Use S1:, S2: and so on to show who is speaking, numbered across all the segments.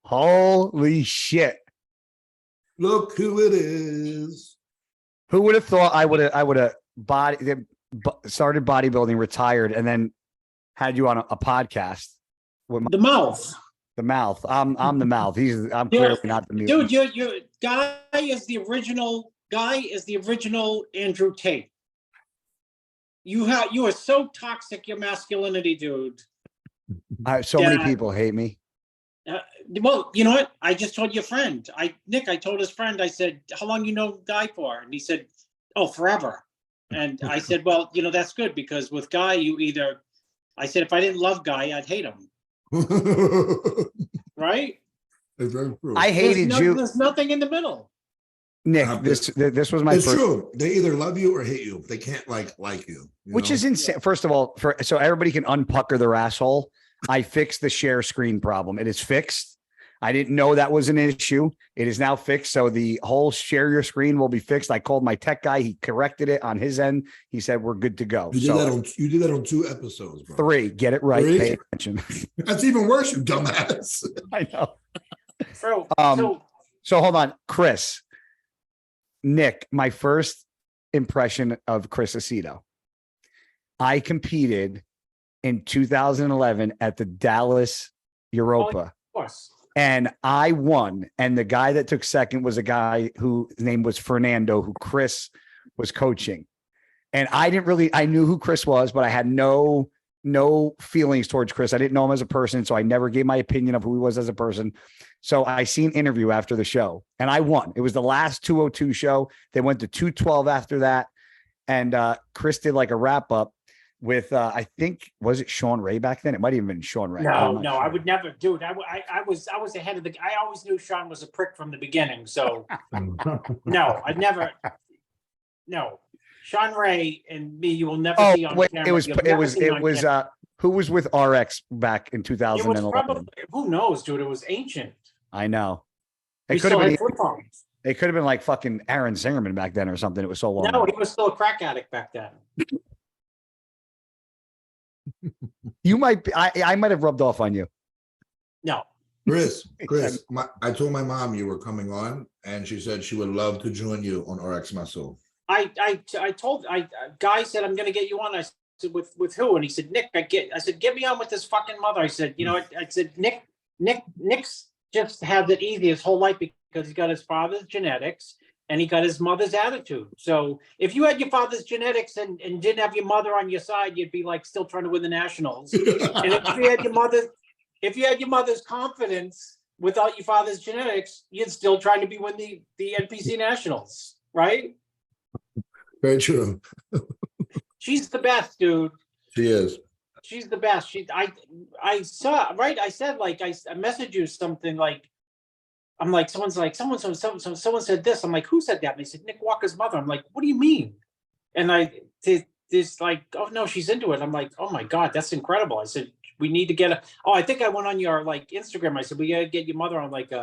S1: Holy shit.
S2: Look who it is.
S1: Who would have thought I would have started bodybuilding, retired, and then had you on a podcast with
S3: the mouth.
S1: The mouth. I'm the mouth. I'm clearly not the mutant.
S3: Dude, your guy is the original Andrew Tate. You are so toxic, your masculinity, dude.
S1: So many people hate me.
S3: Well, you know what? I just told your friend. Nick, I told his friend, I said, how long you know Guy for? And he said, oh, forever. And I said, well, that's good because with Guy, I said, if I didn't love Guy, I'd hate him. Right?
S1: I hated you.
S3: There's nothing in the middle.
S1: Nick, this was my
S2: first. It's true. They either love you or hate you. They can't like you.
S1: Which is insane. First of all, so everybody can unpucker their asshole. I fixed the share screen problem. It is fixed. I didn't know that was an issue. It is now fixed. So the whole share your screen will be fixed. I called my tech guy. He corrected it on his end. He said, we're good to go.
S2: You did that on 2 episodes, bro.
S1: 3. Get it right.
S2: 3?
S1: Pay attention.
S2: That's even worse, you dumbass.
S1: I know.
S3: So
S1: hold on, Chris. Nick, my first impression of Chris Aceto. I competed in 2011 at the Dallas Europa.
S3: Of course.
S1: And I won. And the guy that took second was a guy whose name was Fernando, who Chris was coaching. And I knew who Chris was, but I had no feelings towards Chris. I didn't know him as a person. So I never gave my opinion of who he was as a person. So I seen an interview after the show and I won. It was the last 202 show. They went to 212 after that. And Chris did like a wrap up with, I think, was it Sean Ray back then? It might even been Sean Ray.
S3: No, sure. I would never, dude. I was ahead of I always knew Sean was a prick from the beginning. So no, I'd never. No, Sean Ray and me, you will never see on camera.
S1: It was who was with RX back in 2011?
S3: It was probably, who knows, dude? It was ancient.
S1: I know. It could have been. It could have been like fucking Aaron Zingerman back then or something. It was so long.
S3: No, he was still a crack addict back then.
S1: You might be. I might have rubbed off on you.
S3: No.
S2: Chris, I told my mom you were coming on, and she said she would love to join you on RX Muscle.
S3: Guy said, I'm going to get you on. I said, with who? And he said, Nick. I said, get me on with this fucking mother. I said, I said, Nick's just had it easy his whole life because he's got his father's genetics and he got his mother's attitude. So if you had your father's genetics and didn't have your mother on your side, you'd be like still trying to win the nationals. And if you had your mother's confidence without your father's genetics, you'd still try to win the NPC nationals, right?
S2: Very true.
S3: She's the best, dude.
S2: She is.
S3: She's the best. I saw, right? I said, like, I messaged you something like, I'm like, someone said this. I'm like, who said that? And they said, Nick Walker's mother. I'm like, what do you mean? And this like, oh no, she's into it. I'm like, oh my God, that's incredible. I said, we need to get I think I went on your like Instagram. I said, we got to get your mother on like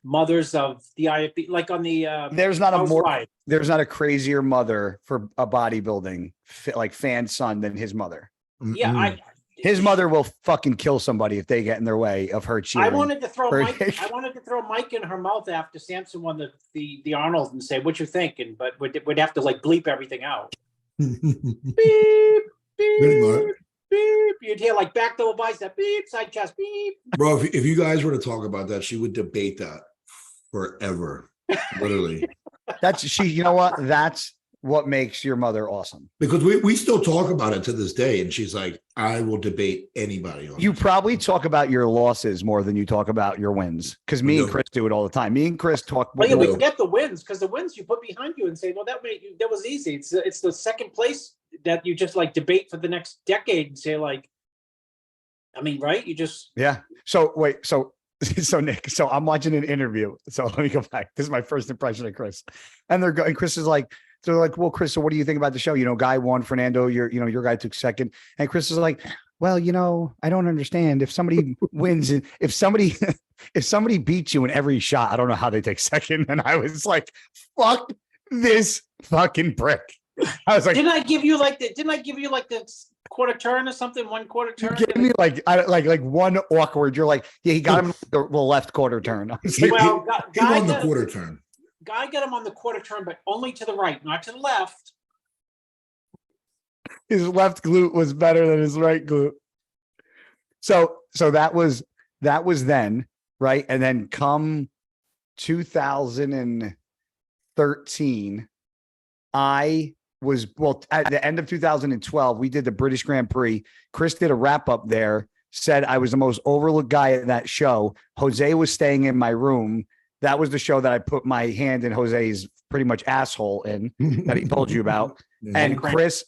S3: mothers of the IFB, like on the
S1: there's not a crazier mother for a bodybuilding like fan son than his mother.
S3: Yeah,
S1: his mother will fucking kill somebody if they get in their way of her cheering.
S3: I wanted to throw Mike in her mouth after Samson won the Arnold and say, what you thinking? But we'd have to like bleep everything out. Beep, beep, beep. You'd hear like back double bicep, beep, side chest, beep.
S2: Bro, if you guys were to talk about that, she would debate that forever. Literally.
S1: You know what? That's what makes your mother awesome.
S2: Because we still talk about it to this day. And she's like, I will debate anybody on
S1: You probably talk about your losses more than you talk about your wins. Because me and Chris do it all the time. Me and Chris talk.
S3: Well, yeah, we forget the wins because the wins you put behind you and say, well, that was easy. It's the second place that you just like debate for the next decade and say like, I mean, right? You just.
S1: Yeah. So wait, so Nick, so I'm watching an interview. So let me go back. This is my first impression of Chris. And Chris is like, so they're like, well, Chris, so what do you think about the show? Guy won, Fernando, your guy took second. And Chris is like, well, I don't understand. If somebody wins, if somebody beats you in every shot, I don't know how they take second. And I was like, fuck this fucking prick. I was like,
S3: didn't I give you like the quarter turn or something? 1/4
S1: You
S3: turn?
S1: gave me like one awkward. You're like, yeah, he got him the left quarter turn. I was like,
S3: Well,
S2: Him on the quarter turn.
S3: Guy got him on the quarter turn, but only to the right, not to the left.
S1: his left glute was better than his right glute. So that was then, right? And then come 2013, I was, well, at the end of 2012, we did the British Grand Prix. Chris did a wrap up there, said I was the most overlooked guy at that show. Jose was staying in my room. That was the show that I put my hand in Jose's pretty much asshole in that he told you about.
S2: Yeah.
S1: And Chris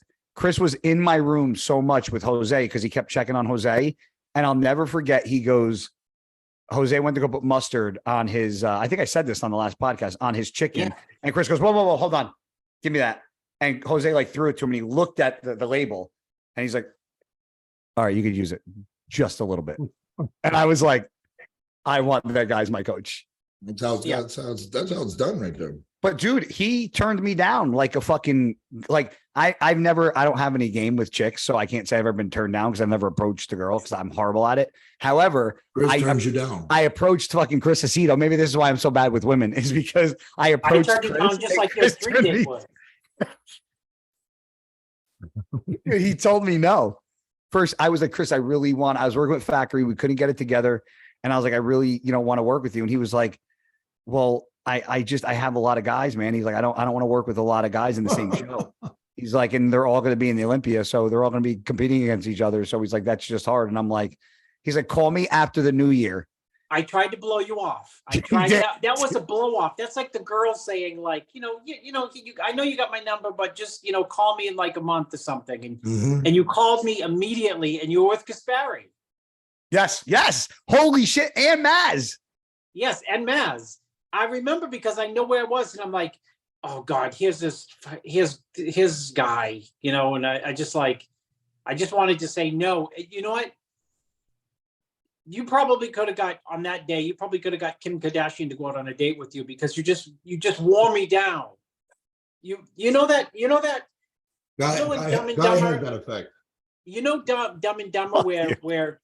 S1: was in my room so much with Jose because he kept checking on Jose. And I'll never forget, he goes, Jose went to go put mustard on his, I think I said this on the last podcast, on his chicken.
S3: Yeah.
S1: And Chris goes, whoa, hold on. Give me that. And Jose like threw it to him and he looked at the label and he's like, all right, you could use it just a little bit. And I was like, I want that guy as my coach.
S2: That's how it's done right there.
S1: But dude, he turned me down like a fucking, like I don't have any game with chicks, so I can't say I've ever been turned down because I've never approached a girl because I'm horrible at it. However,
S2: Chris turns you down.
S1: I approached fucking Chris Aceto. Maybe this is why I'm so bad with women, is because I approached
S3: turned you down just like those three did was.
S1: He told me no. First, I was like, Chris, I was working with Factory. We couldn't get it together. And I was like, I really, want to work with you. And he was like, well, I have a lot of guys, man. He's like, I don't want to work with a lot of guys in the same show. He's like, and they're all going to be in the Olympia. So they're all going to be competing against each other. So he's like, that's just hard. And I'm like, he's like, call me after the new year.
S3: I tried to blow you off. That was a blow off. That's like the girl saying, like, I know you got my number, but just, call me in like a month or something. And and you called me immediately and you were with Kaspari.
S1: Yes. Holy shit. And Maz.
S3: Yes. And Maz. I remember because I know where it was. And I'm like, oh God, here's his guy, and I just wanted to say no. You know what? You probably could have got on that day. You probably could have got Kim Kardashian to go out on a date with you because you just wore me down. You know that.
S2: Guy has that effect.
S3: Dumb and Dumber, where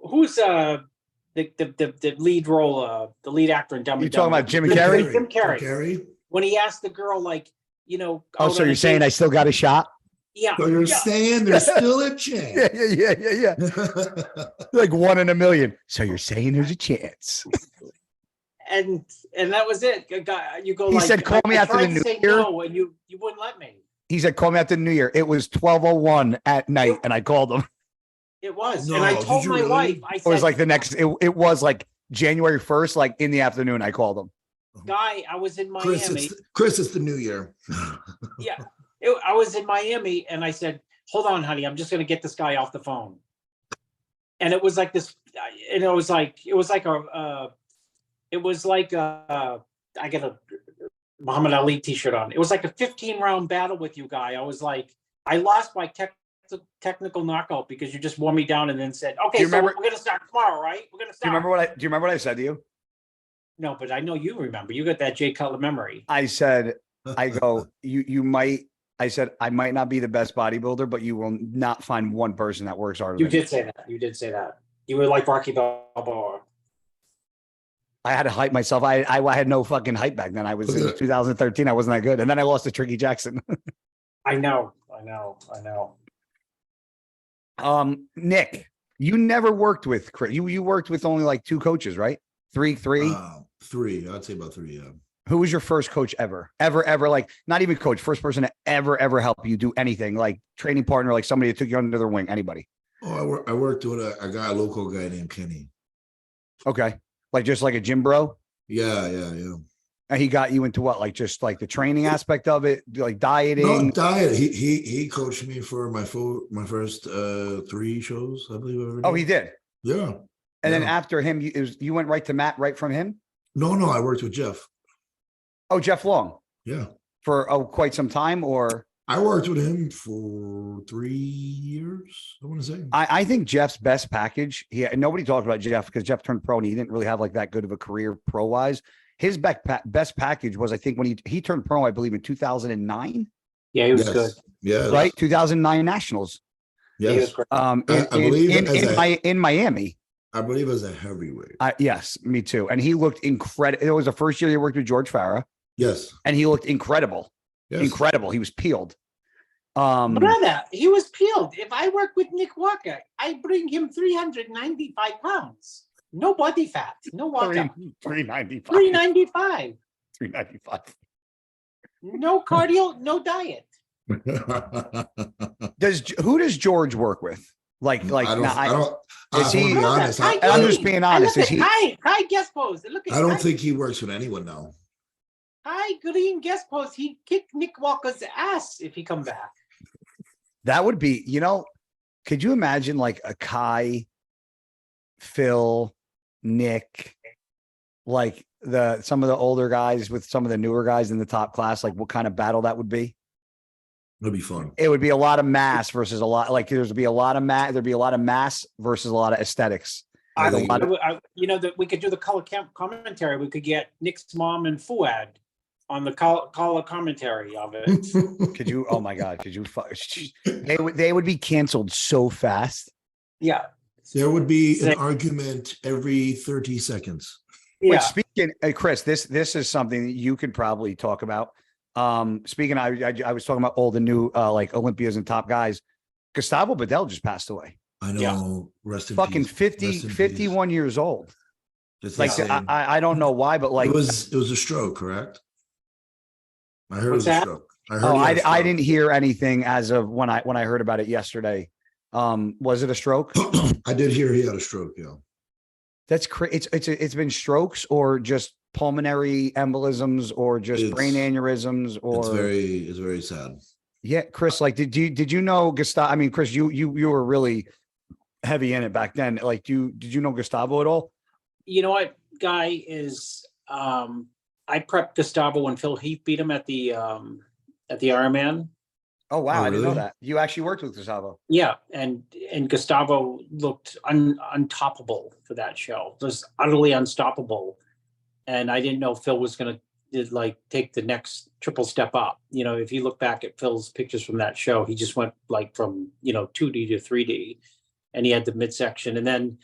S3: who's the lead role, the lead actor in Dumb and Dumber?
S1: You talking about Jim Carrey?
S3: Jim Carrey. When he asked the girl, like,
S1: oh, so you're saying I still got a shot?
S3: Yeah.
S2: So you're saying there's still a chance.
S1: Yeah. Like 1 in a million. So you're saying there's a chance.
S3: And that was it. You go.
S1: He said, "Call me after the new year."
S3: No, and you wouldn't let me.
S1: He said, "Call me after the new year." It was 12:01 at night, and I called him.
S3: It was, and I told my wife. I said,
S1: it was like the next. It was like January 1st, like in the afternoon. I called him.
S3: Guy, I was in Miami.
S2: Chris, it's the new year.
S3: Yeah. I was in Miami and I said, hold on, honey, I'm just going to get this guy off the phone. And it was like this, and I got a Muhammad Ali t-shirt on. It was like a 15-round battle with you, Guy. I was like, I lost by technical knockout because you just wore me down and then said, okay, so we're going to start tomorrow, right? We're going to start.
S1: Do you remember what I said to you?
S3: No, but I know you remember. You got that Jay Cutler memory.
S1: I said, I said, I might not be the best bodybuilder, but you will not find one person that works harder.
S3: You did say that. You were like Rocky Balboa.
S1: I had to hype myself. I had no fucking hype back then. I was in 2013. I wasn't that good. And then I lost to Tricky Jackson.
S3: I know.
S1: Nick, you never worked with Chris. You worked with only like 2 coaches, right? Three.
S2: 3. I'd say about 3. Yeah.
S1: Who was your first coach ever? Like not even coach, first person to ever help you do anything, like training partner, like somebody that took you under their wing, anybody?
S2: Oh, I worked with a local guy named Kenny.
S1: Okay. Like just like a gym bro?
S2: Yeah.
S1: And he got you into what? Like just like the training aspect of it, like dieting?
S2: No, diet. He coached me for my first 3 shows, I believe.
S1: Oh, he did?
S2: Yeah.
S1: And then after him, you went right to Matt right from him?
S2: No, I worked with Jeff.
S1: Oh, Jeff Long.
S2: Yeah.
S1: For quite some time, or?
S2: I worked with him for 3 years, I want to say.
S1: I think Jeff's best package, nobody talked about Jeff because Jeff turned pro and he didn't really have like that good of a career pro-wise. His best package was, I think, when he turned pro, I believe in 2009.
S3: Yeah, he was good.
S2: Yeah.
S1: Right? 2009 Nationals.
S3: He was
S2: Yes,
S3: great.
S1: In,
S2: I believe
S1: in Miami.
S2: I believe as a heavyweight.
S1: Yes, me too. And he looked incredible. It was the first year he worked with George Farah,
S2: Yes,
S1: and he looked incredible.
S2: yes.
S1: Incredible. He was peeled.
S3: Brother, he was peeled. If I work with Nick Walker, I bring him 395 pounds. No body fat, no water.
S1: 395.
S3: 395.
S1: 395.
S3: No cardio, no diet.
S1: Who does George work with? Like,
S2: I don't.
S1: is he-
S2: Be honest.
S1: I'm just being honest. Is he?
S3: Kai guest pose. Look at
S2: I don't
S3: Kai.
S2: think he works with anyone now.
S3: Kai Green guest pose. He kicked Nick Walker's ass if he come back.
S1: That would be, could you imagine like a Kai, Phil, Nick, like some of the older guys with some of the newer guys in the top class, like what kind of battle that would be?
S2: It'd be fun.
S1: It would be a lot of mass versus a lot, like there'd be a lot of mass versus a lot of aesthetics.
S3: That we could do the color commentary. We could get Nick's mom and Fuad on the color commentary of it.
S1: Could you? Oh my God! Could you? They would be canceled so fast.
S3: Yeah,
S2: There would be an argument every 30 seconds.
S3: yeah.
S1: Wait, speaking, Chris, this is something that you could probably talk about. Speaking, I was talking about all the new like Olympias and top guys. Gustavo Bedell just passed away.
S2: I know.
S3: Yeah.
S2: Rest in
S1: Fucking
S2: peace.
S1: 50,
S2: Rest in
S1: 51
S2: peace.
S1: years old.
S2: It's
S1: Like
S2: insane.
S1: I don't know why, but like
S2: it was a stroke, correct? I heard
S3: What's
S2: it was a
S3: that?
S2: stroke. I heard. he had a
S1: I
S2: stroke.
S1: didn't hear anything as of when I heard about it yesterday. Was it a stroke?
S2: I did hear he had a stroke. Yeah.
S1: That's crazy. It's been strokes or just pulmonary embolisms or just brain aneurysms or
S2: It's very sad.
S1: yeah, Chris. Like, did you know Gustavo? I mean, Chris, you were really heavy in it back then. Like, did you know Gustavo at all?
S3: You know what, Guy is. I prepped Gustavo when Phil Heath beat him at the Ironman.
S1: Oh wow,
S2: Oh,
S1: I didn't know
S2: really?
S1: that. You actually worked with Gustavo.
S3: Yeah, and Gustavo looked untoppable for that show. Just utterly unstoppable. And I didn't know Phil was going to like take the next triple step up. If you look back at Phil's pictures from that show, he just went like from 2D to 3D, and he had the midsection. And then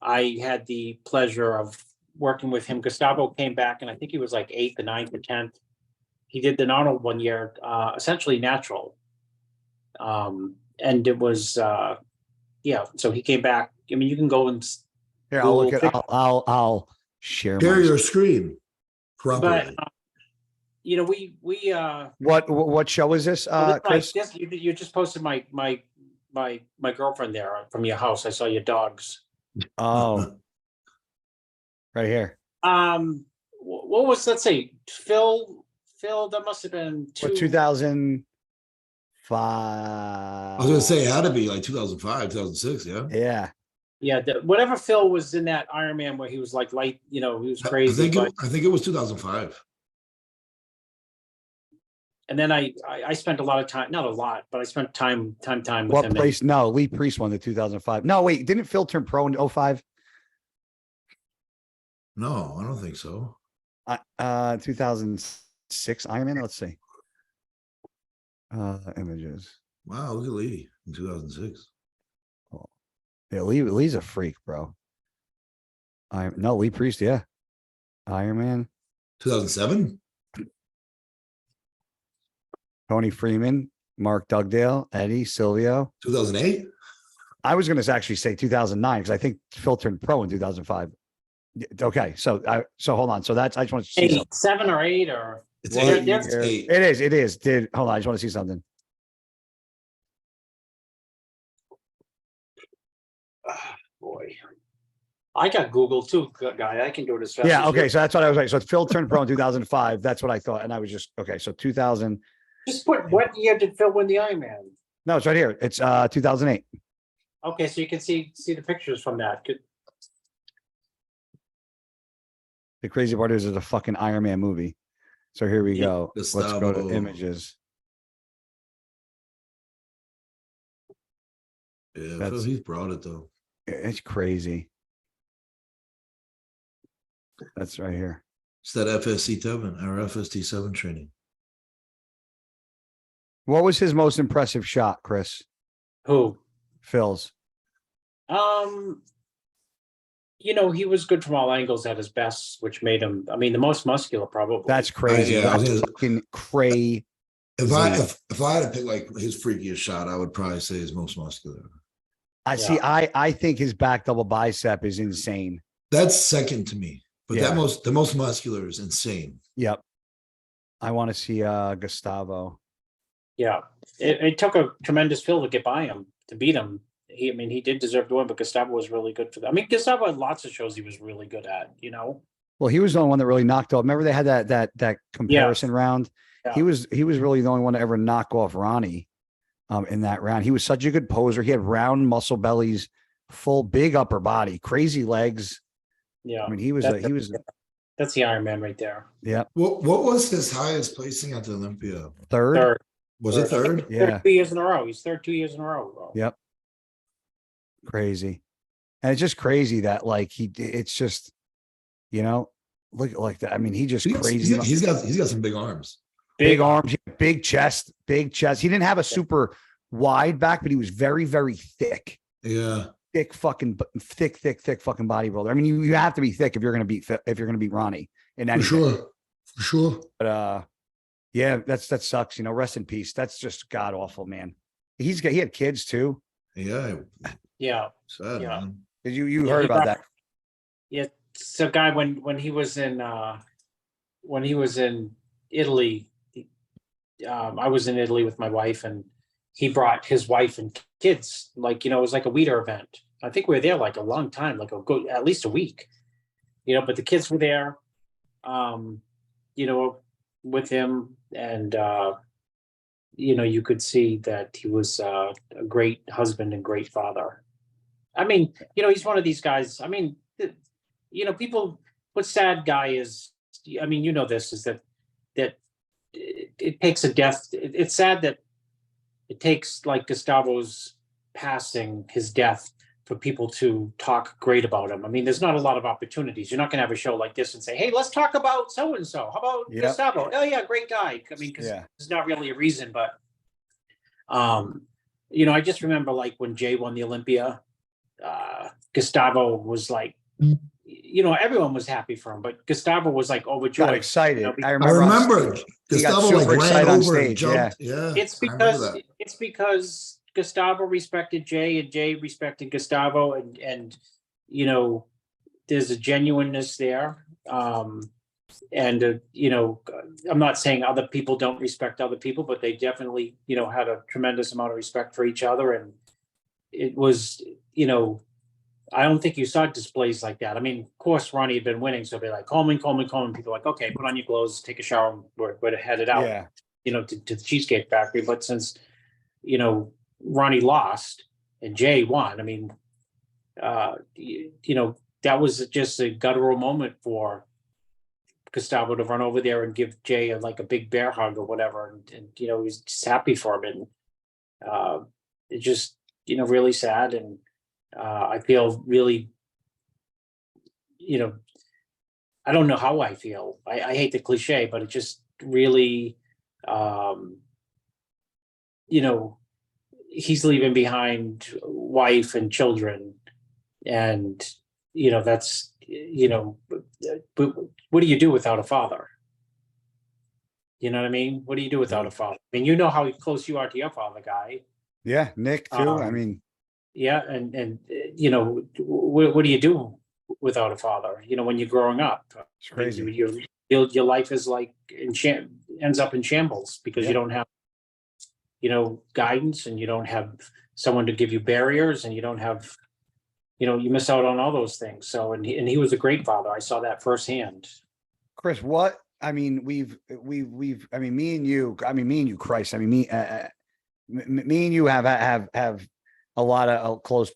S3: I had the pleasure of working with him. Gustavo came back, and I think he was like 8th, or 9th, or 10th. He did the Arnold one year, essentially natural. And it was, so he came back. I mean, you can go and
S1: Here, I'll look at. I'll share.
S2: Share
S1: my
S2: your screen properly.
S3: but we
S1: What show is this, Chris?
S3: you just posted my girlfriend there from your house. I saw your dogs.
S1: Oh, right here.
S3: What was, let's say, Phil, that must have been
S1: 2005.
S2: I was gonna say it had to be like 2005, 2006. Yeah.
S1: Yeah.
S3: Yeah, whatever Phil was in that Ironman where he was like light, he was crazy.
S2: I think it was 2005.
S3: And then I spent a lot of time, not a lot, but I spent time with
S1: What
S3: him.
S1: place? No, Lee Priest won the 2005. No, wait, didn't Phil turn pro in 05?
S2: No, I don't think so.
S1: 2006 Ironman. Let's see. Images.
S2: Wow, look at Lee in 2006.
S1: Yeah, Lee's a freak, bro. No, Lee Priest, yeah. Ironman.
S2: 2007.
S1: Tony Freeman, Mark Dugdale, Eddie, Silvio.
S2: 2008.
S1: I was going to actually say 2009 because I think Phil turned pro in 2005. Okay, so hold on. So that's I just want to see
S3: 8, 7 or 8 or
S2: It's
S3: Well,
S2: 8.
S3: there's-
S2: It's 8.
S1: It is. Hold on, I just want to see something.
S3: boy. I got Google too, Guy. I can do it as fast.
S1: Yeah,
S3: as
S1: okay,
S3: you.
S1: so that's what I was like. So Phil turned pro in 2005. That's what I thought, and I was just okay. So 2000.
S3: Just put what year did Phil win the Ironman?
S1: No, it's right here. It's 2008.
S3: Okay, so you can see the pictures from that. Good.
S1: The crazy part is, there's a fucking Iron Man movie. So here we
S3: Yeah,
S1: go. Let's go
S2: Gustavo.
S1: to images.
S2: Yeah,
S1: That's-
S2: he's brought it though.
S1: It's crazy. That's right here.
S2: It's that FSC7 or FST7 training.
S1: What was his most impressive shot, Chris?
S3: Who?
S1: Phil's.
S3: He was good from all angles at his best, which made him, I mean, the most muscular probably.
S1: That's crazy.
S2: Yeah, I was
S1: That's
S2: gonna-
S1: fucking crazy.
S2: If I had to pick like his freakiest shot, I would probably say his most muscular.
S1: I see. I think his back double bicep is insane.
S2: That's second to me, but
S1: Yeah.
S2: the most muscular is insane.
S1: Yep. I want to see Gustavo.
S3: Yeah. It took a tremendous fill to get by him, to beat him. He did deserve to win, but Gustavo was really good for that. I mean, Gustavo had lots of shows he was really good at,
S1: Well, he was the only one that really knocked off. Remember they had that comparison round.
S3: Yeah.
S1: He was really the only one to ever knock off Ronnie in that round. He was such a good poser. He had round muscle bellies, full big upper body, crazy legs.
S3: Yeah.
S1: I mean, he was
S3: that's the Iron Man right there.
S1: yeah.
S2: What was his highest placing at the Olympia?
S1: Third.
S2: Was it third?
S1: Yeah.
S3: 2 years in a row. He's third 2 years in a row. Bro.
S1: Yep. Crazy. And it's just crazy that it's just, look like that. I mean, he just crazy.
S2: He's got some big arms.
S1: Big arms, big chest. He didn't have a super wide back, but he was very, very thick.
S2: Yeah.
S1: Thick fucking bodybuilder. I mean, you have to be thick if you're going to beat Ronnie in anything.
S2: For sure.
S1: But yeah, that sucks. Rest in peace. That's just god awful, man. He had kids too.
S2: Yeah.
S3: Yeah.
S2: Sad,
S3: Yeah.
S2: man.
S1: Did you heard about that?
S3: Yeah. So guy, when he was in Italy, I was in Italy with my wife, and he brought his wife and kids. It was like a Weeder event. I think we were there like a long time, at least a week. But the kids were there, with him, and you could see that he was a great husband and great father. I mean, he's one of these guys. I mean, people. What sad guy is? I mean, this is that it takes a death. It's sad that it takes like Gustavo's passing, his death, for people to talk great about him. I mean, there's not a lot of opportunities. You're not going to have a show like this and say, "Hey, let's talk about so and so. How about Gustavo? Oh yeah, great guy." I mean, because there's not really a reason, but I just remember when Jay won the Olympia, Gustavo was like, everyone was happy for him, but Gustavo was overjoyed.
S1: Got excited.
S2: I remember
S1: Gustavo ran over and jumped.
S2: Yeah.
S3: It's because Gustavo respected Jay, and Jay respected Gustavo, and there's a genuineness there. And I'm not saying other people don't respect other people, but they definitely had a tremendous amount of respect for each other, and it was I don't think you saw displays like that. I mean, of course, Ronnie had been winning, so they'd be like, Coleman. People are like, okay, put on your clothes, take a shower, and we're headed out, to the Cheesecake Factory. But since, Ronnie lost and Jay won, I mean, that was just a guttural moment for Gustavo to run over there and give Jay a big bear hug or whatever. And he's just happy for him. And it's just, really sad. And I feel really, I don't know how I feel. I hate the cliche, but it just really, he's leaving behind wife and children, and that's but what do you do without a father? You know what I mean? What do you do without a father? I mean, how close you are to your father, Guy.
S1: Yeah, Nick too. I mean,
S3: yeah, and what do you do without a father? When you're growing up,
S1: it's crazy.
S3: Your life is ends up in shambles because you don't have guidance, and you don't have someone to give you barriers, and you don't have you miss out on all those things. So and he was a great father. I saw that firsthand.
S1: Chris, what I mean, we've I mean, me and you, Christ, I mean, me and you have a lot of close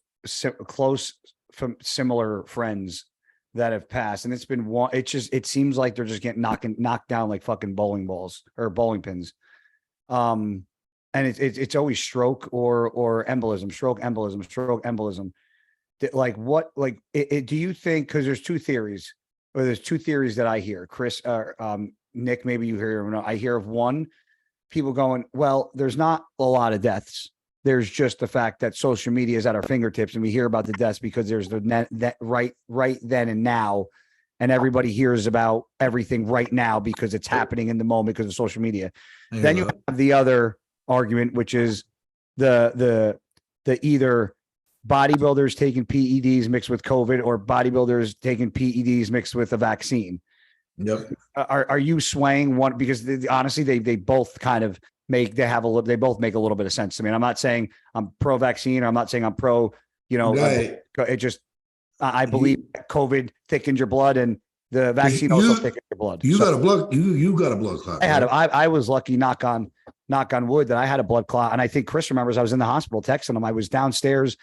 S1: from similar friends that have passed, and it's been one. It seems like they're just getting knocked down like fucking bowling balls or bowling pins. And it's always stroke or embolism, stroke embolism. Do you think, because there's two theories that I hear, Chris, Nick, maybe you hear them. I hear of one, people going, well, there's not a lot of deaths. there's just the fact that social media is at our fingertips and we hear about the deaths because there's that right then and now. And everybody hears about everything right now because it's happening in the moment because of social media. Then you have the other argument, which is the either bodybuilders taking PEDs mixed with COVID or bodybuilders taking PEDs mixed with a vaccine.
S2: Yep.
S1: Are you swaying one? Because honestly, they both kind of they both make a little bit of sense to me. And I'm not saying I'm pro vaccine, or I'm not saying I'm pro,
S2: Right.
S1: it just, I believe COVID thickens your blood and the vaccine also thickens your blood.
S2: You got a blood clot.
S1: I was lucky, knock on wood, that I had a blood clot. And I think Chris remembers I was in the hospital texting him. I was downstairs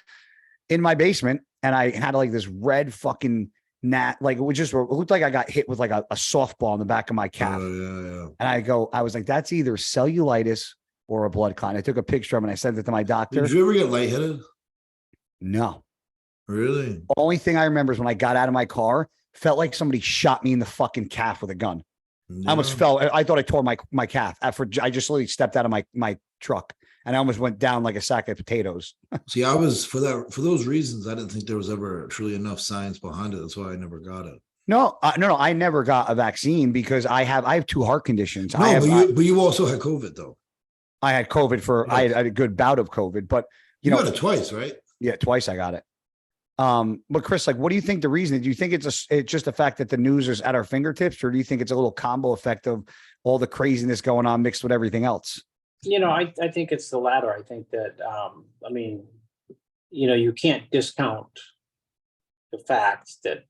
S1: in my basement and I had like this red fucking gnat, like it looked like I got hit with like a softball in the back of my calf.
S2: Yeah.
S1: And I was like, that's either cellulitis or a blood clot. And I took a picture of it and I sent it to my doctor.
S2: Did you ever get lightheaded?
S1: No.
S2: Really?
S1: The only thing I remember is when I got out of my car, felt like somebody shot me in the fucking calf with a gun.
S2: No.
S1: I almost fell. I thought I tore my calf. I just literally stepped out of my truck and I almost went down like a sack of potatoes.
S2: See, I was for those reasons. I didn't think there was ever truly enough science behind it. That's why I never got it.
S1: No. I never got a vaccine because I have two heart conditions.
S2: But you also had COVID though.
S1: I had COVID I had a good bout of COVID, but
S2: you got it twice, right?
S1: Yeah, twice I got it. But Chris, like, what do you think the reason is? Do you think it's just the fact that the news is at our fingertips, or do you think it's a little combo effect of all the craziness going on mixed with everything else?
S3: I think it's the latter. I think that, you can't discount the fact that,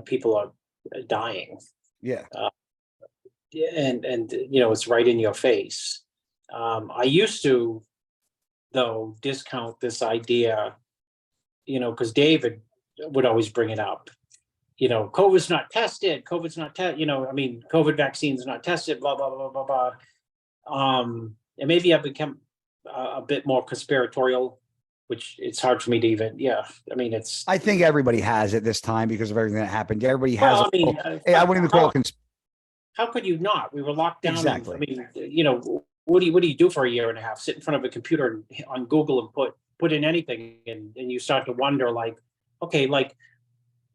S3: people are dying.
S1: Yeah.
S3: And it's right in your face. I used to, though, discount this idea, because David would always bring it up. COVID's not tested. COVID vaccine's not tested, blah, blah, blah, blah, blah. And maybe I've become a bit more conspiratorial, which it's hard for me to even,
S1: I think everybody has at this time because of everything that happened. Everybody has. I wouldn't even call it
S3: how could you not? We were locked down.
S1: Exactly.
S3: What do you do for a year and a half? Sit in front of a computer on Google and put in anything, and you start to wonder, like, okay, like,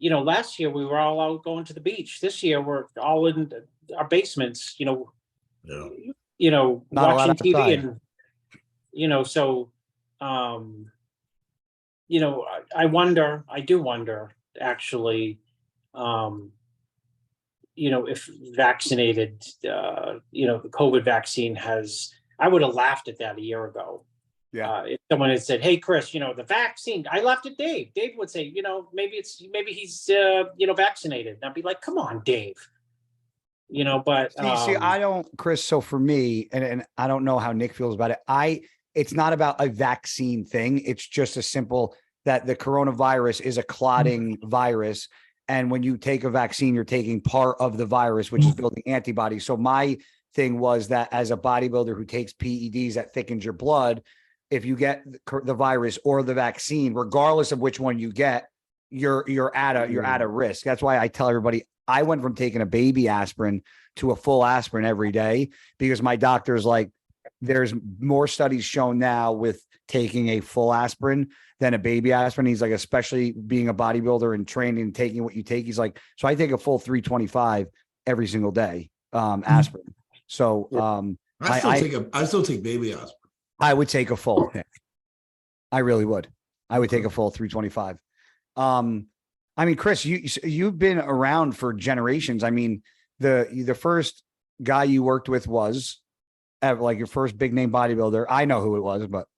S3: last year we were all out going to the beach. This year we're all in our basements, watching TV, and so I do wonder actually, if vaccinated, the COVID vaccine I would have laughed at that a year ago.
S1: Yeah.
S3: If someone had said, "Hey, Chris, the vaccine," I laughed at Dave. Dave would say, maybe he's, vaccinated. And I'd be like, "Come on, Dave." But
S1: see, I don't, Chris. So for me, and I don't know how Nick feels about it. It's not about a vaccine thing. It's just a simple that the coronavirus is a clotting virus. And when you take a vaccine, you're taking part of the virus, which is building antibodies. So my thing was that as a bodybuilder who takes PEDs that thickens your blood, if you get the virus or the vaccine, regardless of which one you get, you're at a risk. That's why I tell everybody I went from taking a baby aspirin to a full aspirin every day because my doctor's like, there's more studies shown now with taking a full aspirin than a baby aspirin. He's like, especially being a bodybuilder and training and taking what you take. He's like, so I take a full 325 every single day, aspirin. So,
S2: I still take baby aspirin.
S1: I would take a full. I really would. I would take a full 325. Chris, you've been around for generations. The first guy you worked with was like your first big name bodybuilder. I know who it was, but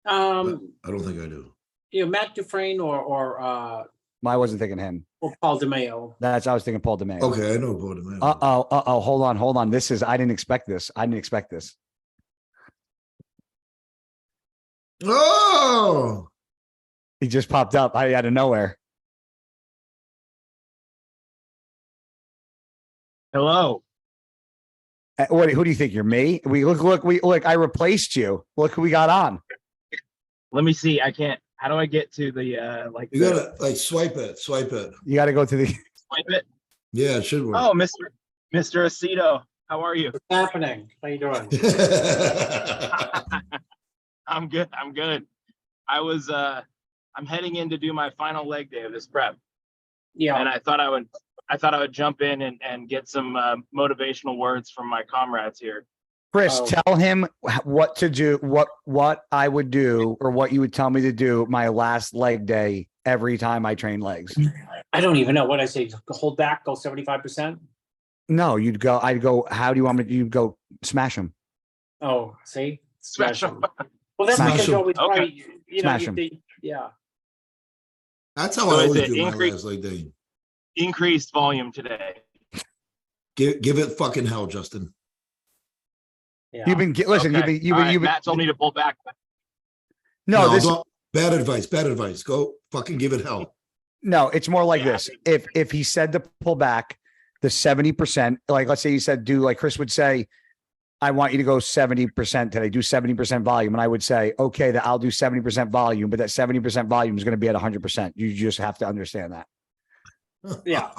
S2: I don't think I do.
S3: Matt Dufresne or
S1: I wasn't thinking him.
S3: Or Paul DeMeo.
S1: I was thinking Paul DeMeo.
S2: Okay, I know Paul DeMeo.
S1: Hold on. I didn't expect this.
S2: Oh,
S1: he just popped up out of nowhere.
S4: Hello.
S1: Who do you think? You're me? Look, I replaced you. Look who we got on.
S4: Let me see. I can't. How do I get to the
S2: you gotta swipe it.
S1: You gotta go to the
S4: swipe it.
S2: Yeah, it should work.
S4: Oh, Mr. Aceto, how are you?
S3: What's happening? How you doing?
S4: I'm good. I'm good. I'm heading in to do my final leg day of this prep.
S3: Yeah.
S4: And I thought I would jump in and get some motivational words from my comrades here.
S1: Chris, tell him what to do, what I would do, or what you would tell me to do my last leg day every time I train legs.
S3: I don't even know what I say. Hold back, go 75%.
S1: No, I'd go, how do you want me to, you'd go smash him.
S3: Oh, see?
S4: Smash 'em.
S3: Well, that's
S1: Smash
S3: because
S1: 'em.
S3: you always
S4: Okay.
S3: probably,
S1: Smash 'em.
S3: yeah.
S2: That's how
S4: So
S2: I
S4: is
S2: always
S4: it
S2: do my
S4: increase-
S2: last leg day.
S4: Increased volume today.
S2: Give it fucking hell, Justin.
S3: Yeah.
S1: Listen,
S4: Okay.
S1: you've
S4: All right,
S1: been,
S4: Matt told me to pull back.
S1: no, this,
S2: don't. Bad advice. Bad advice. Go fucking give it hell.
S1: no, it's more like
S4: Yeah,
S1: this. If he said to pull back the 70%, like, let's say he said, do like Chris would say, I want you to go 70% today, do 70% volume. And I would say, okay, that I'll do 70% volume, but that 70% volume is going to be at 100%. You just have to understand that.
S3: Yeah.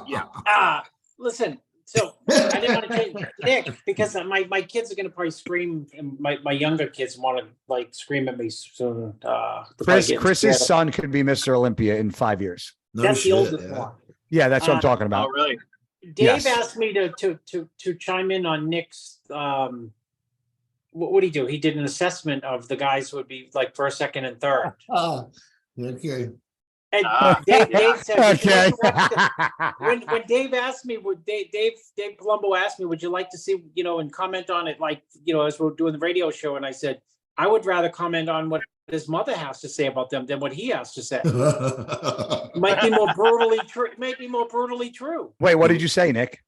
S4: Yeah.
S3: Listen, so I didn't want to change Nick because my kids are going to probably scream, and my younger kids want to like scream at me. So
S1: Chris's son could be Mr. Olympia in 5 years.
S2: No
S3: that's
S2: shit,
S3: the oldest
S2: yeah.
S3: one.
S1: Yeah, that's what I'm talking
S4: Oh,
S1: about.
S4: really?
S3: Dave
S1: Yes.
S3: asked me to chime in on Nick's. What did he do? He did an assessment of the guys who would be like first, second, and third.
S2: Okay.
S3: And
S4: Ah.
S3: Dave said, "Would you
S1: Okay.
S3: like to watch when Dave asked me, Dave Palumbo asked me, would you like to see, and comment on it, like, as we're doing the radio show, and I said, I would rather comment on what his mother has to say about them than what he has to say. Might be more brutally true. Might be more brutally true.
S1: Wait, what did you say, Nick?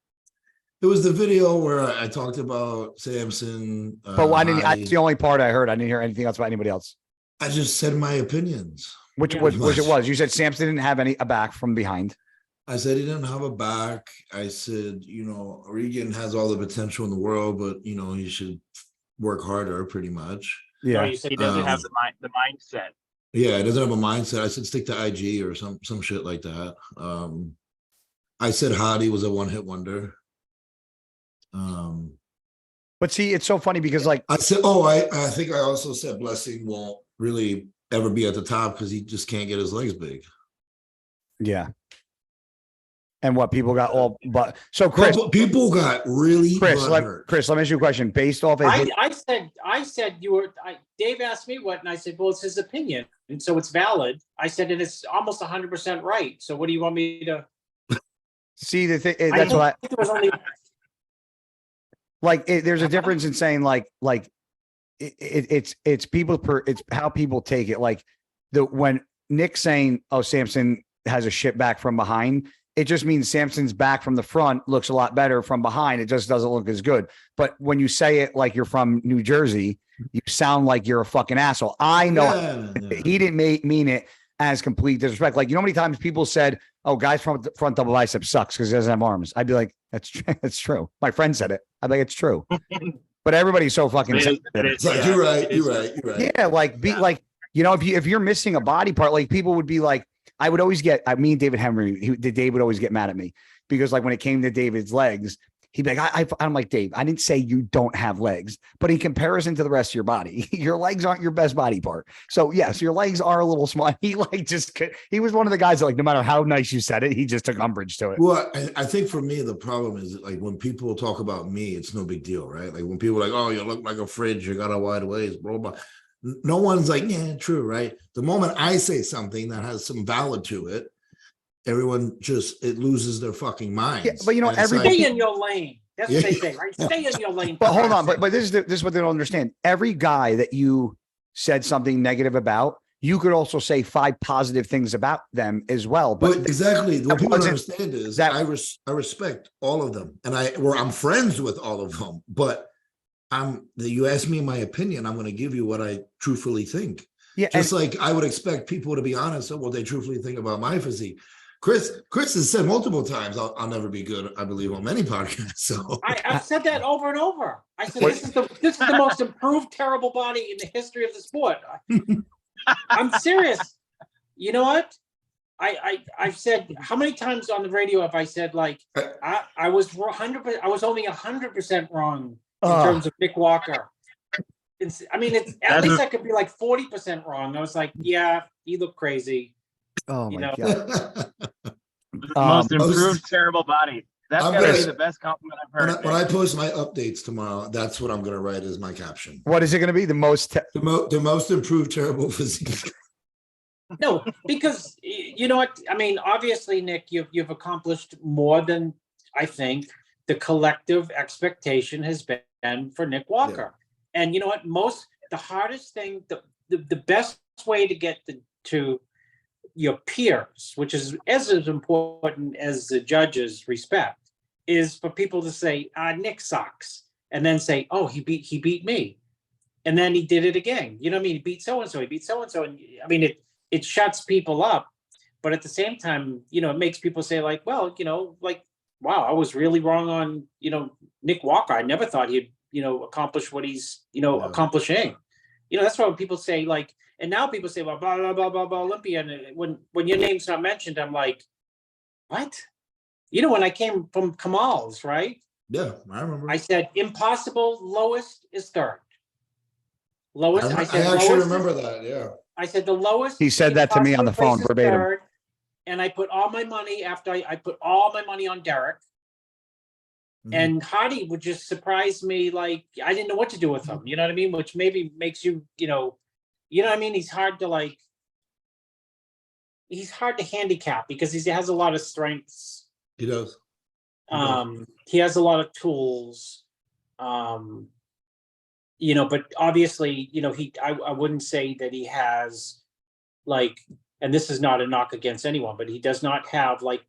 S2: It was the video where I talked about Samson.
S1: But why didn't
S2: Hadi.
S1: that's the only part I heard. I didn't hear anything else about anybody else.
S2: I just said my opinions.
S1: Which
S3: Yeah.
S1: which it was. You said Samson didn't have a back from behind.
S2: I said he didn't have a back. I said, Regan has all the potential in the world, but he should work harder, pretty much.
S3: No,
S1: Yeah.
S3: you said
S4: He doesn't have the mindset.
S2: Yeah, he doesn't have a mindset. I said stick to IG or some shit like that. I said Hadi was a one-hit wonder.
S1: But see, it's so funny because like
S2: I said, I think I also said Blessing won't really ever be at the top because he just can't get his legs big.
S1: yeah. And what people got all but so Chris,
S2: People got really
S1: Chris, let
S2: butthurt.
S1: me ask you a question. Based off of
S3: I said you were. Dave asked me what, and I said, well, it's his opinion, and so it's valid. I said, and it's almost 100% right. So what do you want me to?
S1: see the thing that's what
S3: There was only
S1: there's a difference in saying it's people it's how people take it. Like when Nick's saying, oh, Samson has a shit back from behind, it just means Samson's back from the front looks a lot better from behind. It just doesn't look as good. But when you say it like you're from New Jersey, you sound like you're a fucking asshole. I know he didn't mean it as complete disrespect. Like, how many times people said, oh, guys from the front double bicep sucks because he doesn't have arms. I'd be like, that's true. My friend said it. I'd be like, it's true. But everybody's so fucking
S2: It's like, you're right.
S1: Yeah, if you're missing a body part, like people would be like, I would always get, me and David Henry, Dave would always get mad at me because like when it came to David's legs, he'd be like, I'm like, Dave, I didn't say you don't have legs, but in comparison to the rest of your body, your legs aren't your best body part. So yes, your legs are a little small. He was one of the guys that like, no matter how nice you said it, he just took umbrage to it.
S2: Well, I think for me, the problem is like when people talk about me, it's no big deal, right? Like when people are like, oh, you look like a fridge, you got a wide waist, blah, blah. No one's like, yeah, true, right? The moment I say something that has some valid to it, everyone it loses their fucking minds.
S1: Yeah, but
S3: stay in your lane. That's what they say, right? Stay in your lane.
S1: But hold on, but this is what they don't understand. Every guy that you said something negative about, you could also say 5 positive things about them as well. But
S2: exactly, what people don't understand is
S1: that
S2: I respect all of them, and I'm friends with all of them. But you ask me my opinion, I'm going to give you what I truthfully think.
S1: Yeah,
S2: just like I would expect people to be honest about what they truthfully think about my physique. Chris has said multiple times, I'll never be good, I believe, on many podcasts. So
S3: I've said that over and over. I said this is the most improved terrible body in the history of the sport. I'm serious. You know what? I've said, how many times on the radio have I said like I was 100%? I was only 100% wrong in terms of Nick Walker. I mean, it's at least I could be like 40% wrong. I was like, yeah, you look crazy.
S1: Oh
S3: You
S1: my
S3: know?
S1: God.
S4: Most improved terrible body. That's
S2: I'm
S4: gotta
S2: gonna-
S4: be the best compliment I've heard.
S2: When I post my updates tomorrow, that's what I'm gonna write as my caption.
S1: What is it going to be? The most
S2: The most improved terrible physique.
S3: No, because you know what? I mean, obviously, Nick, you've accomplished more than I think the collective expectation has been for Nick Walker. And you know what? The hardest thing, the best way to get to your peers, which is as important as the judges' respect, is for people to say, Nick sucks, and then say, oh, he beat me. And then he did it again. You know what I mean? He beat so-and-so, he beat so-and-so. And I mean, it shuts people up, but at the same time, you know, it makes people say like, well, you know, like, wow, I was really wrong on, you know, Nick Walker. I never thought he'd, you know, accomplish what he's, you know, accomplishing. You know, that's why when people say like, and now people say, well, blah, blah, blah, blah, blah, Olympia. And when your name's not mentioned, I'm like, what? You know, when I came from Kamal's, right?
S2: Yeah, I remember.
S3: I said, impossible, lowest is third. Lowest,
S2: I
S3: said,
S2: actually
S3: lowest
S2: remember that, yeah.
S3: I said the lowest.
S1: He said that to me on the phone
S3: impossible place is
S1: verbatim.
S3: third, and I put all my money after I put all my money on Derek. And Hardy would just surprise me, like I didn't know what to do with him. You know what I mean? Which maybe makes you, you know what I mean? He's hard to handicap because he has a lot of strengths.
S2: He does.
S3: He has a lot of tools. You know, but obviously, you know, I wouldn't say that he has like, and this is not a knock against anyone, but he does not have like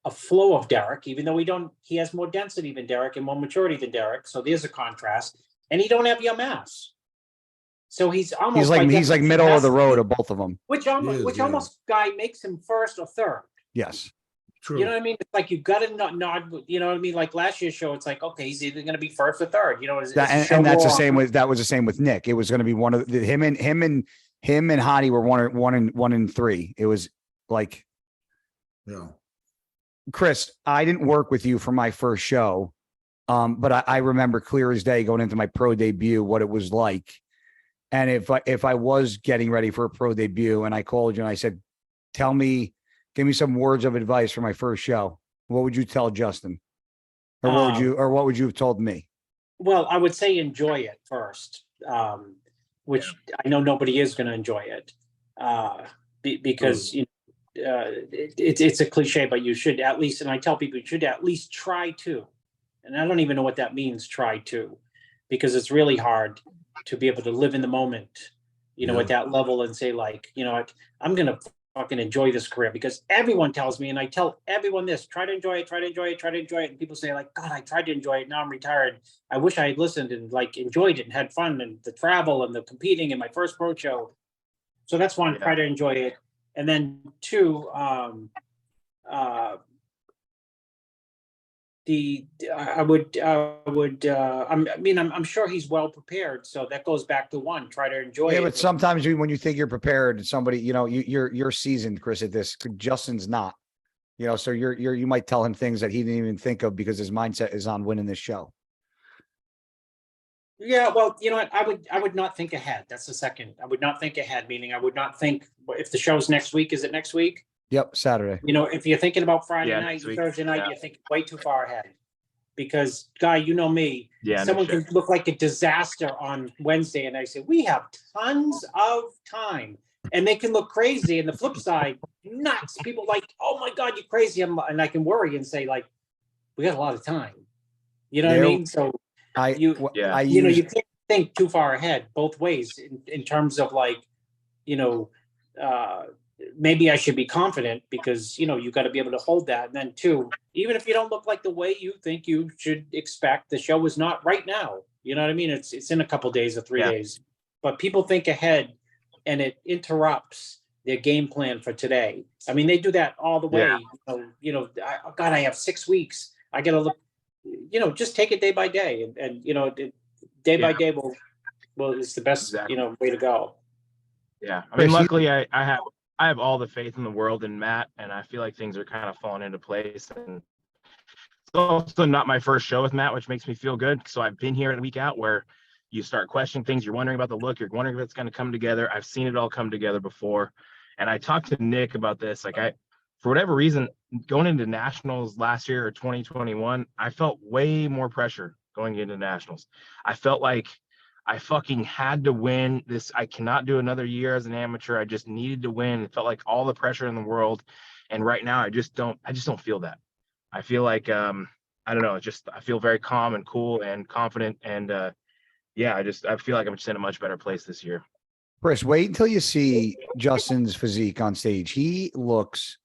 S3: a flow of Derek, even though he has more density than Derek and more maturity than Derek. So there's a contrast. And he don't have your mass. So he's almost
S1: he's like middle of the road of both of them.
S3: Which almost guy makes him first or third.
S1: Yes.
S2: True.
S3: You know what I mean? It's like you've got to nod. You know what I mean? Like last year's show, it's like, okay, he's either going to be first or third. You know, and
S1: that's the same with that was the same with Nick. It was going to be one of him and Hottie were one and three. It was like,
S2: yeah.
S1: Chris, I didn't work with you for my first show, but I remember clear as day going into my pro debut what it was like. And if I was getting ready for a pro debut and I called you and I said, give me some words of advice for my first show, what would you tell Justin? Or what would you have told me?
S3: Well, I would say enjoy it first, which I know nobody is going to enjoy it because you know, it's a cliche, but you should at least, and I tell people you should at least try to. And I don't even know what that means, try to, because it's really hard to be able to live in the moment, you know, at that level and say like, you know what, I'm going to fucking enjoy this career because everyone tells me, and I tell everyone this, try to enjoy it, try to enjoy it, try to enjoy it. And people say like, God, I tried to enjoy it. Now I'm retired. I wish I had listened and like enjoyed it and had fun and the travel and the competing in my first pro show. So that's one, try to enjoy it. And then two, I'm sure he's well prepared. So that goes back to one, try to enjoy it.
S1: Yeah, but sometimes when you think you're prepared, somebody, you know, you're seasoned, Chris, at this. Justin's not, you know, so you might tell him things that he didn't even think of because his mindset is on winning this show.
S3: Yeah, well, you know what? I would not think ahead. That's the second. I would not think ahead, meaning I would not think if the show's next week, is it next week?
S1: Yep, Saturday.
S3: You know, if you're thinking about Friday night,
S4: week.
S3: Thursday night, you're thinking way too far ahead. Because, Guy, you know me,
S4: Yeah,
S3: someone can look like a disaster on Wednesday, and I say, we have tons of time. And they can look crazy. And the flip side, nuts. People like, oh my God, you're crazy. And I can worry and say, like, we got a lot of time. You know what I mean? So you can't think too far ahead both ways in terms of like, you know, maybe I should be confident because, you know, you got to be able to hold that. And then two, even if you don't look like the way you think you should expect, the show is not right now. You know what I mean? It's in a couple days or 3 days, but people think ahead and it interrupts their game plan for today. I mean, they do that all the way. You know, I have 6 weeks. I got to look, you know, just take it day by day and you know, day by day will is the best, you know, way to go.
S4: Yeah. I mean, luckily I have all the faith in the world in Matt, and I feel like things are kind of falling into place. And it's also not my first show with Matt, which makes me feel good. So I've been here a week out where you start questioning things. You're wondering about the look. You're wondering if it's going to come together. I've seen it all come together before. And I talked to Nick about this. Like for whatever reason, going into nationals last year or 2021, I felt way more pressure going into nationals. I felt like I fucking had to win this. I cannot do another year as an amateur. I just needed to win. It felt like all the pressure in the world. And right now I just don't feel that. I feel like, I don't know. I feel very calm and cool and confident. And, yeah, I feel like I'm just in a much better place this year.
S1: Chris, wait until you see Justin's physique on stage. He looks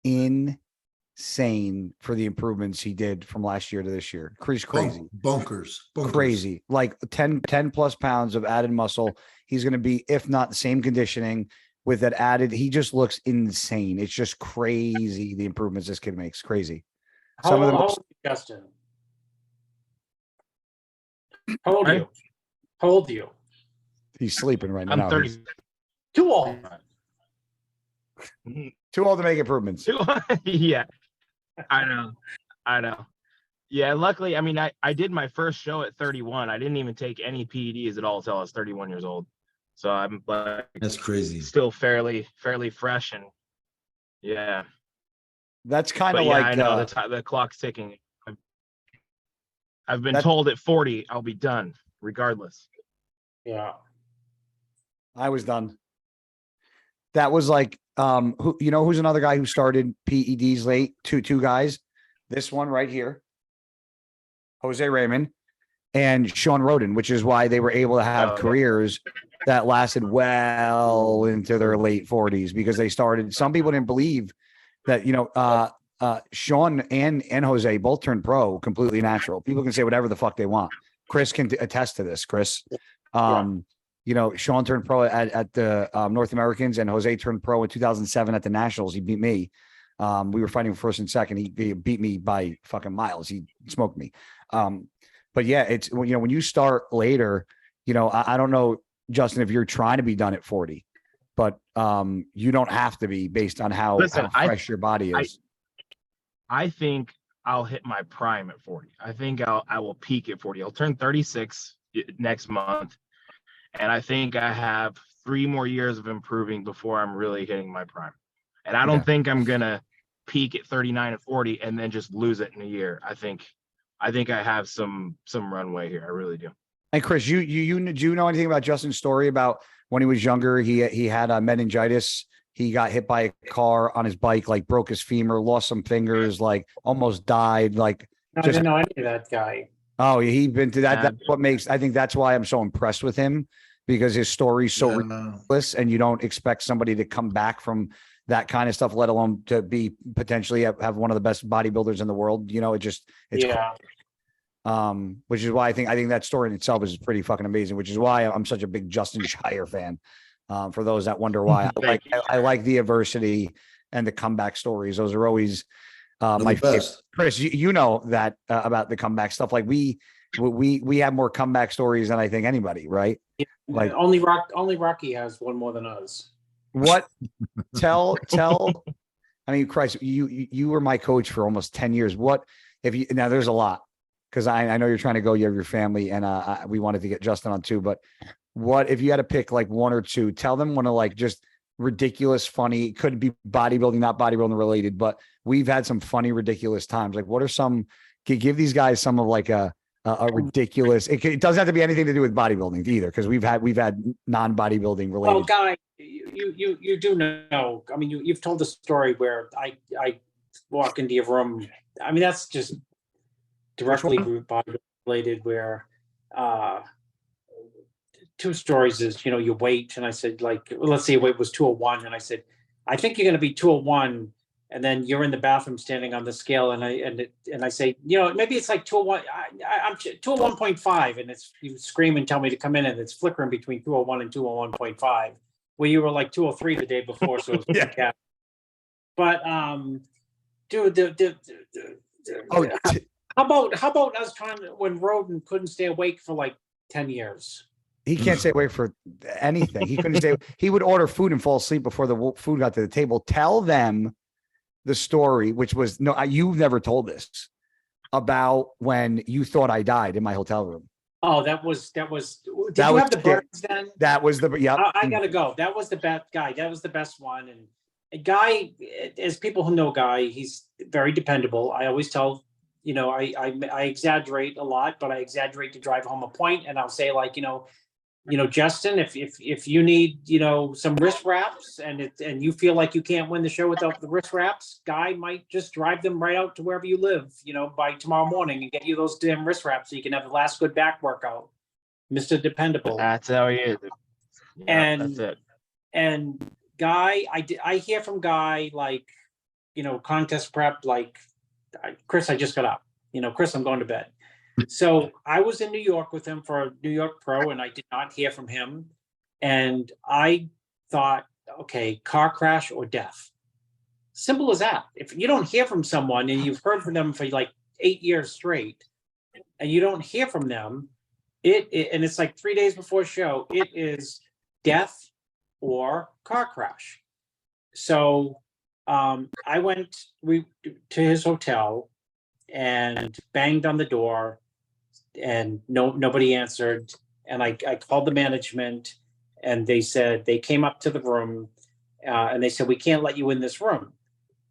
S1: insane for the improvements he did from last year to this year. Crazy.
S2: Bunkers.
S1: Crazy. Like 10 plus pounds of added muscle. He's going to be, if not the same conditioning with that added, he just looks insane. It's just crazy. The improvements this kid makes. Crazy.
S3: How old are you, Justin? How old are you? How old are you?
S1: He's sleeping right now.
S4: I'm 30.
S3: Too old.
S1: Too old to make improvements.
S4: Yeah, I know. Yeah, luckily, I mean, I did my first show at 31. I didn't even take any PEDs at all until I was 31 years old. So I'm like,
S2: that's crazy.
S4: Still fairly fresh, and yeah.
S1: That's kind of
S4: yeah,
S1: like
S4: I know the clock's ticking. I've been told at 40 I'll be done, regardless.
S3: Yeah,
S1: I was done. That was like, who's another guy who started PEDs late? Two guys. This one right here, Jose Raymond and Sean Roden, which is why they were able to have careers that lasted well into their late 40s, because they started. Some people didn't believe that, Sean and Jose both turned pro completely natural. People can say whatever the fuck they want. Chris can attest to this. Chris, Sean turned pro at the North Americans, and Jose turned pro in 2007 at the Nationals. He beat me. We were fighting first and second. He beat me by fucking miles. He smoked me. But yeah, it's, when you start later, I don't know, Justin, if you're trying to be done at 40, but you don't have to be, based on how fresh your body is.
S4: I think I'll hit my prime at 40. I think I will peak at 40. I'll turn 36 next month. And I think I have 3 more years of improving before I'm really hitting my prime. And I don't think I'm going to peak at 39 and 40 and then just lose it in a year. I think I have some runway here. I really do. And
S1: Chris, do you know anything about Justin's story about when he was younger? He had a meningitis. He got hit by a car on his bike, like broke his femur, lost some fingers, like almost died. Like,
S3: I didn't know any of that guy.
S1: Oh, he's been to that. That's what I think that's why I'm so impressed with him, because his story's so ridiculous, and you don't expect somebody to come back from that kind of stuff, let alone to be potentially have one of the best bodybuilders in the world. It's cool. Which is why I think that story in itself is pretty fucking amazing, which is why I'm such a big Justin Shier fan. For those that wonder why, I like the adversity and the comeback stories. Those are always my favorite. Chris, you know that about the comeback stuff. Like we have more comeback stories than I think anybody, right?
S3: Yeah,
S1: like
S3: only Rocky has one more than us.
S1: What? Tell. I mean, Christ, you were my coach for almost 10 years. What if you? Now there's a lot, because I know you're trying to go. You have your family, and we wanted to get Justin on too. But what if you had to pick like 1 or 2? Tell them one of like just ridiculous, funny. It could be bodybuilding, not bodybuilding related, but we've had some funny, ridiculous times. Like, what are some? Give these guys some of like a ridiculous. It doesn't have to be anything to do with bodybuilding either, because we've had non-bodybuilding related.
S3: Well, Guy, you do know. I mean, you've told the story where I walk into your room. I mean, that's just directly bodybuilding related. Where 2 stories is, you weight, and I said, like, let's say weight was 201, and I said, I think you're going to be 201. And then you're in the bathroom standing on the scale, and I say, maybe it's like 201. I'm 201.5, and you scream and tell me to come in, and it's flickering between 201 and 201.5, where you were like 203 the day before. So it was yeah. But dude, how about us trying to, when Roden couldn't stay awake for like 10 years?
S1: He can't stay awake for anything. He couldn't stay. He would order food and fall asleep before the food got to the table. Tell them the story, which was you've never told this, about when you thought I died in my hotel room.
S3: Oh, that was. Did
S1: That
S3: you
S1: was
S3: have the
S1: the-
S3: Burns then?
S1: That was the yep.
S3: I gotta go. That was the best guy. That was the best one. And Guy, as people who know Guy, he's very dependable. I always tell, I exaggerate a lot, but I exaggerate to drive home a point, and I'll say like, Justin, if you need, some wrist wraps and you feel like you can't win the show without the wrist wraps, Guy might just drive them right out to wherever you live, by tomorrow morning and get you those damn wrist wraps so you can have the last good back workout. Mr. Dependable.
S4: That's how he is. Yeah,
S3: And
S4: that's it.
S3: And Guy, I hear from Guy like, contest prep, like, Chris, I just got up. Chris, I'm going to bed. So I was in New York with him for a New York Pro, and I did not hear from him. And I thought, okay, car crash or death. Simple as that. If you don't hear from someone and you've heard from them for like 8 years straight, and you don't hear from them, and it's like 3 days before show, it is death or car crash. So I went to his hotel and banged on the door, and nobody answered. And I called the management, and they said they came up to the room, and they said, we can't let you in this room.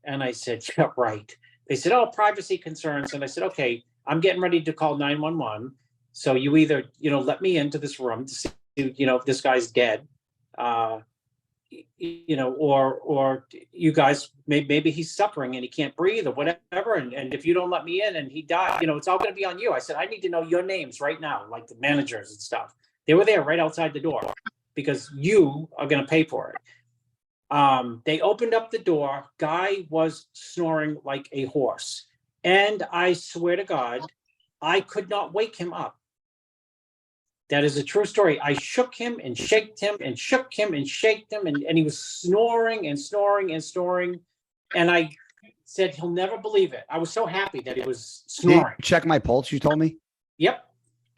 S3: And I said, yeah, right. They said, oh, privacy concerns. And I said, okay, I'm getting ready to call 911. So you either, let me into this room to see, if this guy's dead, or you guys, maybe he's suffering and he can't breathe or whatever. And if you don't let me in and he died, it's all going to be on you. I said, I need to know your names right now, like the managers and stuff. They were there right outside the door because you are going to pay for it. They opened up the door. Guy was snoring like a horse. And I swear to God, I could not wake him up. That is a true story. I shook him and shaked him and shook him and shaked him, and he was snoring and snoring and snoring. And I said, he'll never believe it. I was so happy that he was snoring.
S1: Check my pulse, you told me?
S3: Yep.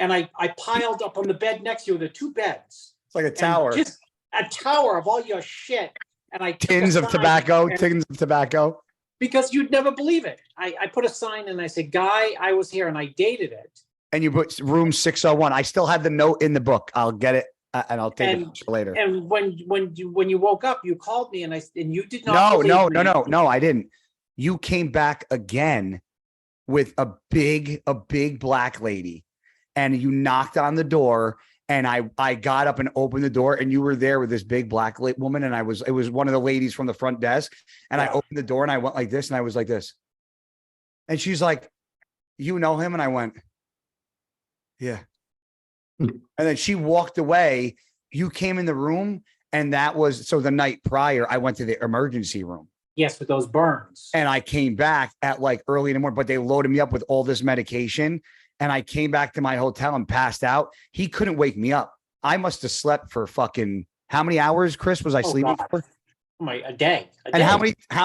S3: And I piled up on the bed next to you, the two beds.
S1: It's like a tower.
S3: Just a tower of all your shit. And I took
S1: Tins of tobacco. Because
S3: you'd never believe it. I put a sign and I said, Guy, I was here, and I dated it.
S1: And you put room 601. I still have the note in the book. I'll get it and I'll take it later.
S3: And when you woke up, you called me and you did not.
S1: No, I didn't. You came back again with a big black lady, and you knocked on the door, and I got up and opened the door, and you were there with this big black woman, and it was one of the ladies from the front desk, and I opened the door and I went like this, and I was like this, and she's like, you know him? And I went, yeah. And then she walked away. You came in the room, and so the night prior, I went to the emergency room.
S3: Yes, with those burns.
S1: And I came back at like early in the morning, but they loaded me up with all this medication. And I came back to my hotel and passed out. He couldn't wake me up. I must have slept for fucking how many hours, Chris, was I sleeping for?
S3: A day.
S1: And how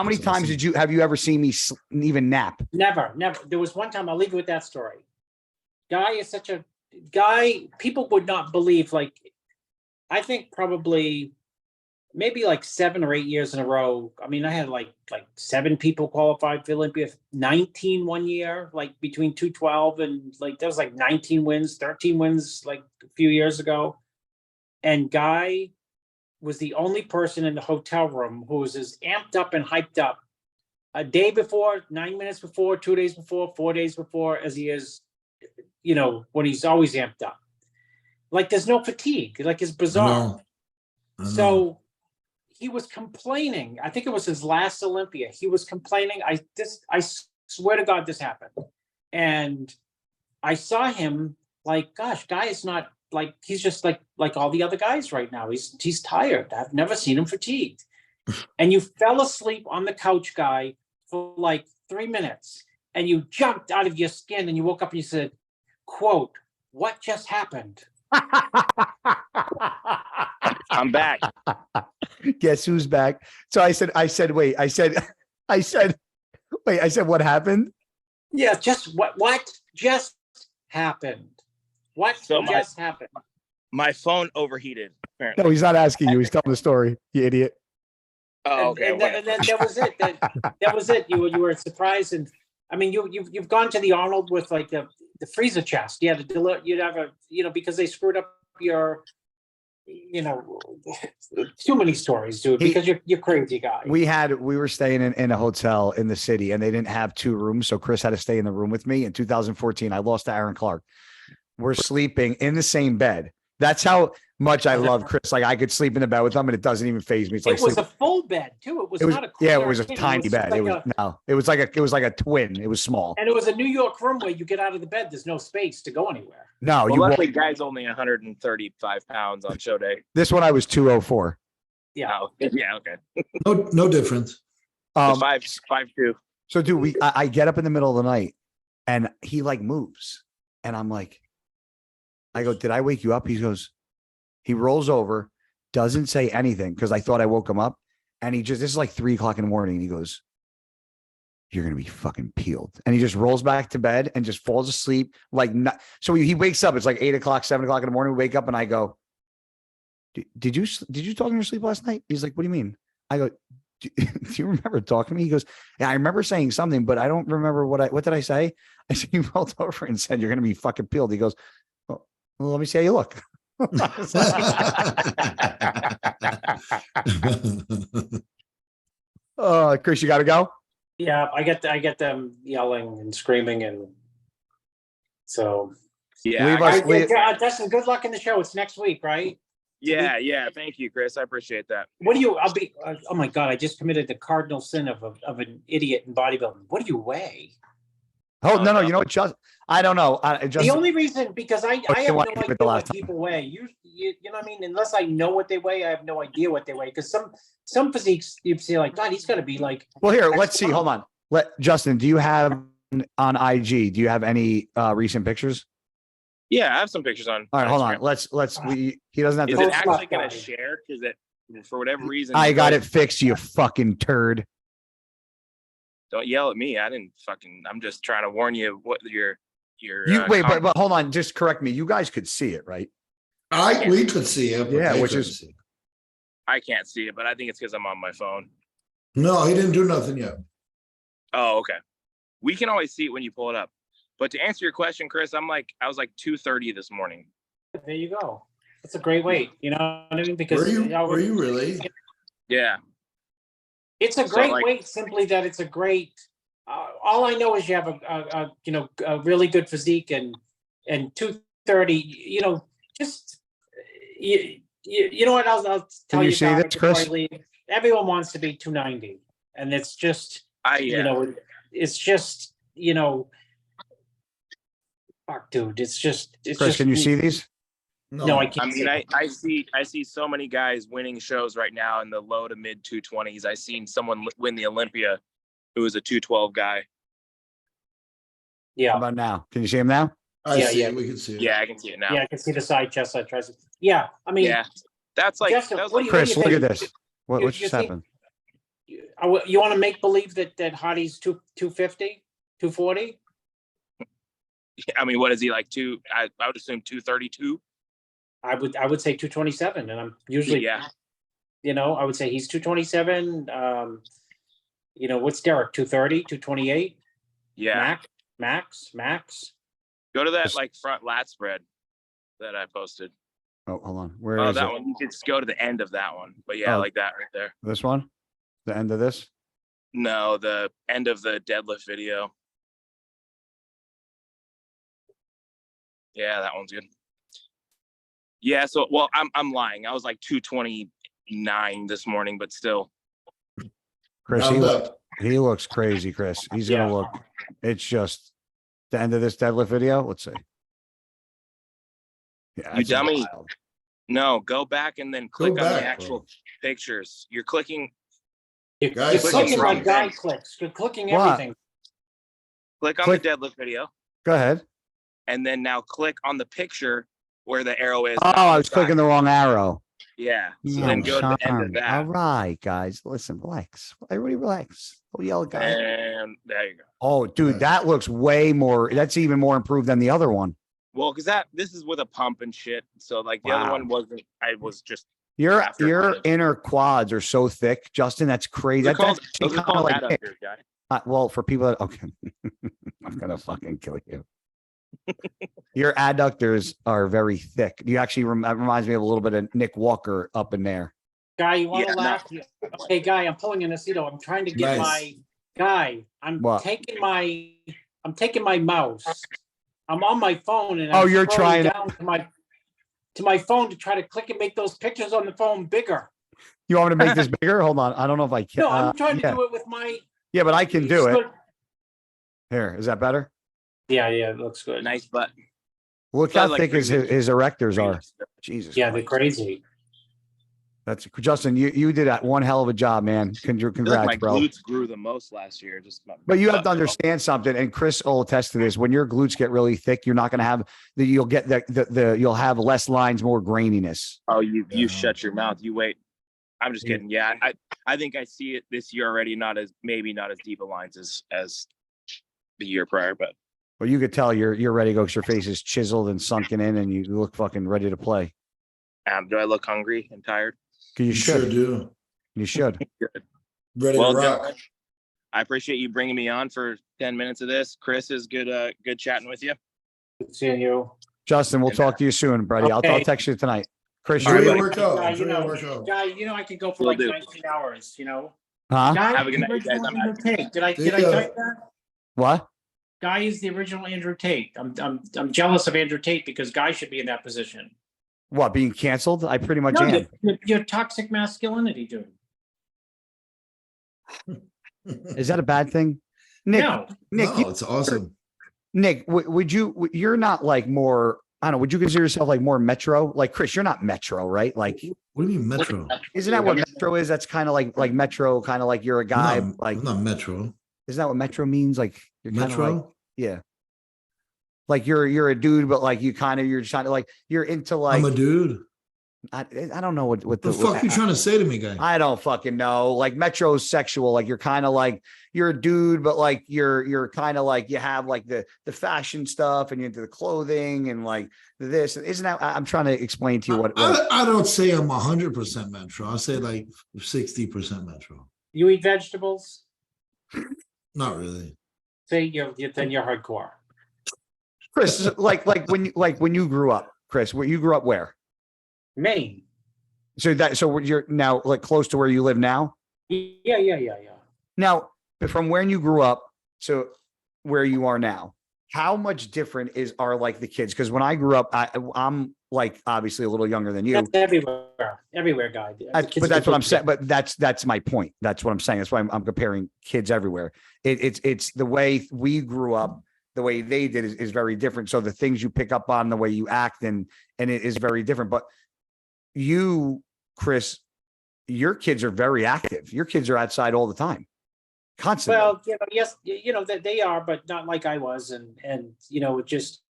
S1: many times have you ever seen me even nap?
S3: Never. There was one time, I'll leave you with that story. Guy is such a guy, people would not believe, like, I think probably maybe like 7 or 8 years in a row. I mean, I had like 7 people qualified for Olympia, 19 one year, like between 212 and like, there was like 19 wins, 13 wins like a few years ago. And Guy was the only person in the hotel room who was as amped up and hyped up a day before, 9 minutes before, 2 days before, 4 days before, as he is, when he's always amped up. Like there's no fatigue. Like it's bizarre. I know. So he was complaining. I think it was his last Olympia. He was complaining. I swear to God this happened. And I saw him like, gosh, Guy is not like, he's just like all the other guys right now. He's tired. I've never seen him fatigued. And you fell asleep on the couch, Guy, for like 3 minutes. And you jumped out of your skin and you woke up and you said, quote, what just happened?
S4: I'm back.
S1: Guess who's back? So I said, what happened?
S3: Yeah, just what just happened? What just happened?
S5: My phone overheated, apparently.
S1: No, he's not asking you. He's telling the story, you idiot.
S5: Oh, okay.
S3: And then that was it. That was it. You were surprised. And I mean, you've gone to the Arnold with like the freezer chest. Yeah, you'd have because they screwed up your, too many stories, dude. Because you're crazy guy.
S1: We were staying in a hotel in the city, and they didn't have 2 rooms, so Chris had to stay in the room with me. In 2014, I lost to Aaron Clark. We're sleeping in the same bed. That's how much I love Chris. Like I could sleep in the bed with him, and it doesn't even faze me. It's like
S3: it was a full bed too. It was not a
S1: it was a tiny bed. It was like a twin. It was small,
S3: and it was a New York room where you get out of the bed. There's no space to go anywhere.
S1: No,
S5: well, luckily, guy's only 135 pounds on show day.
S1: This one I was 204.
S3: Yeah.
S5: Oh, yeah. Okay.
S2: No difference.
S5: 5'2".
S1: So, dude, I get up in the middle of the night, and he like moves, and I'm like, I go, did I wake you up? He rolls over, doesn't say anything because I thought I woke him up, and this is like 3:00 in the morning, and he goes, "You're gonna be fucking peeled," and he just rolls back to bed and just falls asleep like not. So he wakes up. It's like 8:00, 7:00 in the morning. We wake up, and I go, Did you talk in your sleep last night? He's like, what do you mean? I go, do you remember talking to me? He goes, yeah, I remember saying something, but I don't remember what did I say? I said, you rolled over and said, you're going to be fucking peeled. He goes, well, let me see how you look. Chris, you got to go?
S3: Yeah, I get them yelling and screaming. And so.
S5: Yeah.
S3: Dustin, good luck in the show. It's next week, right?
S5: Yeah. Thank you, Chris. I appreciate that.
S3: Oh my God, I just committed the cardinal sin of an idiot in bodybuilding. What do you weigh?
S1: Oh, no. You know what? I don't know.
S3: The only reason, because I have no idea what people weigh. You know what I mean? Unless I know what they weigh, I have no idea what they weigh. Because some physiques, you see like, God, he's got to be like.
S1: Well, here, let's see. Hold on. Justin, do you have on IG, do you have any recent pictures?
S5: Yeah, I have some pictures on.
S1: All right, hold on. He doesn't have
S5: Is
S1: to.
S5: it actually going to share? Because for whatever reason.
S1: I got it fixed, you fucking turd.
S5: Don't yell at me. I'm just trying to warn you what your
S1: wait, but hold on. Just correct me. You guys could see it, right?
S2: We could see it.
S1: Yeah, which is.
S5: I can't see it, but I think it's because I'm on my phone.
S2: No, he didn't do nothing yet.
S5: Oh, okay. We can always see it when you pull it up. But to answer your question, Chris, I was like 230 this morning.
S3: There you go. That's a great weight. You know what I mean? Because
S2: were you really?
S5: Yeah.
S3: It's a great weight. Simply that it's a great. All I know is you have a really good physique and 230. You know, just you know what? I'll tell you.
S1: See this, Chris?
S3: Everyone wants to be 290, and it's just. It's just fuck, dude. It's just.
S1: Chris, can you see these?
S3: No, I can't.
S5: I see so many guys winning shows right now in the low to mid 220s. I seen someone win the Olympia who was a 212 guy.
S3: Yeah.
S1: How about now? Can you see him now?
S2: Yeah, we can see it.
S5: Yeah, I can see it now.
S3: Yeah, I can see the side chest, side tricep. Yeah, I mean.
S5: Yeah, that's like.
S3: Justin,
S1: Chris, look at this. What just happened?
S3: You want to make believe that Hardy's 250, 240?
S5: I mean, what is he like? I would assume 232.
S3: I would say 227, and I'm usually I would say he's 227. What's Derek? 230, 228?
S5: Yeah.
S3: Max.
S5: Go to that like front lat spread that I posted.
S1: Oh, hold on. Where is
S5: that
S1: it?
S5: one? You could go to the end of that one. But like that right there.
S1: This one? The end of this?
S5: No, the end of the deadlift video. Yeah, that one's good. Yeah, so I'm lying. I was like 229 this morning, but still.
S1: Chris, he looks crazy, Chris. He's gonna look. It's just the end of this deadlift video. Let's see. Yeah,
S5: you dummy. Wild. No, go back and then click on the actual pictures. You're clicking.
S3: You're clicking like guy clicks. You're clicking everything.
S5: Click on the deadlift video.
S1: Go ahead.
S5: And then now click on the picture where the arrow is.
S1: Oh, I was clicking the wrong arrow.
S5: Yeah. So then go to the end of that.
S1: All right, guys. Listen, relax. Everybody relax. Don't yell, guys.
S5: And there you go.
S1: Oh, dude, that looks way more. That's even more improved than the other one.
S5: Well, because this is with a pump and shit. So like the other one wasn't. I was just.
S1: Your inner quads are so thick, Justin. That's crazy. That's kind of like. Well, for people that I'm gonna fucking kill you. Your adductors are very thick. You actually reminds me of a little bit of Nick Walker up in there.
S3: Guy, you want to
S5: Yeah, no.
S3: laugh? Okay, Guy, I'm pulling an Aceto. I'm trying to get
S2: Nice.
S3: my Guy.
S1: What?
S3: I'm taking my mouse. I'm on my phone and
S1: Oh,
S3: I'm
S1: you're
S3: scrolling
S1: trying to-
S3: down to my phone to try to click and make those pictures on the phone bigger.
S1: You want me to make this bigger? Hold on. I don't know if I can.
S3: No, I'm trying to
S1: yeah.
S3: do it with my.
S1: Yeah, but I can do it. Here, is that better?
S3: Yeah, it looks good.
S5: Nice butt.
S1: Look
S5: So
S1: how
S5: like
S1: thick his erectors are. Jesus.
S3: Yeah, they're
S1: Christ.
S3: crazy.
S1: That's Justin. You did that one hell of a job, man.
S5: I feel like
S1: Congrats,
S5: my
S1: bro.
S5: glutes grew the most last year. Just
S1: But you have to understand something, and Chris will attest to this. When your glutes get really thick, you're not going to have you'll get you'll have less lines, more graininess.
S5: Oh, you
S2: Yeah.
S5: shut your mouth. You wait. I'm just kidding. Yeah, I think I see it this year already. Maybe not as deep a lines as the year prior, but
S1: Well, you could tell you're ready to go because your face is chiseled and sunken in, and you look fucking ready to play.
S5: do I look hungry and tired?
S1: You
S2: You sure
S1: should.
S2: do.
S1: You should.
S2: Ready
S5: Well,
S2: to rock.
S5: gentlemen, I appreciate you bringing me on for 10 minutes of this. Chris, is good chatting with you.
S3: Good seeing you.
S1: Justin, we'll talk to you soon, buddy. I'll
S3: Okay.
S1: text you tonight. Chris,
S2: Enjoy
S1: you
S2: your
S5: buddy.
S2: workout.
S3: Guy,
S2: Enjoy your workout.
S3: I could go for
S5: Will
S3: like
S5: do.
S3: 19 hours.
S1: huh?
S3: Guy,
S5: Have a good
S3: the
S5: night, guys.
S3: original
S5: I'm
S3: Andrew Tate. Did I
S2: See
S3: tell
S2: ya.
S3: you that?
S1: What?
S3: Guy is the original Andrew Tate. I'm jealous of Andrew Tate because Guy should be in that position.
S1: What? Being canceled? I pretty much
S3: No,
S1: am.
S3: your toxic masculinity, dude.
S1: Is that a bad thing? Nick,
S3: No,
S1: Nick,
S2: No, it's awesome.
S1: Nick, would you? You're not like more. I don't know. Would you consider yourself like more metro? Like Chris, you're not metro, right? Like,
S2: What do you mean Metro?
S1: isn't that what metro is? That's kind of like metro, kind of like you're a guy.
S2: I'm
S1: Like,
S2: I'm not Metro.
S1: isn't that what metro means? Like, you're kind of
S2: Metro?
S1: like, yeah. Like you're a dude, but like you're trying to like you're into like
S2: I'm a dude.
S1: I don't know what
S2: The fuck you trying to say to me, guy?
S1: I don't fucking know. Like metrosexual, like you're kind of like you're a dude, but like you're kind of like you have like the fashion stuff and you're into the clothing and like this. Isn't that I'm trying to explain to you what
S2: I don't say I'm 100% Metro. I say like 60% Metro.
S3: you eat vegetables.
S2: Not really.
S3: Say then you're hardcore.
S1: Chris, like when you grew up, Chris, where you grew up where?
S3: Maine.
S1: So you're now like close to where you live now?
S3: Yeah.
S1: Now, from when you grew up to where you are now, how much different are like the kids? Because when I grew up, I'm like obviously a little younger than you.
S3: That's everywhere, guy.
S1: But that's what I'm saying. But that's my point. That's what I'm saying. That's why I'm comparing kids everywhere. It's the way we grew up, the way they did is very different. So the things you pick up on, the way you act, and it is very different. But you, Chris, your kids are very active. Your kids are outside all the time, constantly.
S3: Well, yes, that they are, but not like I was, and it just,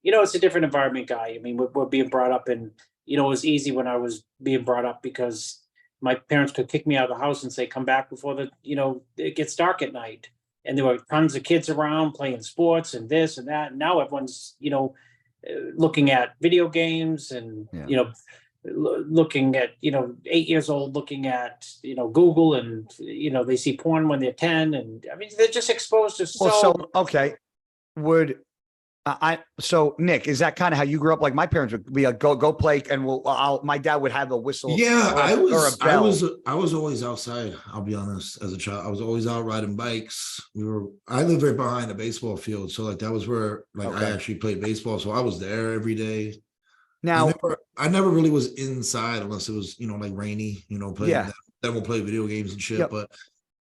S3: it's a different environment, guy. I mean, we're being brought up, and it was easy when I was being brought up because my parents could kick me out of the house and say, "Come back before it gets dark at night." And there were tons of kids around playing sports and this and that. And now everyone's, looking at video games and looking at 8 years old looking at Google, and they see porn when they're 10, and I mean they're just exposed to
S1: okay. So Nick, is that kind of how you grew up? Like my parents would be like, go play, and my dad would have a whistle.
S2: Yeah, I
S1: a bell.
S2: was always outside. I'll be honest. As a child, I was always out riding bikes. I lived right behind a baseball field, so like that was where I actually played baseball. So I was there every day.
S1: Now
S2: I never really was inside unless it was like rainy. Playing.
S1: Yeah.
S2: Then we'll play video games and shit.
S1: Yep.
S2: But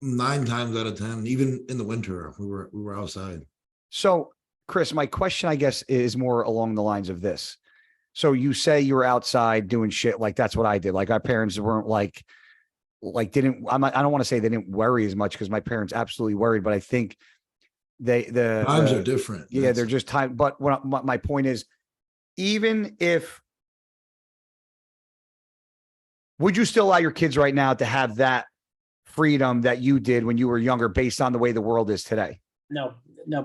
S2: 9 times out of 10, even in the winter, we were outside.
S1: So, Chris, my question, I guess, is more along the lines of this. So you say you were outside doing shit. Like that's what I did. Like our parents weren't I don't want to say they didn't worry as much because my parents absolutely worried, but I think
S2: Times are different.
S1: Yeah, they're just time. But my point is, even if, would you still allow your kids right now to have that freedom that you did when you were younger based on the way the world is today?
S3: No,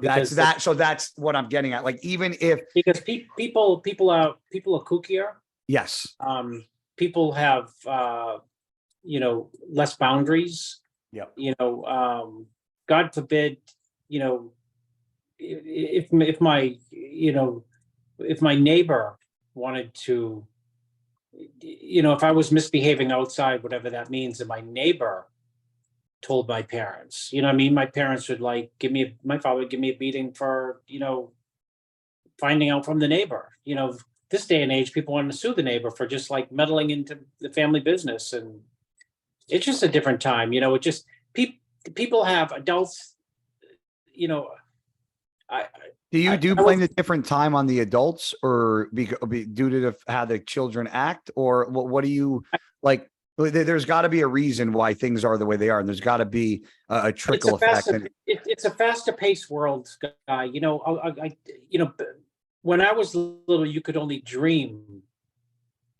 S3: because
S1: So that's what I'm getting at. Like, even if,
S3: because people are kookier.
S1: yes.
S3: People have less boundaries.
S1: Yep.
S3: God forbid, if my if my neighbor wanted to, if I was misbehaving outside, whatever that means, and my neighbor told my parents, what I mean? My parents would my father would give me a beating for, finding out from the neighbor. This day and age, people want to sue the neighbor for just like meddling into the family business. And it's just a different time, it just, people have adults,
S1: Do you blame the different time on the adults, or due to how the children act, or what do you like? There's got to be a reason why things are the way they are, and there's got to be a trickle effect.
S3: It's a faster paced world, guy. When I was little, you could only dream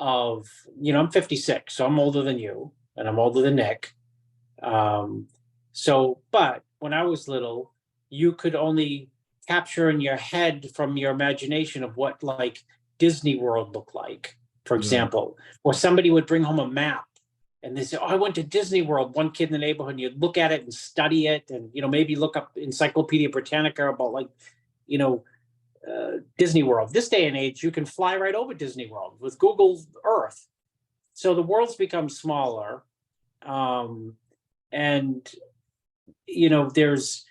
S3: of, I'm 56, so I'm older than you, and I'm older than Nick. But when I was little, you could only capture in your head from your imagination of what like Disney World looked like, for example, or somebody would bring home a map and they say, "Oh, I went to Disney World." One kid in the neighborhood, and you'd look at it and study it, and maybe look up Encyclopedia Britannica about like, Disney World. This day and age, you can fly right over Disney World with Google Earth. So the world's become smaller, and there's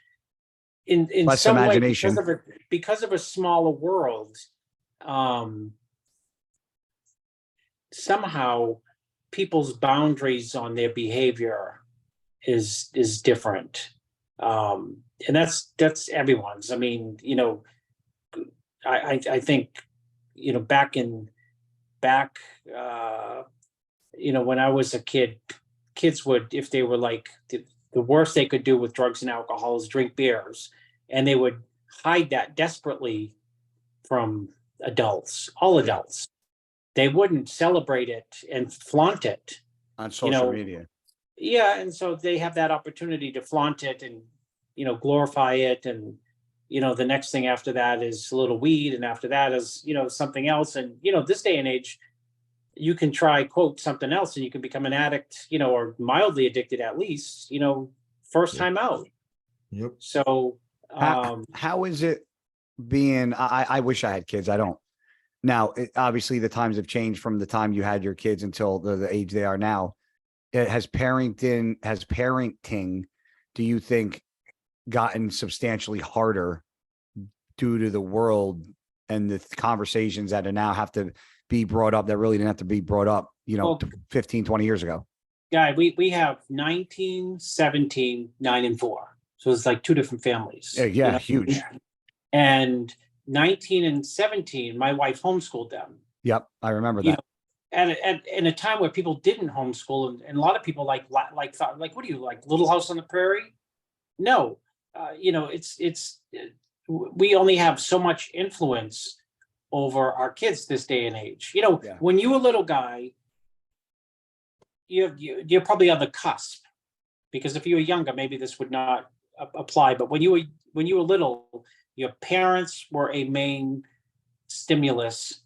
S3: in
S1: less
S3: some
S1: imagination
S3: way because of a smaller world. Somehow, people's boundaries on their behavior is different, and that's everyone's. I mean, I think, back when I was a kid, kids would, if they were like, the worst they could do with drugs and alcohol is drink beers, and they would hide that desperately from adults, all adults. They wouldn't celebrate it and flaunt it
S1: on social media.
S3: Yeah, and so they have that opportunity to flaunt it and, glorify it, and the next thing after that is a little weed, and after that is, something else. And, this day and age, you can try, quote, something else, and you can become an addict, or mildly addicted at least, first time out.
S2: Yep.
S3: So
S1: how is it being, I wish I had kids. I don't. Now, obviously the times have changed from the time you had your kids until the age they are now. Has parenting, do you think, gotten substantially harder due to the world and the conversations that now have to be brought up that really didn't have to be brought up, 15, 20 years ago?
S3: Guy, we have 19, 17, 9, and 4. So it's like two different families.
S1: Yeah, huge.
S3: And 19 and 17, my wife homeschooled them.
S1: Yep, I remember that.
S3: At in a time where people didn't homeschool, and a lot of people thought, like, what do you like, Little House on the Prairie? No, we only have so much influence over our kids this day and age. When you were a little guy, you're probably on the cusp, because if you were younger, maybe this would not apply. But when you were little, your parents were a main stimulus,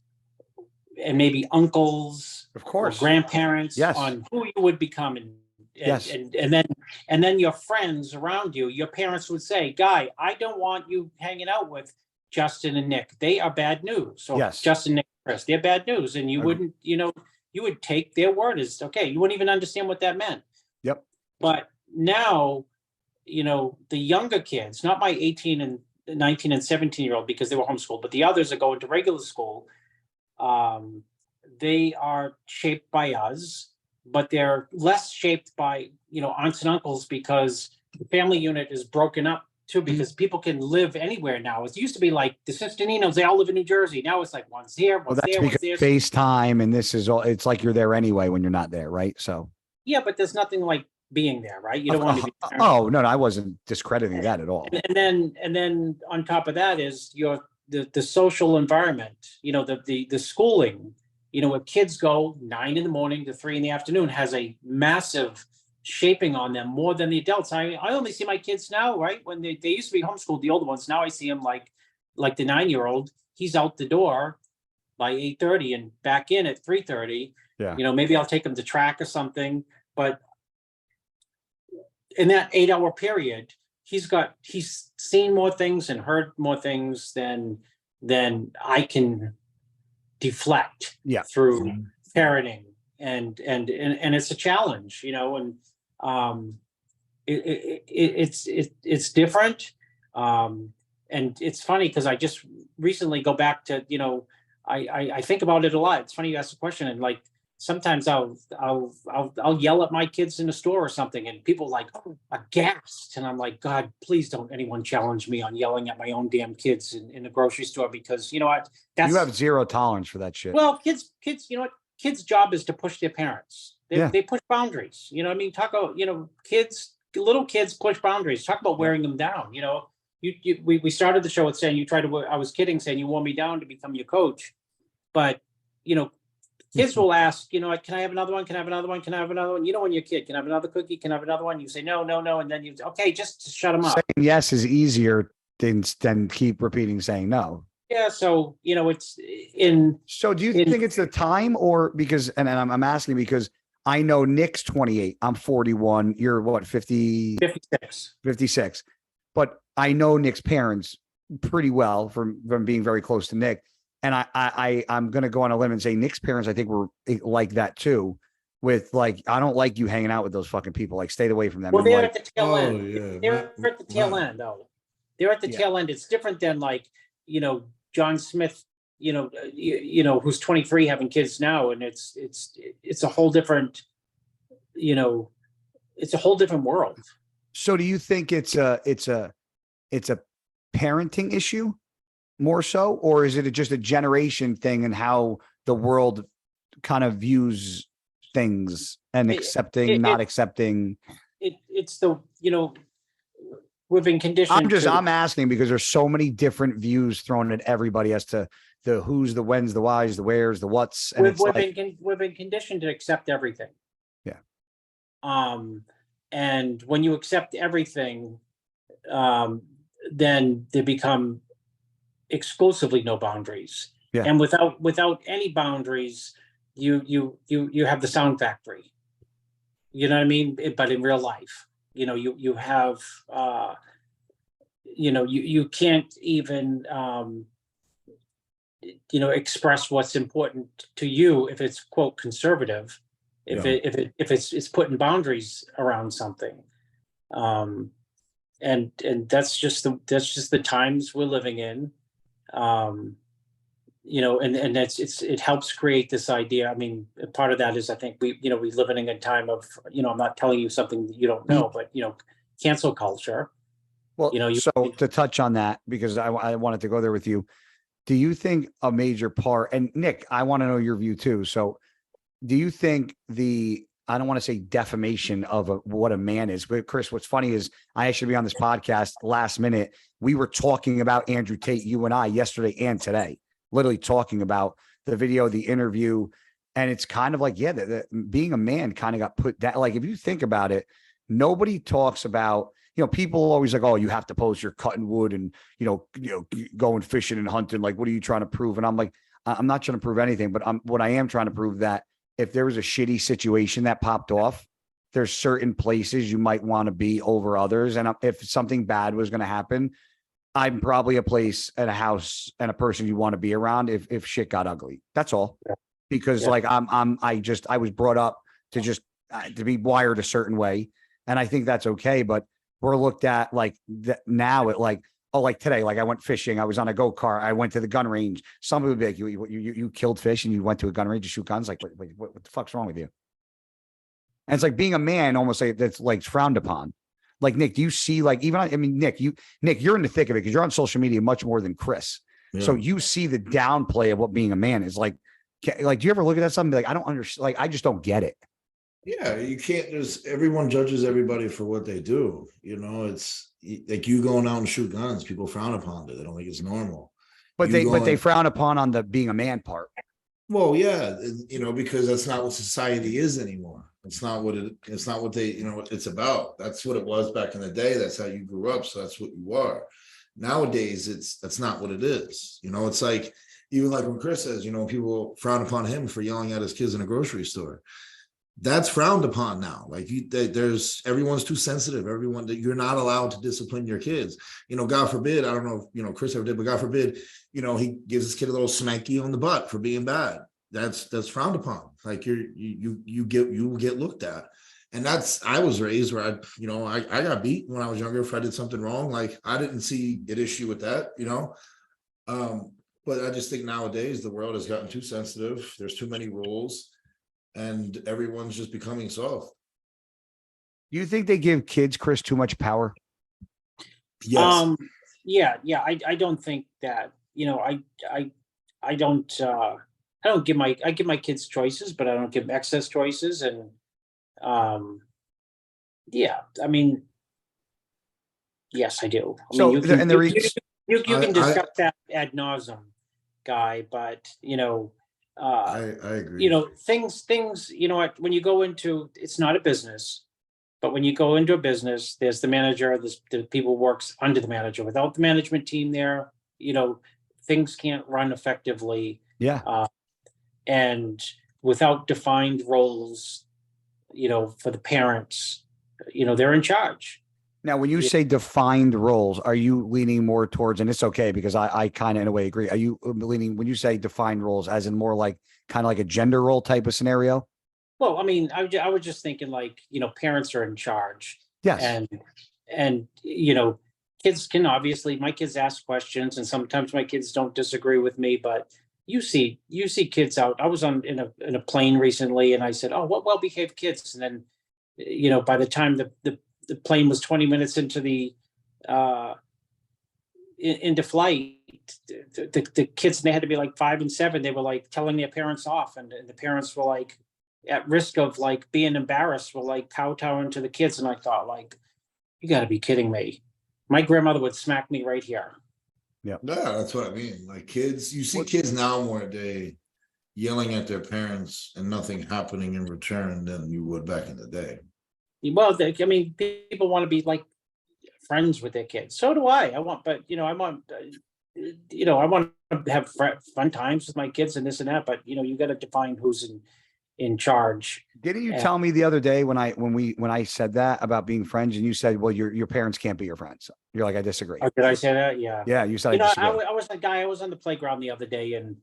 S3: and maybe uncles,
S1: of course,
S3: or grandparents,
S1: yes,
S3: on who you would become, and then your friends around you. Your parents would say, "Guy, I don't want you hanging out with Justin and Nick. They are bad news." So
S1: yes,
S3: Justin, Nick, Chris, they're bad news, and you wouldn't, you would take their word as okay. You wouldn't even understand what that meant.
S1: Yep.
S3: But now, the younger kids, not my 18 and 19 and 17-year-old, because they were homeschooled, but the others are going to regular school. They are shaped by us, but they're less shaped by, aunts and uncles, because the family unit is broken up too, because people can live anywhere now. It used to be like the Sistaninos, they all live in New Jersey. Now it's like one's here, one's there, one's there.
S1: FaceTime, and this is all, it's like you're there anyway when you're not there, right? So
S3: yeah, but there's nothing like being there, right? You don't want to be there.
S1: Oh, no, I wasn't discrediting that at all.
S3: And then on top of that is the social environment, the schooling, where kids go 9 a.m. to 3 p.m. has a massive shaping on them, more than the adults. I only see my kids now, right? When they used to be homeschooled, the older ones. Now I see them like the 9-year-old. He's out the door by 8:30 and back in at 3:30.
S1: Yeah.
S3: Maybe I'll take him to track or something. But in that 8-hour period, he's seen more things and heard more things than then I can deflect
S1: Yeah.
S3: through parenting, and it's a challenge, and it's different. And it's funny because I just recently go back to, I think about it a lot. It's funny you ask the question, and like sometimes I'll yell at my kids in the store or something, and people like, oh, aghast, and I'm like, God, please don't anyone challenge me on yelling at my own damn kids in the grocery store, because you know what?
S1: You have zero tolerance for that shit.
S3: Well, kids, you know what? Kids' job is to push their parents. They push boundaries. You know what I mean? Talk about, little kids push boundaries. Talk about wearing them down. We started the show with saying I was kidding, saying you wore me down to become your coach. But, kids will ask, can I have another one? Can I have another one? Can I have another one? When you're a kid, can I have another cookie? Can I have another one? You say, no. And then okay, just shut them up.
S1: Saying yes is easier than keep repeating saying no.
S3: Yeah. So, it's in.
S1: So do you think it's the time, or because, and I'm asking because I know Nick's 28, I'm 41. You're what, 50?
S3: 56.
S1: 56. But I know Nick's parents pretty well from being very close to Nick. And I'm going to go on a limb and say Nick's parents, I think, were like that too, with like, I don't like you hanging out with those fucking people. Like, stay away from them.
S3: Well, they're
S1: like,
S3: at the tail end.
S2: Yeah.
S3: They're at the tail end, though. They're at the tail end. It's different than like, John Smith, who's 23 having kids now. And it's a whole different, it's a whole different world.
S1: So do you think it's a parenting issue more so, or is it just a generation thing and how the world kind of views things and accepting, not accepting?
S3: It's the, we've been conditioned.
S1: I'm asking because there's so many different views thrown at everybody as to the who's, the when's, the why's, the where's, the what's. And
S3: we've been conditioned to accept everything.
S1: Yeah.
S3: And when you accept everything, then there become exclusively no boundaries.
S1: Yeah.
S3: And without any boundaries, you have the sound factory. You know what I mean? But in real life, you have, you can't even, express what's important to you if it's quote conservative, if it's putting boundaries around something. And that's just the times we're living in. And it helps create this idea. I mean, part of that is, I think we live in a time of, I'm not telling you something that you don't know, but, cancel culture.
S1: Well, so to touch on that, because I wanted to go there with you, do you think a major part, and Nick, I want to know your view too. So do you think I don't want to say defamation of what a man is, but Chris, what's funny is I actually be on this podcast last minute. We were talking about Andrew Tate, you and I, yesterday and today, literally talking about the video, the interview. And it's kind of like, the being a man kind of got put that, like, if you think about it, nobody talks about, people always like, oh, you have to post you're cutting wood and, going fishing and hunting. Like, what are you trying to prove? And I'm like, I'm not trying to prove anything, but what I am trying to prove that if there was a shitty situation that popped off, there's certain places you might want to be over others. And if something bad was going to happen, I'm probably a place and a house and a person you want to be around if shit got ugly. That's all. Yeah. Because like I was brought up to be wired a certain way. And I think that's okay. But we're looked at like now at like, oh, like today, like I went fishing. I was on a go-kart. I went to the gun range. Somebody would be like, you killed fish and you went to a gun range to shoot guns. Like, wait, what the fuck's wrong with you? And it's like being a man, almost like that's like frowned upon. Like, Nick, do you see like, Nick, you're in the thick of it because you're on social media much more than Chris. Yeah. So you see the downplay of what being a man is like, do you ever look at that something like, I don't understand. Like, I just don't get it.
S2: Yeah. You can't everyone judges everybody for what they do. It's like you going out and shoot guns, people frown upon it. They don't think it's normal. But
S1: they frown upon on the being a man part.
S2: Well, yeah, because that's not what society is anymore. It's not what it's about. That's what it was back in the day. That's how you grew up. So that's what you are. Nowadays, that's not what it is. It's like, even like when Chris says, people frown upon him for yelling at his kids in a grocery store. that's frowned upon now. Like there's everyone's too sensitive. Everyone that you're not allowed to discipline your kids. God forbid. I don't know if Chris ever did, but God forbid, he gives his kid a little spanky on the butt for being bad. That's frowned upon. Like you will get looked at. And I was raised where I got beat when I was younger if I did something wrong. Like I didn't see an issue with that, but I just think nowadays the world has gotten too sensitive. There's too many rules. And everyone's just becoming soft.
S1: Do you think they give kids, Chris, too much power?
S2: Yes.
S3: Yeah. I don't think that, I don't give my kids choices, but I don't give them excess choices. And yeah, I mean, yes, I do.
S1: So,
S3: you can discuss that ad nauseum, Guy, but
S2: I agree.
S3: Things, when you go into, it's not a business, but when you go into a business, there's the manager, the people works under the manager. Without the management team there, things can't run effectively.
S1: Yeah.
S3: And without defined roles, for the parents, they're in charge.
S1: Now, when you say defined roles, are you leaning more towards, and it's okay because I kind of in a way agree. Are you leaning when you say defined roles as in more like kind of like a gender role type of scenario?
S3: Well, I mean, I was just thinking like, parents are in charge.
S1: Yes.
S3: And kids can obviously, my kids ask questions and sometimes my kids don't disagree with me, but you see kids out. I was in a plane recently and I said, oh, what well-behaved kids. And then, by the time the plane was 20 minutes into into flight, the kids, they had to be like 5 and 7. They were like telling their parents off, and the parents were like at risk of like being embarrassed, were like kowtowing to the kids. And I thought, like, you got to be kidding me. My grandmother would smack me right here.
S2: Yeah, that's what I mean. Like kids, you see kids now more today yelling at their parents and nothing happening in return than you would back in the day.
S3: Well, people want to be like friends with their kids. So do I. I want to have fun times with my kids and this and that. But you got to define who's in charge.
S1: Didn't you tell me the other day when I said that about being friends, and you said, well, your parents can't be your friends? You're like, I disagree.
S3: Oh, did I say that? Yeah.
S1: Yeah, you said.
S3: I was a guy. I was on the playground the other day, and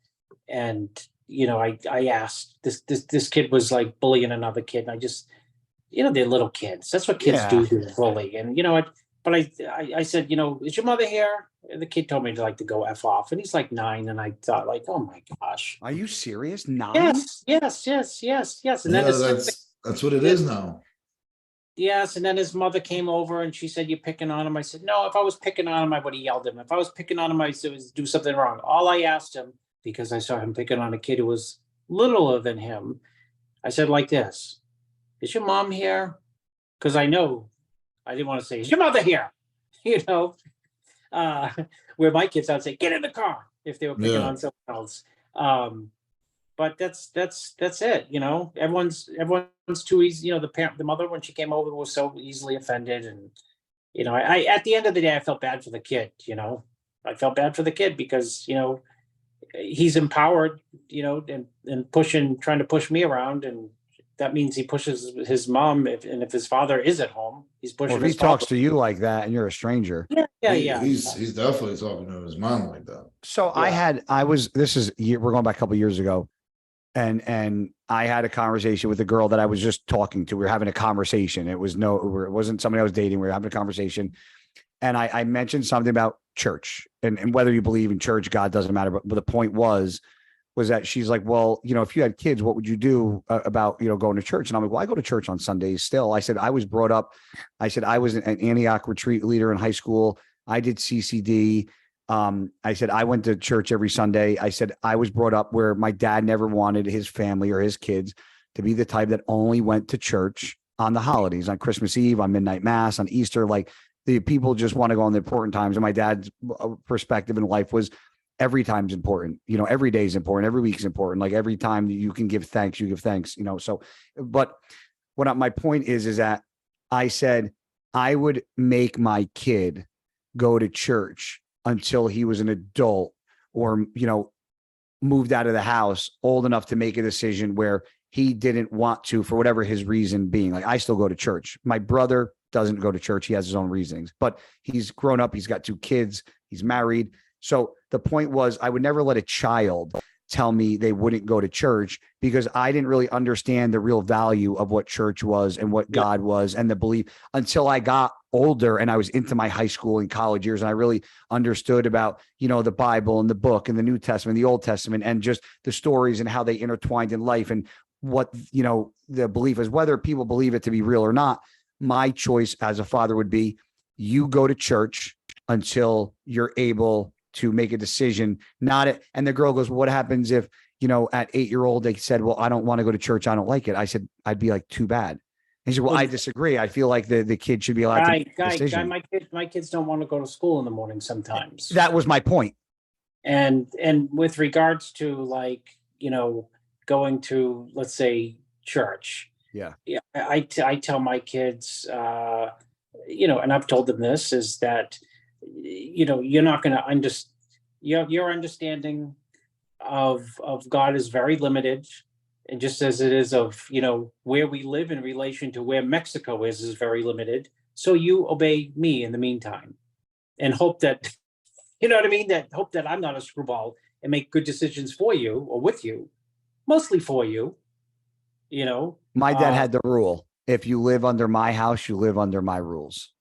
S3: I asked this kid was like bullying another kid, and I just. They're little kids. That's what kids do to bully. And but I said, is your mother here? And the kid told me to go F off. And he's like 9. And I thought like, oh my gosh.
S1: Are you serious? 9?
S3: Yes. And then
S2: that's what it is now.
S3: Yes. And then his mother came over and she said, you're picking on him. I said, no, if I was picking on him, I would have yelled at him. If I was picking on him, I said, do something wrong. All I asked him, because I saw him picking on a kid who was littler than him, I said like this. Is your mom here? Because I know I didn't want to say, is your mother here? Where my kids, I'd say, get in the car if they were picking on someone else. But that's it. Everyone's too easy. The mother, when she came over, was so easily offended. And, I at the end of the day, I felt bad for the kid. I felt bad for the kid because, he's empowered, and trying to push me around. And that means he pushes his mom. If his father is at home, he's pushing.
S1: Well, if he talks to you like that and you're a stranger.
S3: Yeah.
S2: He's definitely talking to his mom like that.
S1: So we're going back a couple of years ago. And I had a conversation with a girl that I was just talking to. We were having a conversation. It wasn't somebody I was dating. We were having a conversation. And I mentioned something about church and whether you believe in church, God, doesn't matter. But the point was that she's like, well, if you had kids, what would you do about, going to church? And I'm like, well, I go to church on Sundays still. I said, I was brought up. I said, I was an Antioch retreat leader in high school. I did CCD. I said, I went to church every Sunday. I said, I was brought up where my dad never wanted his family or his kids to be the type that only went to church on the holidays, on Christmas Eve, on midnight mass, on Easter. Like the people just want to go on the important times. And my dad's perspective in life was every time's important. Every day is important. Every week is important. Like every time that you can give thanks, you give thanks, so, but my point is that I said, I would make my kid go to church until he was an adult or, moved out of the house old enough to make a decision where he didn't want to, for whatever his reason being. Like, I still go to church. My brother doesn't go to church. He has his own reasonings, but he's grown up. He's got 2 kids. He's married. So the point was, I would never let a child tell me they wouldn't go to church, because I didn't really understand the real value of what church was and what God was and the belief until I got older and I was into my high school and college years. And I really understood about, the Bible and the book and the New Testament, the Old Testament, and just the stories and how they intertwined in life and what, the belief is, whether people believe it to be real or not. My choice as a father would be, you go to church until you're able to make a decision, and the girl goes, well, what happens if, at 8-year-old, they said, well, I don't want to go to church. I don't like it. I said, I'd be like, too bad. He said, well, I disagree. I feel like the kid should be allowed to make a decision.
S3: My kids don't want to go to school in the morning sometimes.
S1: That was my point.
S3: And with regards to going to, let's say, church.
S1: Yeah.
S3: I tell my kids, and I've told them this, is that, you're not going to understand, your understanding of God is very limited. And just as it is of, where we live in relation to where Mexico is very limited. So you obey me in the meantime and hope that, hope that I'm not a screwball and make good decisions for you or with you, mostly for you,
S1: My dad had the rule: if you live under my house, you live under my rules.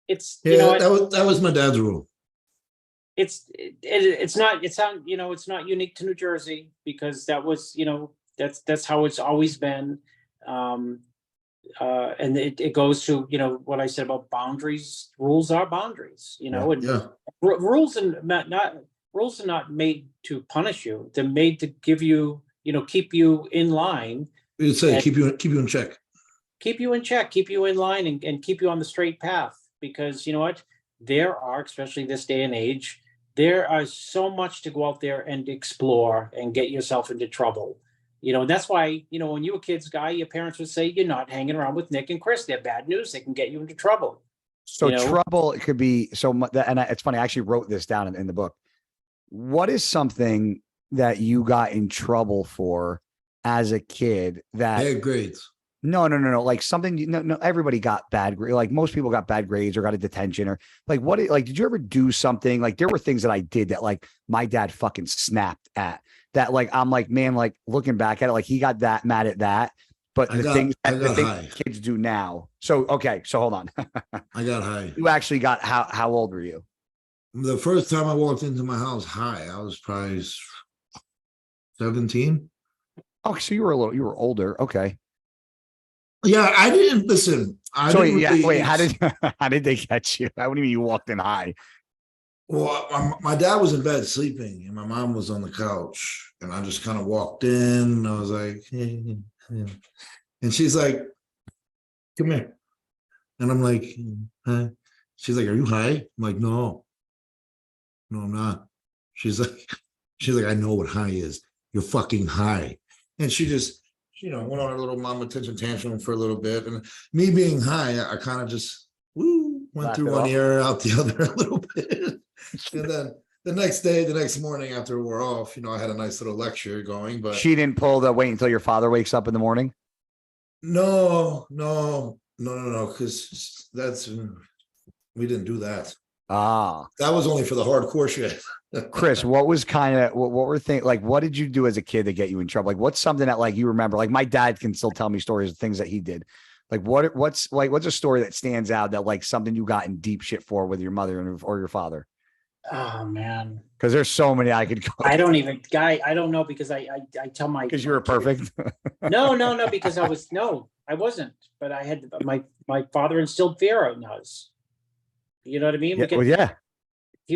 S3: It's,
S2: that was my dad's rule.
S3: It's not unique to New Jersey, because that was, that's how it's always been. And it goes to, what I said about boundaries. Rules are boundaries, rules rules are not made to punish you. They're made to give you, keep you in line.
S2: You'd say keep you in check.
S3: Keep you in check, keep you in line, and keep you on the straight path. Because you know what? There are, especially this day and age, there are so much to go out there and explore and get yourself into trouble. That's why, when you were kids, Guy, your parents would say, you're not hanging around with Nick and Chris. They're bad news. They can get you into trouble.
S1: So trouble, it could be so much. And it's funny, I actually wrote this down in the book. What is something that you got in trouble for as a kid that
S2: bad grades?
S1: No. Like something, no, everybody got bad grades. Like most people got bad grades or got a detention or like did you ever do something? Like there were things that I did that like my dad fucking snapped at that. Like, I'm like, man, like looking back at it, like he got that mad at that, but the things kids do now. So, okay. So hold on.
S2: I got high.
S1: You actually got, how old were you?
S2: The first time I walked into my house high, I was probably 17.
S1: Oh, so you were older. Okay.
S2: Yeah, I didn't listen.
S1: Wait, how did they catch you? What do you mean you walked in high?
S2: Well, my dad was in bed sleeping, and my mom was on the couch, and I just kind of walked in. And I was like, hey. And she's like, "Come here," and I'm like, "Hi." She's like, "Are you high?" I'm like, "No, I'm not." She's like, "I know what high is. You're fucking high," and she just. Went on a little mama attention tantrum for a little bit. And me being high, I kind of just went through one ear, out the other a little bit. And then the next morning after we're off, I had a nice little lecture going. But
S1: she didn't pull the wait until your father wakes up in the morning?
S2: No, because we didn't do that. That was only for the hardcore shit.
S1: Chris, what was what were things like, what did you do as a kid to get you in trouble? Like, what's something that like you remember? Like my dad can still tell me stories of things that he did. Like what's a story that stands out that like something you got in deep shit for with your mother or your father?
S3: Oh man.
S1: Because there's so many I could go.
S3: I don't know, because I tell my,
S1: because you were perfect.
S3: No, because I wasn't, but I had my father instilled fear in us. You know what I mean?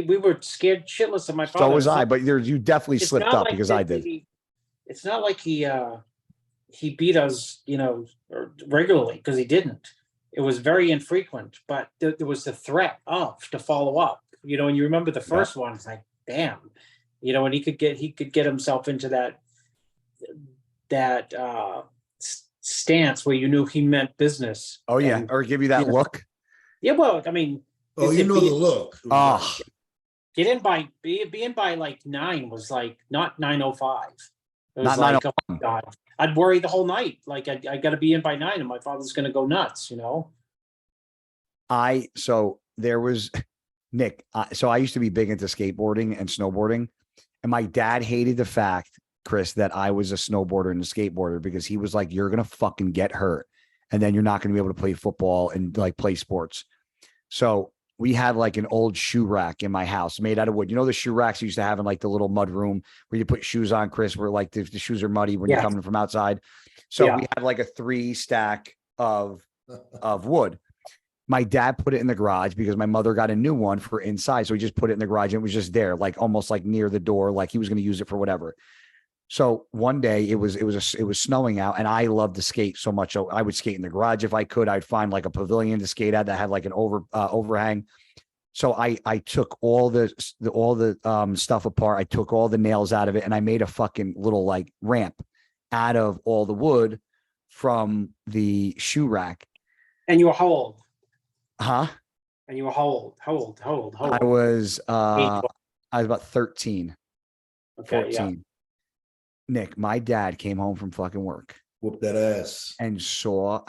S3: We were scared shitless of my father.
S1: So was I, but you definitely slipped up because I did.
S3: It's not like he beat us, regularly, because he didn't. It was very infrequent, but there was the threat to follow up. And you remember the first one. It's like, damn, and he could get himself into that stance where you knew he meant business.
S1: Oh yeah, or give you that look.
S3: Yeah, well, I mean.
S2: Oh, the look.
S1: Oh.
S3: Being by like 9 was like not 9:05. It was
S1: Not
S3: like,
S1: 9:01.
S3: oh my God. I'd worry the whole night. Like I got to be in by 9 and my father's going to go nuts, you know?
S1: So there was Nick. So I used to be big into skateboarding and snowboarding, and my dad hated the fact, Chris, that I was a snowboarder and a skateboarder because he was like, "You're gonna fucking get hurt, and then you're not gonna be able to play football and like play sports." So we had like an old shoe rack in my house made out of wood. You know the shoe racks you used to have in like the little mud room where you put shoes on, Chris, where like the shoes are muddy when you're coming from outside. So we had like a 3 stack of wood. My dad put it in the garage because my mother got a new one for inside. So he just put it in the garage and it was just there, like almost like near the door, like he was going to use it for whatever. So one day it was snowing out and I loved to skate so much. So I would skate in the garage if I could. I'd find like a pavilion to skate at that had like an overhang. So I took all the stuff apart. I took all the nails out of it and I made a fucking little like ramp out of all the wood from the shoe rack.
S3: And you were how old?
S1: Huh?
S3: And you were how old?
S1: I was about 13,
S3: Okay,
S1: 14.
S3: yeah.
S1: Nick, my dad came home from fucking work.
S2: Whoop that ass.
S1: And saw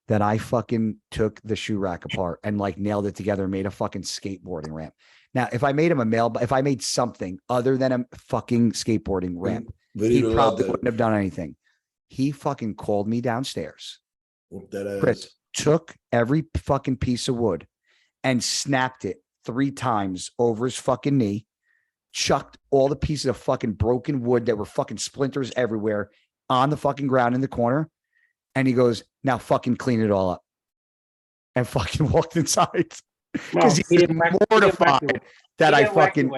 S1: that I fucking took the shoe rack apart and like nailed it together and made a fucking skateboarding ramp. Now, if I made him if I made something other than a fucking skateboarding ramp, he probably wouldn't have done anything. He fucking called me downstairs.
S2: Whoop that ass.
S1: Chris took every fucking piece of wood and snapped it 3 times over his fucking knee, chucked all the pieces of fucking broken wood that were fucking splinters everywhere on the fucking ground in the corner. And he goes, now fucking clean it all up. And fucking walked inside. Because he was mortified that I fucking.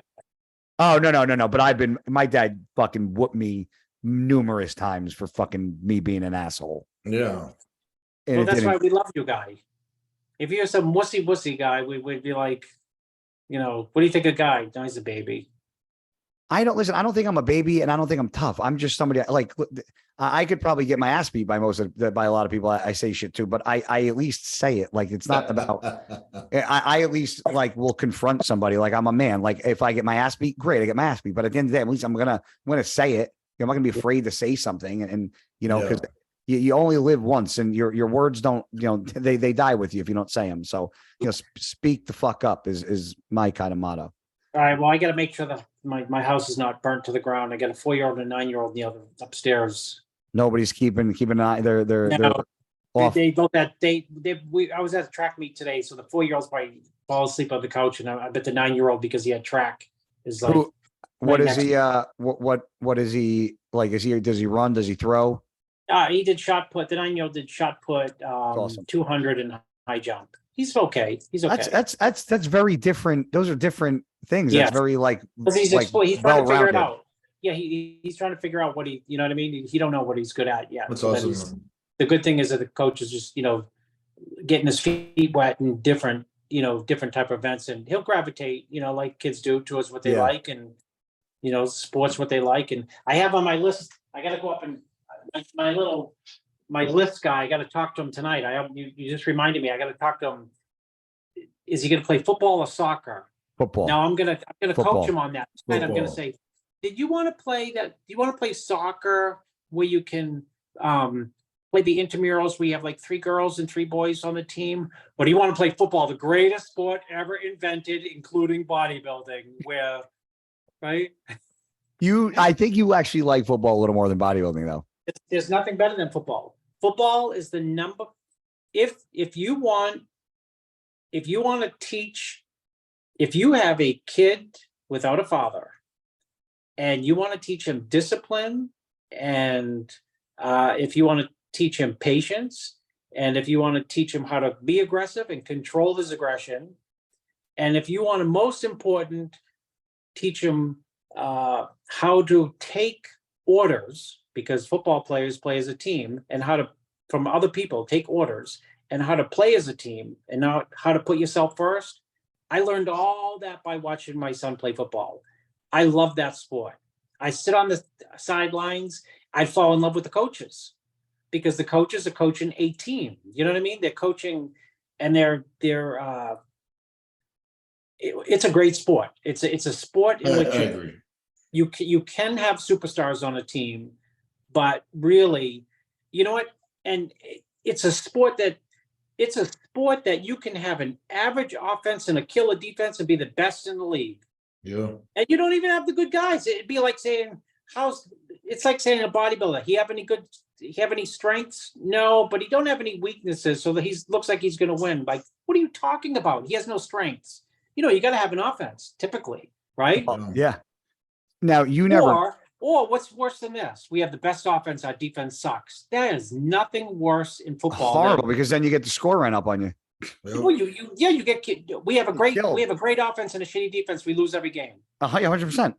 S1: Oh, no. But my dad fucking whooped me numerous times for fucking me being an asshole.
S2: Yeah.
S1: And
S3: well, that's why we love you, guy. If you're some wussy guy, we'd be like, you know, what do you think of Guy? No, he's a baby.
S1: I don't think I'm a baby and I don't think I'm tough. I'm just somebody like I could probably get my ass beat by by a lot of people. I say shit too, but I at least say it. Like it's not about, I at least like will confront somebody. Like I'm a man. Like if I get my ass beat, great. I get my ass beat. But at the end of the day, at least I'm going to say it. I'm not going to be afraid to say something. And you know, because you only live once and your words don't, you know, they die with you if you don't say them. So, you know, speak the fuck up is my kind of motto.
S3: All right. Well, I got to make sure that my house is not burnt to the ground. I got a 4-year-old and a 9-year-old in the other upstairs.
S1: Nobody's keeping an eye. They're off.
S3: They both had I was at a track meet today, so the 4-year-old's probably fall asleep on the couch, and I bet the 9-year-old, because he had track, is like.
S1: What is he? What is he like? Does he run? Does he throw?
S3: He did shot put. The 9-year-old did shot put.
S1: Awesome.
S3: 200 and high jump. He's okay. He's okay.
S1: That's very different. Those are different things.
S3: Yeah.
S1: That's very like.
S3: He's trying to figure it out. Yeah, he's trying to figure out what you know what I mean? He don't know what he's good at yet.
S2: That's
S3: so
S2: awesome.
S3: The good thing is that the coach is just, you know, getting his feet wet in different type of events, and he'll gravitate, you know, like kids do, towards what they like, and, you know, sports what they like. And I have on my list, I got to go up and my list guy, I got to talk to him tonight. You just reminded me, I got to talk to him. Is he going to play football or soccer?
S1: Football.
S3: Now I'm gonna coach him on that. And I'm
S2: Football.
S3: gonna say, did you want to play that? Do you want to play soccer where you can play the intramurals? We have like 3 girls and 3 boys on the team. Or do you want to play football, the greatest sport ever invented, including bodybuilding? Where, right?
S1: I think you actually like football a little more than bodybuilding, though.
S3: There's nothing better than football. Football is the number. If you want to teach, if you have a kid without a father, and you want to teach him discipline, and if you want to teach him patience, and if you want to teach him how to be aggressive and control his aggression, and if you want to, most important, teach him how to take orders, because football players play as a team, and how to, from other people, take orders, and how to play as a team, and now how to put yourself first. I learned all that by watching my son play football. I love that sport. I sit on the sidelines. I fall in love with the coaches, because the coaches are coaching a team. You know what I mean? They're coaching, and it's a great sport. It's a sport in which
S2: I agree.
S3: you can have superstars on a team, but really, you know what? And it's a sport that you can have an average offense and a killer defense and be the best in the league.
S2: Yeah.
S3: And you don't even have the good guys. It'd be like saying, it's like saying a bodybuilder. He have any strengths? No, but he don't have any weaknesses, so that looks like he's going to win. Like, what are you talking about? He has no strengths. You got to have an offense typically, right?
S1: Yeah. Now you never.
S3: Or what's worse than this? We have the best offense. Our defense sucks. That is nothing worse in football.
S1: Horrible, because then you get the score ran up on you.
S3: Well, you get. We have a great offense and a shitty defense. We lose every game.
S1: 100%.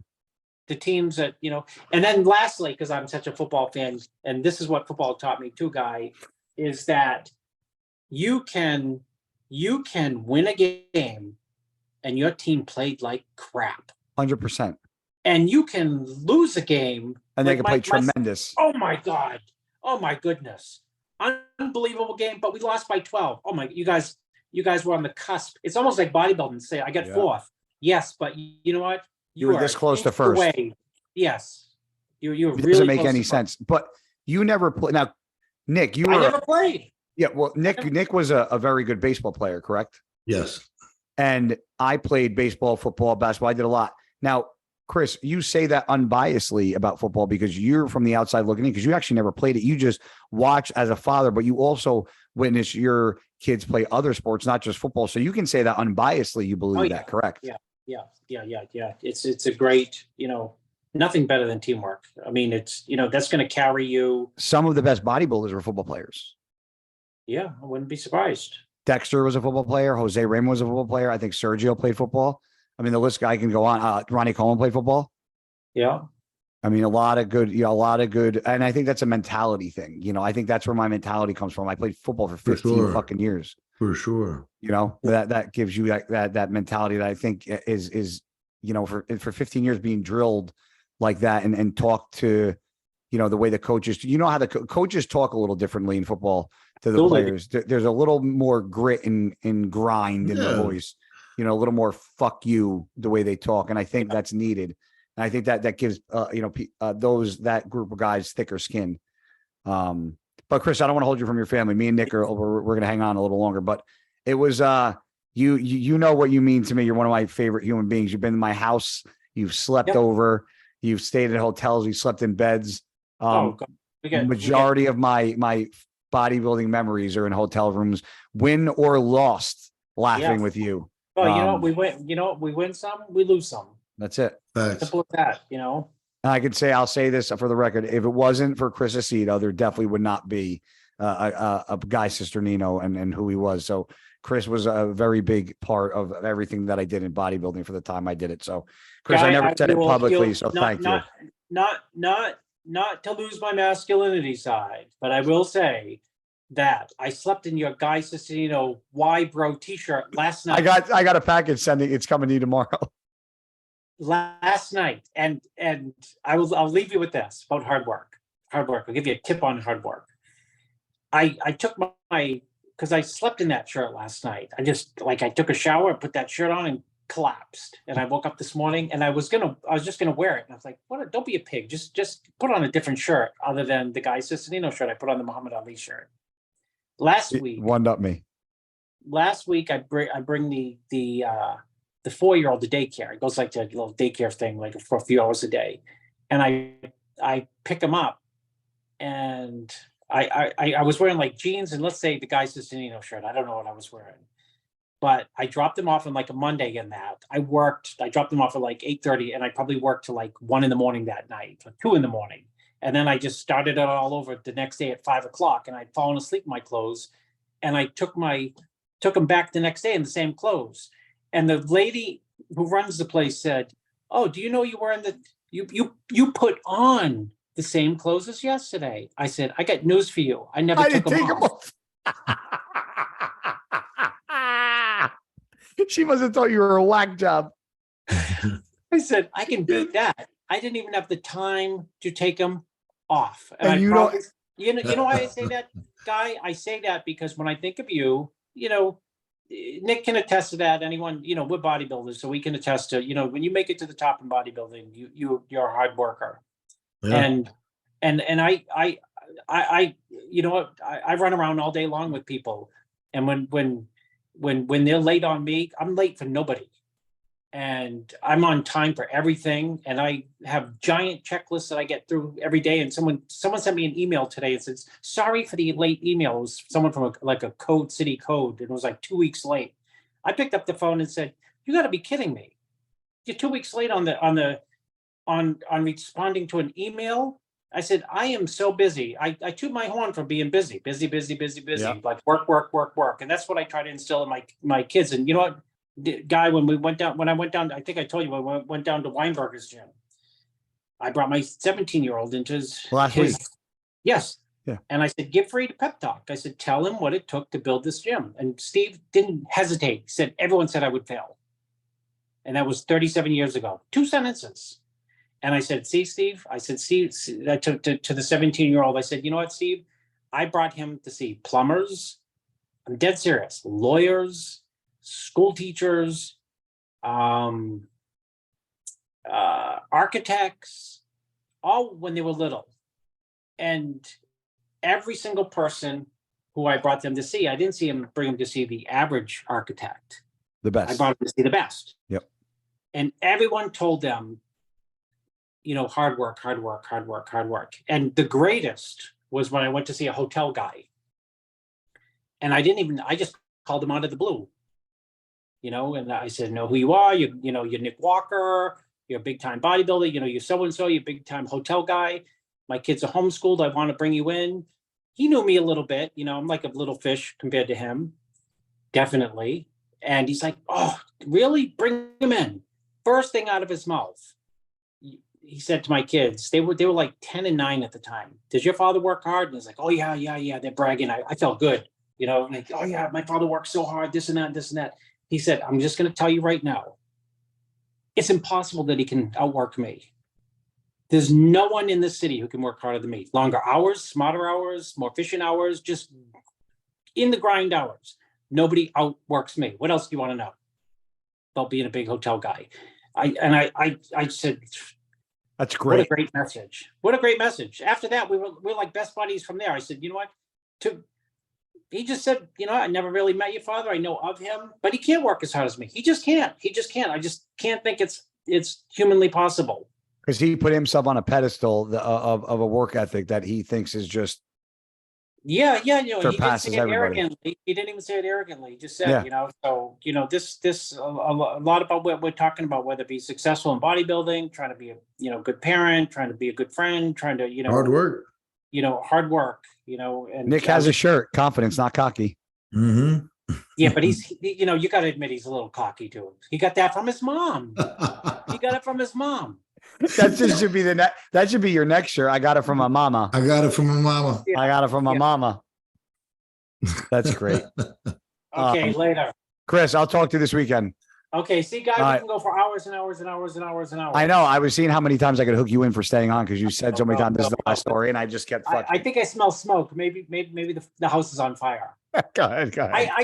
S3: The teams that and then lastly, because I'm such a football fan, and this is what football taught me too, Guy, is that you can win a game and your team played like crap.
S1: 100%.
S3: And you can lose a game
S1: and they can play tremendous.
S3: Oh my God. Oh my goodness. Unbelievable game, but we lost by 12. Oh my, you guys were on the cusp. It's almost like bodybuilding. Say, I got fourth. Yes, but you know what?
S1: You were this close to first.
S3: Away. Yes. You were really
S1: doesn't make any sense. But you never played. Now, Nick, I
S3: never played.
S1: Yeah, well, Nick was a very good baseball player, correct?
S2: Yes.
S1: And I played baseball, football, basketball. I did a lot. Now, Chris, you say that unbiasedly about football because you're from the outside looking in, because you actually never played it. You just watch as a father, but you also witness your kids play other sports, not just football. So you can say that unbiasedly. You believe that, correct?
S3: Yeah. It's a great, nothing better than teamwork. I mean, it's, that's going to carry you.
S1: Some of the best bodybuilders were football players.
S3: Yeah, I wouldn't be surprised.
S1: Dexter was a football player. Jose Raymond was a football player. I think Sergio played football. I mean, the list guy can go on. Ronnie Coleman played football.
S3: Yeah.
S1: I mean, a lot of good. And I think that's a mentality thing. I think that's where my mentality comes from. I played football for 15 fucking years.
S2: For sure.
S1: That gives you that mentality that I think is for 15 years being drilled like that and talk to, the way the coaches, how the coaches talk a little differently in football to the players. There's a little more grit and grind in their voice. A little more fuck you the way they talk. And I think that's needed. And I think that gives, that group of guys thicker skin. But Chris, I don't want to hold you from your family. Me and Nick we're going to hang on a little longer, but it was, you know what you mean to me. You're one of my favorite human beings. You've been in my house. You've slept over, you've stayed at hotels. You slept in beds. Majority of my bodybuilding memories are in hotel rooms, win or lost, laughing with you.
S3: Well, we win some, we lose some.
S1: That's it.
S3: Simple as that,
S1: And I'll say this for the record. If it wasn't for Chris Aceto, there definitely would not be a Guy Cisternino and who he was. So Chris was a very big part of everything that I did in bodybuilding for the time I did it. So Chris, I never said it publicly. So thank you.
S3: Not to lose my masculinity side, but I will say that I slept in your Guy Cisternino "Why Bro" t-shirt last night.
S1: I got a package it's coming to you tomorrow.
S3: Last night, and I'll leave you with this about hard work. I'll give you a tip on hard work. I took because I slept in that shirt last night. I took a shower, put that shirt on, and collapsed. And I woke up this morning, and I was just gonna wear it. And I was like, "What? Don't be a pig. Just put on a different shirt other than the Guy Cisternino shirt. I put on the Muhammad Ali shirt." Last week,
S1: one up me.
S3: Last week, I bring the 4-year-old to daycare. It goes like to a little daycare thing, like for a few hours a day. And I pick him up, and I was wearing like jeans and let's say the Guy Cisternino shirt. I don't know what I was wearing, but I dropped him off on like a Monday in that. I dropped him off at like 8:30, and I probably worked till like 1 a.m. that night, or 2 a.m. And then I just started it all over the next day at 5 o'clock, and I'd fallen asleep in my clothes, and I took him back the next day in the same clothes. And the lady who runs the place said, "Oh, do you know you were in you put on the same clothes as yesterday?" I said, "I got news for you. I never took them off."
S1: She must have thought you were a whack job.
S3: I said, "I can beat that. I didn't even have the time to take them off."
S1: And
S3: you know why I say that, Guy? I say that because when I think of you, Nick can attest to that. Anyone, we're bodybuilders, so we can attest to, when you make it to the top in bodybuilding, you're a hard worker.
S2: Yeah.
S3: And I run around all day long with people, and when they're late on me, I'm late for nobody, and I'm on time for everything. And I have giant checklists that I get through every day. And someone sent me an email today. It says, "Sorry for the late email." It was someone from a code city code, and it was like 2 weeks late. I picked up the phone and said, "You got to be kidding me! You're 2 weeks late on responding to an email." I said, "I am so busy. I toot my horn for being busy,
S1: Yeah.
S3: like work. And that's what I try to instill in my kids. And you know what, Guy, when I went down, I think I told you, when I went down to Weinberger's gym, I brought my 17-year-old into his
S1: Last week.
S3: Yes.
S1: Yeah.
S3: And I said, give Reed a pep talk. I said, tell him what it took to build this gym. And Steve didn't hesitate. He said, everyone said I would fail. And that was 37 years ago. 2 sentences. And I said, see, Steve, I said, Steve, to the 17-year-old, I said, you know what, Steve, I brought him to see plumbers. I'm dead serious. Lawyers, school teachers, architects, all when they were little. And every single person who I brought them to see, I didn't bring them to see the average architect.
S1: The best.
S3: I brought them to see the best.
S1: Yep.
S3: And everyone told them, hard work. And the greatest was when I went to see a hotel guy. And I just called him out of the blue. And I said, know who you are. You're Nick Walker. You're a big time bodybuilder. You're so-and-so, you're a big time hotel guy. My kids are homeschooled. I want to bring you in. He knew me a little bit. I'm like a little fish compared to him. Definitely. And he's like, oh, really? Bring him in. First thing out of his mouth, he said to my kids, they were like 10 and 9 at the time. Does your father work hard? And he's like, oh, yeah. They're bragging. I felt good. Like, oh, yeah, my father works so hard, this and that. He said, I'm just going to tell you right now, it's impossible that he can outwork me. There's no one in this city who can work harder than me. Longer hours, smarter hours, more efficient hours, just in the grind hours. Nobody outworks me. What else do you want to know about being a big hotel guy? I said,
S1: that's great.
S3: What a great message. What a great message. After that, we're like best buddies from there. I said, you know what? He just said, I never really met your father. I know of him, but he can't work as hard as me. He just can't. I just can't think it's humanly possible.
S1: Because he put himself on a pedestal of a work ethic that he thinks is just
S3: Yeah. He didn't
S1: surpasses
S3: say it
S1: everybody.
S3: arrogantly. He didn't even say it arrogantly. He just said, so, this a lot about what we're talking about, whether it be successful in bodybuilding, trying to be a, good parent, trying to be a good friend, trying to,
S2: hard work.
S3: Hard work, and
S1: Nick has a shirt, confidence, not cocky.
S2: Mm-hmm.
S3: Yeah, but you got to admit, he's a little cocky too. He got that from his mom. He got it from his mom. That should be your next shirt. I got it from my mama.
S2: I got it from my mama.
S3: Yeah.
S1: I got it from my mama. That's great.
S3: Okay, later.
S1: Chris, I'll talk to you this weekend.
S3: Okay, see, guys,
S1: All
S3: we can go for hours and hours and hours and hours and hours.
S1: I know. I was seeing how many times I could hook you in for staying on because you said so many times this is the last story, and I just kept fucking.
S3: I think I smell smoke. Maybe the house is on fire.
S1: Go ahead.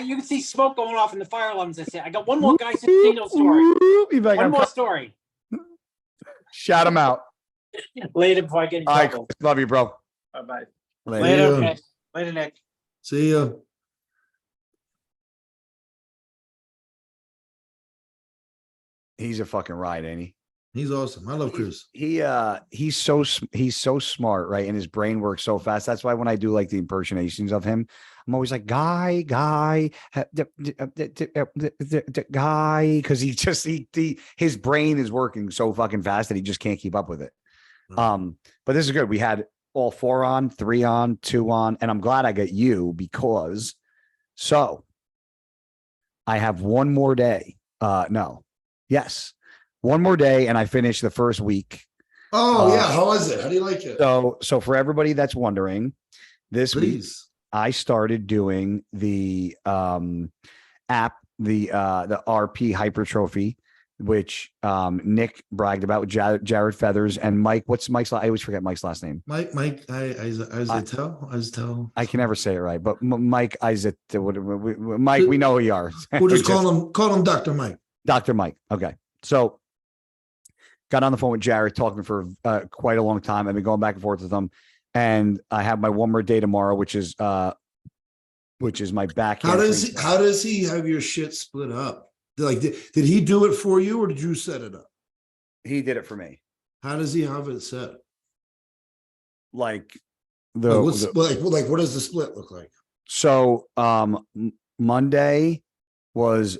S3: You can see smoke going off in the fire alarms. I say, I got one more guy story. One more story.
S1: Shout him out.
S3: Later before I get in
S1: All right,
S3: trouble.
S1: Chris, love you, bro.
S3: Bye.
S1: Later.
S2: Yeah.
S3: Nick. Later, Nick.
S2: See ya.
S1: He's a fucking ride, ain't he?
S2: He's awesome. I love Chris.
S1: He's so smart, right? And his brain works so fast. That's why when I do like the impersonations of him, I'm always like, guy, because his brain is working so fucking fast that he just can't keep up with it. But this is good. We had all 4 on, 3 on, 2 on, and I'm glad I got you because I have one more day. One more day, and I finished the first week.
S2: Oh yeah, how was it? How do you like it?
S1: So for everybody that's wondering, this week I started doing the app, the RP hypertrophy which Nick bragged about with Jared Feathers and Mike. What's Mike's? I always forget Mike's last name.
S2: Mike, Aceto.
S1: I can never say it right, but Mike Isaac. Mike, we know who you are.
S2: We'll just call him Dr. Mike.
S1: Dr. Mike. Okay, so got on the phone with Jared, talking for quite a long time. I've been going back and forth with him, and I have my one more day tomorrow, which is my back.
S2: How does he have your shit split up? Like, did he do it for you, or did you set it up?
S1: He did it for me.
S2: How does he have it set?
S1: Like
S2: what does the split look like?
S1: So Monday was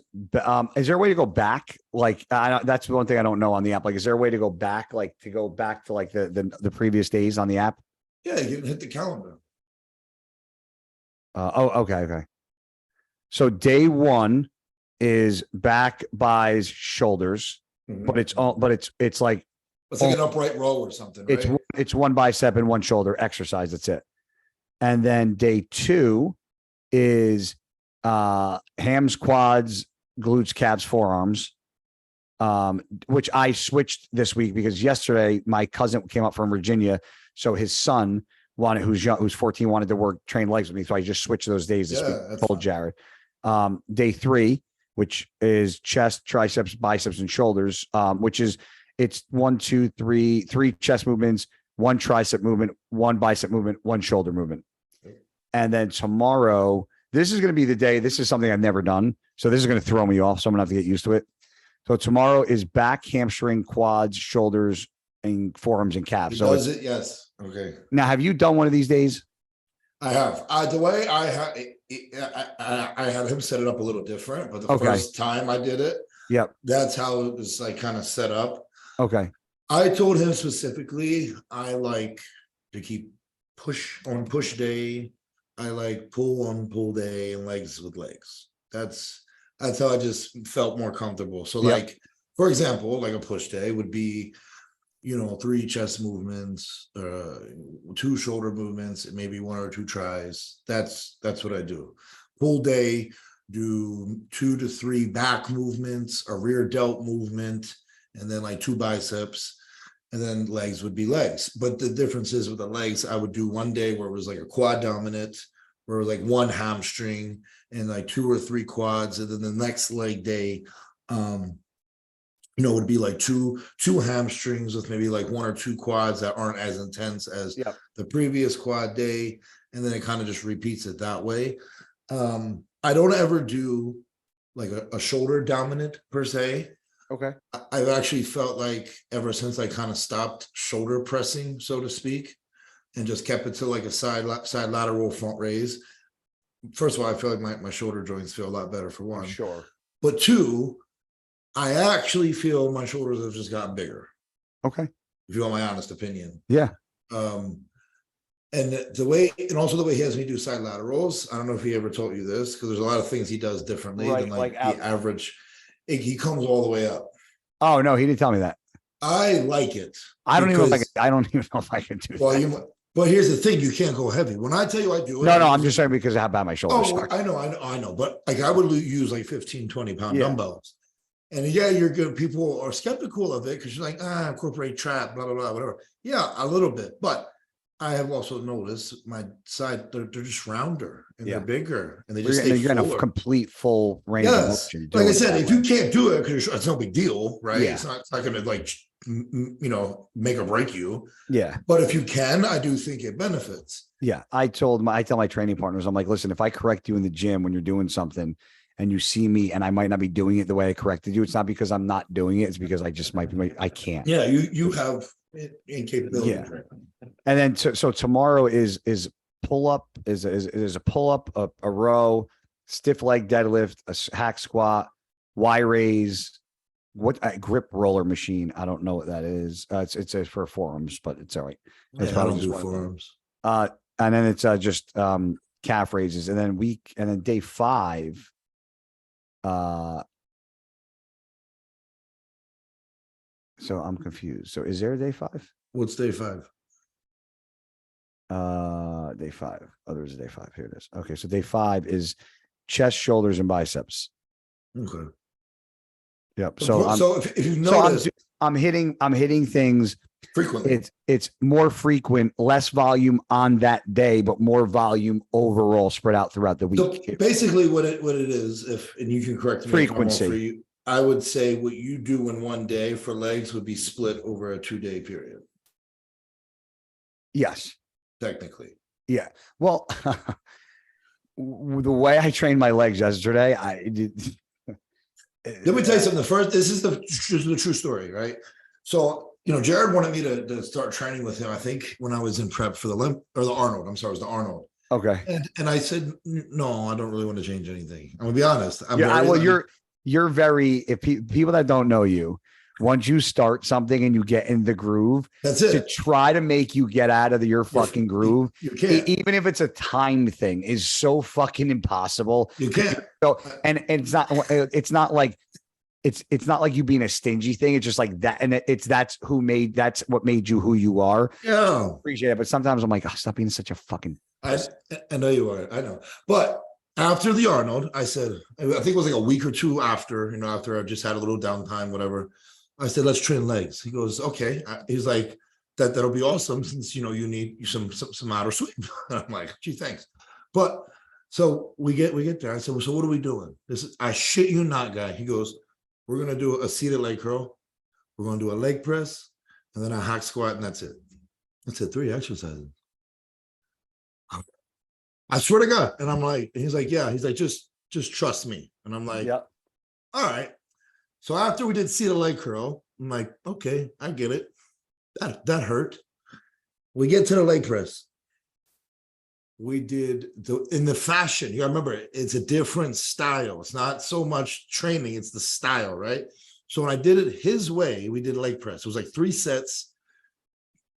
S1: is there a way to go back? Like that's the one thing I don't know on the app. Like, is there a way to go back, like the previous days on the app?
S2: Yeah, you can hit the calendar.
S1: Okay. So day one is back, buys, shoulders, but it's like
S2: an upright row or something, right?
S1: It's one bicep and one shoulder exercise. That's it. And then day two is hams, quads, glutes, calves, forearms, which I switched this week because yesterday my cousin came up from Virginia. So his son who's 14, wanted to train legs with me. So I just switched those days this week. I told Jared. Day three, which is chest, triceps, biceps, and shoulders, it's 3 chest movements, 1 tricep movement, 1 bicep movement, 1 shoulder movement. And then tomorrow, this is going to be the day. This is something I've never done. So this is going to throw me off. So I'm going to have to get used to it. So tomorrow is back, hamstring, quads, shoulders, and forearms and calves. So
S2: does it? Yes. Okay.
S1: Now, have you done one of these days?
S2: I have. The way I had him set it up a little different, but the first time I did it, that's how it was like kind of set up.
S1: Okay.
S2: I told him specifically, I like to keep push on push day. I like pull on pull day and legs with legs. That's how I just felt more comfortable. So like, for example, like a push day would be, 3 chest movements, 2 shoulder movements, and maybe 1 or 2 tries. That's what I do. Pull day, do 2 to 3 back movements, a rear delt movement, and then like 2 biceps, and then legs would be legs. But the difference is with the legs, I would do one day where it was like a quad dominant, where it was like 1 hamstring and like 2 or 3 quads, and then the next leg day, would be like two hamstrings with maybe like 1 or 2 quads that aren't as intense as the previous quad day. And then it kind of just repeats it that way. I don't ever do like a shoulder dominant per se.
S1: Okay.
S2: I've actually felt like ever since I kind of stopped shoulder pressing, so to speak, and just kept it to like a side lateral front raise. First of all, I feel like my shoulder joints feel a lot better for one.
S1: Sure.
S2: But 2, I actually feel my shoulders have just gotten bigger.
S1: Okay.
S2: If you want my honest opinion.
S1: Yeah.
S2: And the way he has me do side laterals, I don't know if he ever told you this, because there's a lot of things he does differently than like the average. He comes all the way up.
S1: Oh no, he didn't tell me that.
S2: I like it.
S1: I don't even know if I can do that.
S2: But here's the thing: you can't go heavy. When I tell you I do it,
S1: no, I'm just saying because of how bad my shoulders are.
S2: I know. But like I would use like 15, 20 pound dumbbells. And you're good. People are skeptical of it because you're like, incorporate trap, blah, blah, blah, whatever. Yeah, a little bit. But I have also noticed my side, they're just rounder and they're bigger and they just stay
S1: you're in a complete full range of motion.
S2: Like I said, if you can't do it, because it's no big deal, right? Yeah. It's not going to like, make or break you.
S1: Yeah.
S2: But if you can, I do think it benefits.
S1: Yeah. I tell my training partners, I'm like, listen, if I correct you in the gym when you're doing something, and you see me and I might not be doing it the way I corrected you, it's not because I'm not doing it. It's because I just might be, I can't.
S2: Yeah. You have incapability.
S1: Yeah. And then, so tomorrow is pull up, is a pull up, a row, stiff leg deadlift, a hack squat, Y raise, a grip roller machine. I don't know what that is. It's for forearms, but it's all right. It's
S2: probably do forearms.
S1: And then it's just calf raises, and then day 5. So I'm confused. So is there a day 5?
S2: What's day 5?
S1: Day 5. Oh, there's a day 5. Here it is. Okay. So day 5 is chest, shoulders, and biceps.
S2: Okay.
S1: Yep. So
S2: if you
S1: so
S2: notice
S1: I'm hitting things.
S2: frequently,
S1: It's more frequent, less volume on that day, but more volume overall spread out throughout the
S2: so
S1: week.
S2: basically what it is, and you can correct me if I'm wrong,
S1: Frequency.
S2: for you, I would say what you do in one day for legs would be split over a 2-day period,
S1: Yes.
S2: technically.
S1: Well, the way I trained my legs yesterday, I did.
S2: Let me tell you something. This is the true story, right? So, Jared wanted me to start training with him, I think, when I was in prep for the Arnold. I'm sorry, it was the Arnold.
S1: Okay.
S2: And I said, no, I don't really want to change anything. I'm gonna be honest.
S1: You're very, if people that don't know you, once you start something and you get in the groove,
S2: That's
S1: to
S2: it.
S1: try to make you get out of your fucking groove,
S2: You can't.
S1: even if it's a time thing, is so fucking impossible.
S2: You can't.
S1: So, and it's not like it's not like you being a stingy thing. It's just like that, and that's what made you who you are.
S2: Yeah.
S1: Appreciate it, but sometimes I'm like, oh, stop being such a fucking.
S2: I know you are. I know. But after the Arnold, I said, I think it was like a week or two after, after I just had a little downtime, whatever. I said, let's train legs. He goes, okay. He's like, that'll be awesome since, you need some outer sweep. I'm like, gee, thanks. But so we get there. I said, well, so what are we doing? I shit you not, guy. He goes, we're going to do a seated leg curl. We're going to do a leg press and then a hack squat. And that's it. That's it. 3 exercises. I swear to God. And I'm like, and he's like, yeah. He's like, just trust me. And I'm like,
S1: Yep.
S2: All right. So after we did seated leg curl, I'm like, okay, I get it. That hurt. We get to the leg press. We did in the fashion. You remember, it's a different style. It's not so much training, it's the style, right? So when I did it his way, we did leg press. It was like 3 sets.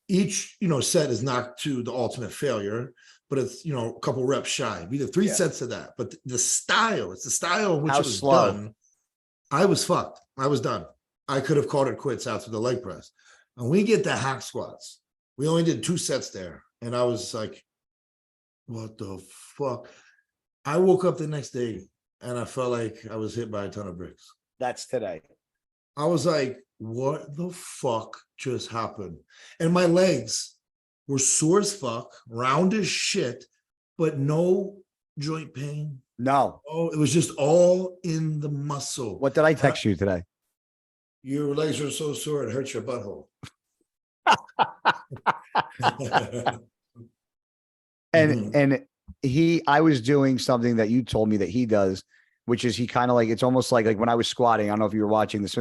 S2: Each, set is not to the ultimate failure, but it's, a couple reps shy. We did 3 sets of that. But it's the style in which it was done. I was fucked. I was done. I could have called it quits after the leg press. And we get the hack squats. We only did 2 sets there. And I was like, what the fuck? I woke up the next day and I felt like I was hit by a ton of bricks.
S1: That's today.
S2: I was like, what the fuck just happened? And my legs were sore as fuck, round as shit, but no joint pain.
S1: No.
S2: Oh, it was just all in the muscle.
S1: What did I text you today?
S2: Your legs are so sore, it hurts your butthole.
S1: And I was doing something that you told me that he does, which is he kind of like, it's almost like when I was squatting, I don't know if you were watching this,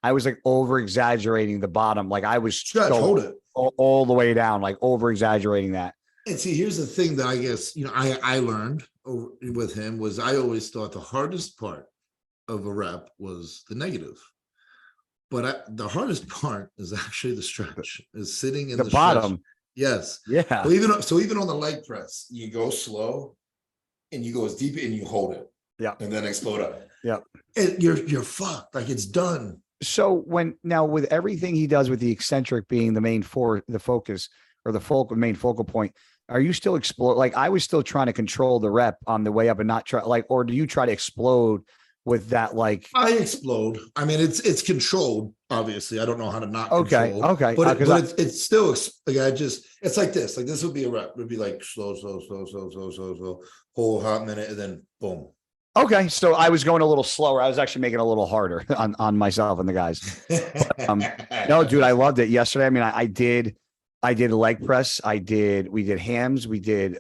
S1: I was like over exaggerating the bottom. Like I was
S2: hold it
S1: all the way down, like over exaggerating that.
S2: And see, here's the thing that I guess, I learned with him was I always thought the hardest part of a rep was the negative. But the hardest part is actually the stretch, is sitting in the
S1: bottom.
S2: Stretch. Yes.
S1: Yeah.
S2: So even on the leg press, you go slow and you go as deep and you hold it.
S1: Yeah.
S2: And then explode up.
S1: Yeah.
S2: You're fucked. Like it's done.
S1: So with everything he does with the eccentric being the main focus or the main focal point, are you still explode? Like I was still trying to control the rep on the way up and not try or do you try to explode with that? Like
S2: I explode. I mean, it's controlled. Obviously, I don't know how to not control.
S1: Okay.
S2: But it's still like it's like this. Like this would be a rep. It would be like slow, whole hot minute, and then boom.
S1: Okay, so I was going a little slower. I was actually making it a little harder on myself and the guys. No, dude, I loved it yesterday. I mean, I did leg press. We did hams. We did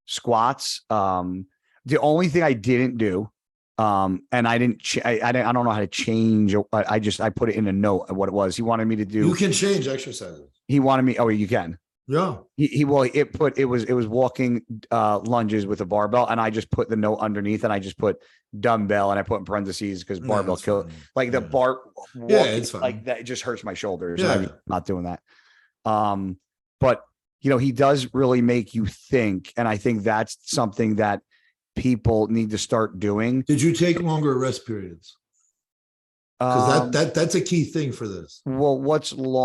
S1: squats. The only thing I didn't do, and I don't know how to change. I put it in a note of what it was. He wanted me to do.
S2: You can change exercises.
S1: He wanted me. Oh, you can.
S2: Yeah.
S1: It was walking lunges with a barbell, and I just put the note underneath, and I just put dumbbell, and I put in parentheses because barbell kill like the bar.
S2: It's fine.
S1: Like that. It just hurts my shoulders.
S2: Yeah.
S1: I'm not doing that. But he does really make you think, and I think that's something that people need to start doing.
S2: Did you take longer rest periods? Because that's a key thing for this.
S1: Well,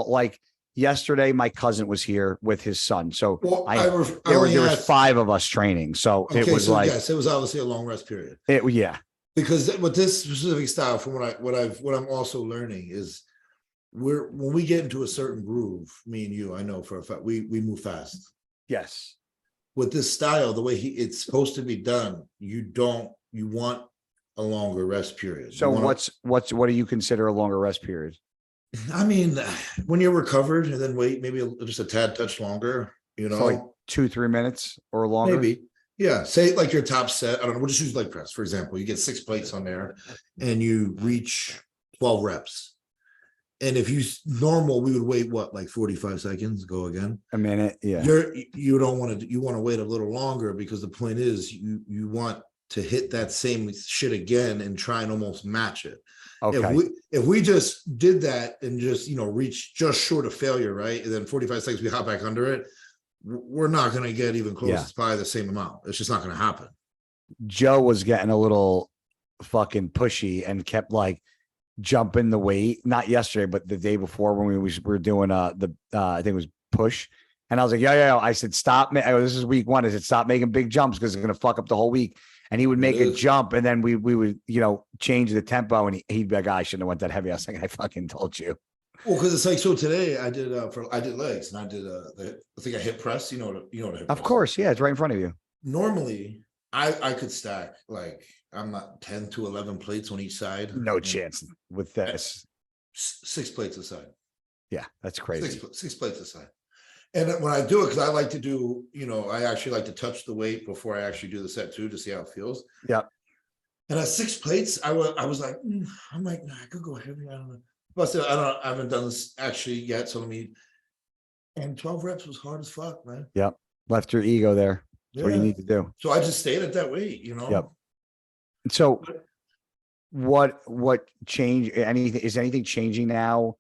S1: like yesterday, my cousin was here with his son, so there was 5 of us training. So it was like
S2: yes, it was obviously a long rest period.
S1: Yeah.
S2: Because with this specific style, from what I'm also learning is when we get into a certain groove, me and you, I know for a fact we move fast.
S1: Yes.
S2: With this style, the way it's supposed to be done, you want a longer rest period.
S1: So what do you consider a longer rest period?
S2: I mean, when you're recovered and then wait maybe just a tad touch longer,
S1: So like 2-3 minutes or longer?
S2: maybe. Yeah, say like your top set. I don't know. We'll just use leg press, for example. You get 6 plates on there and you reach 12 reps. And if you normal, we would wait what, like 45 seconds, go again.
S1: A minute. Yeah.
S2: You don't want to, you want to wait a little longer because the point is you want to hit that same shit again and try and almost match it.
S1: Okay.
S2: If we just did that and just, reach just short of failure, right? And then 45 seconds, we hop back under it. We're not going to get even close.
S1: Yeah.
S2: It's probably the same amount. It's just not going to happen.
S1: Joe was getting a little fucking pushy and kept like jumping the weight, not yesterday, but the day before when we were doing I think it was push. And I was like, yeah. I said, stop. This is week 1. I said, stop making big jumps because it's going to fuck up the whole week. And he would make a jump and then we would, change the tempo and he'd be like, I shouldn't have went that heavy. I was like, I fucking told you.
S2: Well, because it's like, so today I did legs and I did I think I hip press, you know what a hip
S1: Of
S2: press
S1: course. Yeah. It's right in front of you.
S2: Normally I could stack like I'm not 10 to 11 plates on each side.
S1: No chance with this.
S2: 6 plates aside.
S1: Yeah. That's crazy.
S2: 6 plates aside. And when I do it, because I like to do, I actually like to touch the weight before I actually do the set too, to see how it feels.
S1: Yeah.
S2: And at 6 plates, I was like, I'm like, nah, I could go heavy. I don't know. But still, I haven't done this actually yet. So and 12 reps was hard as fuck, man.
S1: Yep. Left your ego there. That's what you need to do.
S2: So I just stayed at that weight,
S1: Yep. So what changed? Is anything changing now?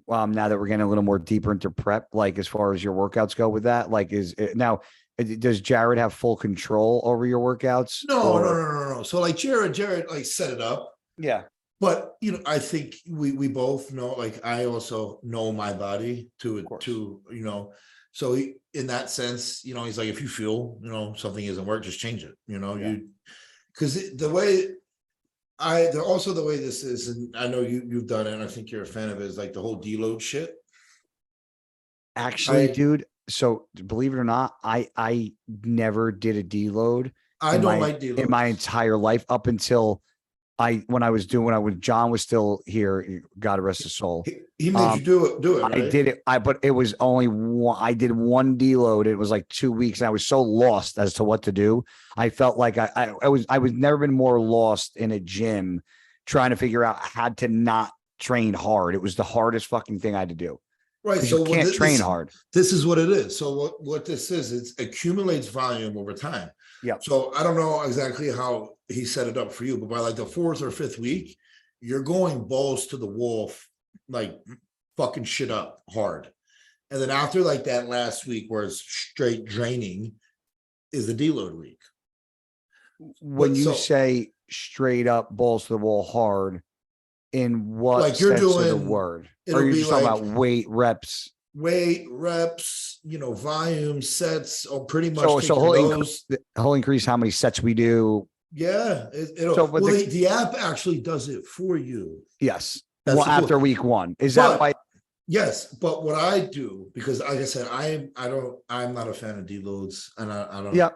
S1: Now that we're getting a little more deeper into prep, like as far as your workouts go with that, like does Jared have full control over your workouts?
S2: No. So like Jared like set it up.
S1: Yeah.
S2: But I think we both know, like I also know my body to so in that sense, he's like, if you feel, something isn't working, just change it, because the way this is, and I know you've done it, and I think you're a fan of it, is like the whole deload shit.
S1: Actually, dude, so believe it or not, I never did a deload.
S2: I don't like deload
S1: in my entire life up until when John was still here, God rest his soul.
S2: He made you do it. Right?
S1: I did it. But it was only one. I did one deload. It was like 2 weeks, and I was so lost as to what to do. I felt like I was never been more lost in a gym trying to figure out how to not train hard. It was the hardest fucking thing I had to do.
S2: Right.
S1: So you can't train hard.
S2: This is what it is. So what this is, it accumulates volume over time.
S1: Yeah.
S2: So I don't know exactly how he set it up for you, but by like the 4th or 5th week, you're going balls to the wall, like fucking shit up hard. And then after like that last week where it's straight draining is the deload week.
S1: When you say straight up balls to the wall hard, in what
S2: like you're
S1: sense
S2: doing
S1: of the word? Or you're just talking about weight reps?
S2: Weight reps, volume sets, or pretty much.
S1: So whole increase how many sets we do.
S2: Yeah. The app actually does it for you.
S1: Yes. After week 1. Is that why?
S2: Yes. But what I do, because like I said, I'm not a fan of deloads, and I don't,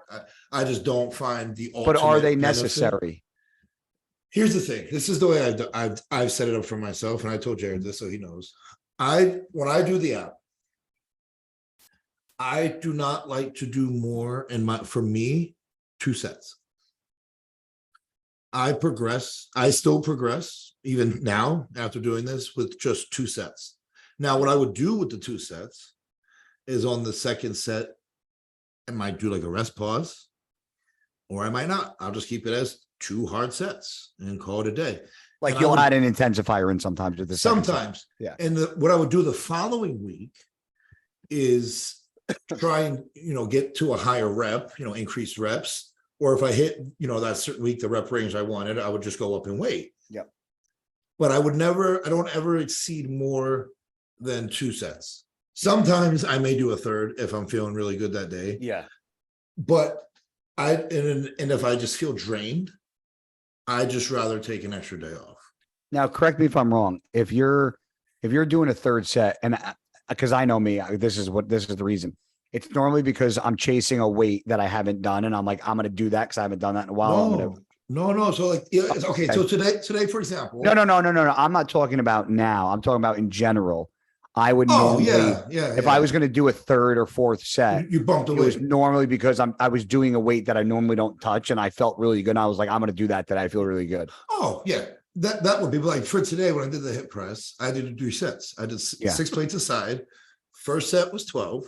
S2: I just don't find the ultimate.
S1: But are they
S2: benefit.
S1: Necessary?
S2: Here's the thing. This is the way I've set it up for myself. And I told Jared this, so he knows. When I do the app, I do not like to do more for me, 2 sets. I still progress even now after doing this with just 2 sets. Now, what I would do with the 2 sets is on the second set, I might do like a rest pause, or I might not. I'll just keep it as 2 hard sets and call it a day.
S1: Like you'll add an intensifier in sometimes with the
S2: sometimes.
S1: Yeah.
S2: And what I would do the following week is try and get to a higher rep, increase reps. Or if I hit, that certain week, the rep range I wanted, I would just go up in weight.
S1: Yep.
S2: But I don't ever exceed more than 2 sets. Sometimes I may do a third if I'm feeling really good that day.
S1: Yeah.
S2: But and if I just feel drained, I just rather take an extra day off.
S1: Now, correct me if I'm wrong. If you're doing a third set, and because I know me, this is the reason. It's normally because I'm chasing a weight that I haven't done, and I'm like, I'm going to do that because I haven't done that in a while.
S2: No. So like, yeah, it's okay. So today, for example.
S1: No. I'm not talking about now. I'm talking about in general. I would normally, if I was going to do a third or fourth set,
S2: you bumped away.
S1: It was normally because I was doing a weight that I normally don't touch, and I felt really good. And I was like, I'm going to do that. That I feel really good.
S2: Oh yeah, that would be like for today when I did the hip press. I did 3 sets. I did 6 plates aside. First set was 12.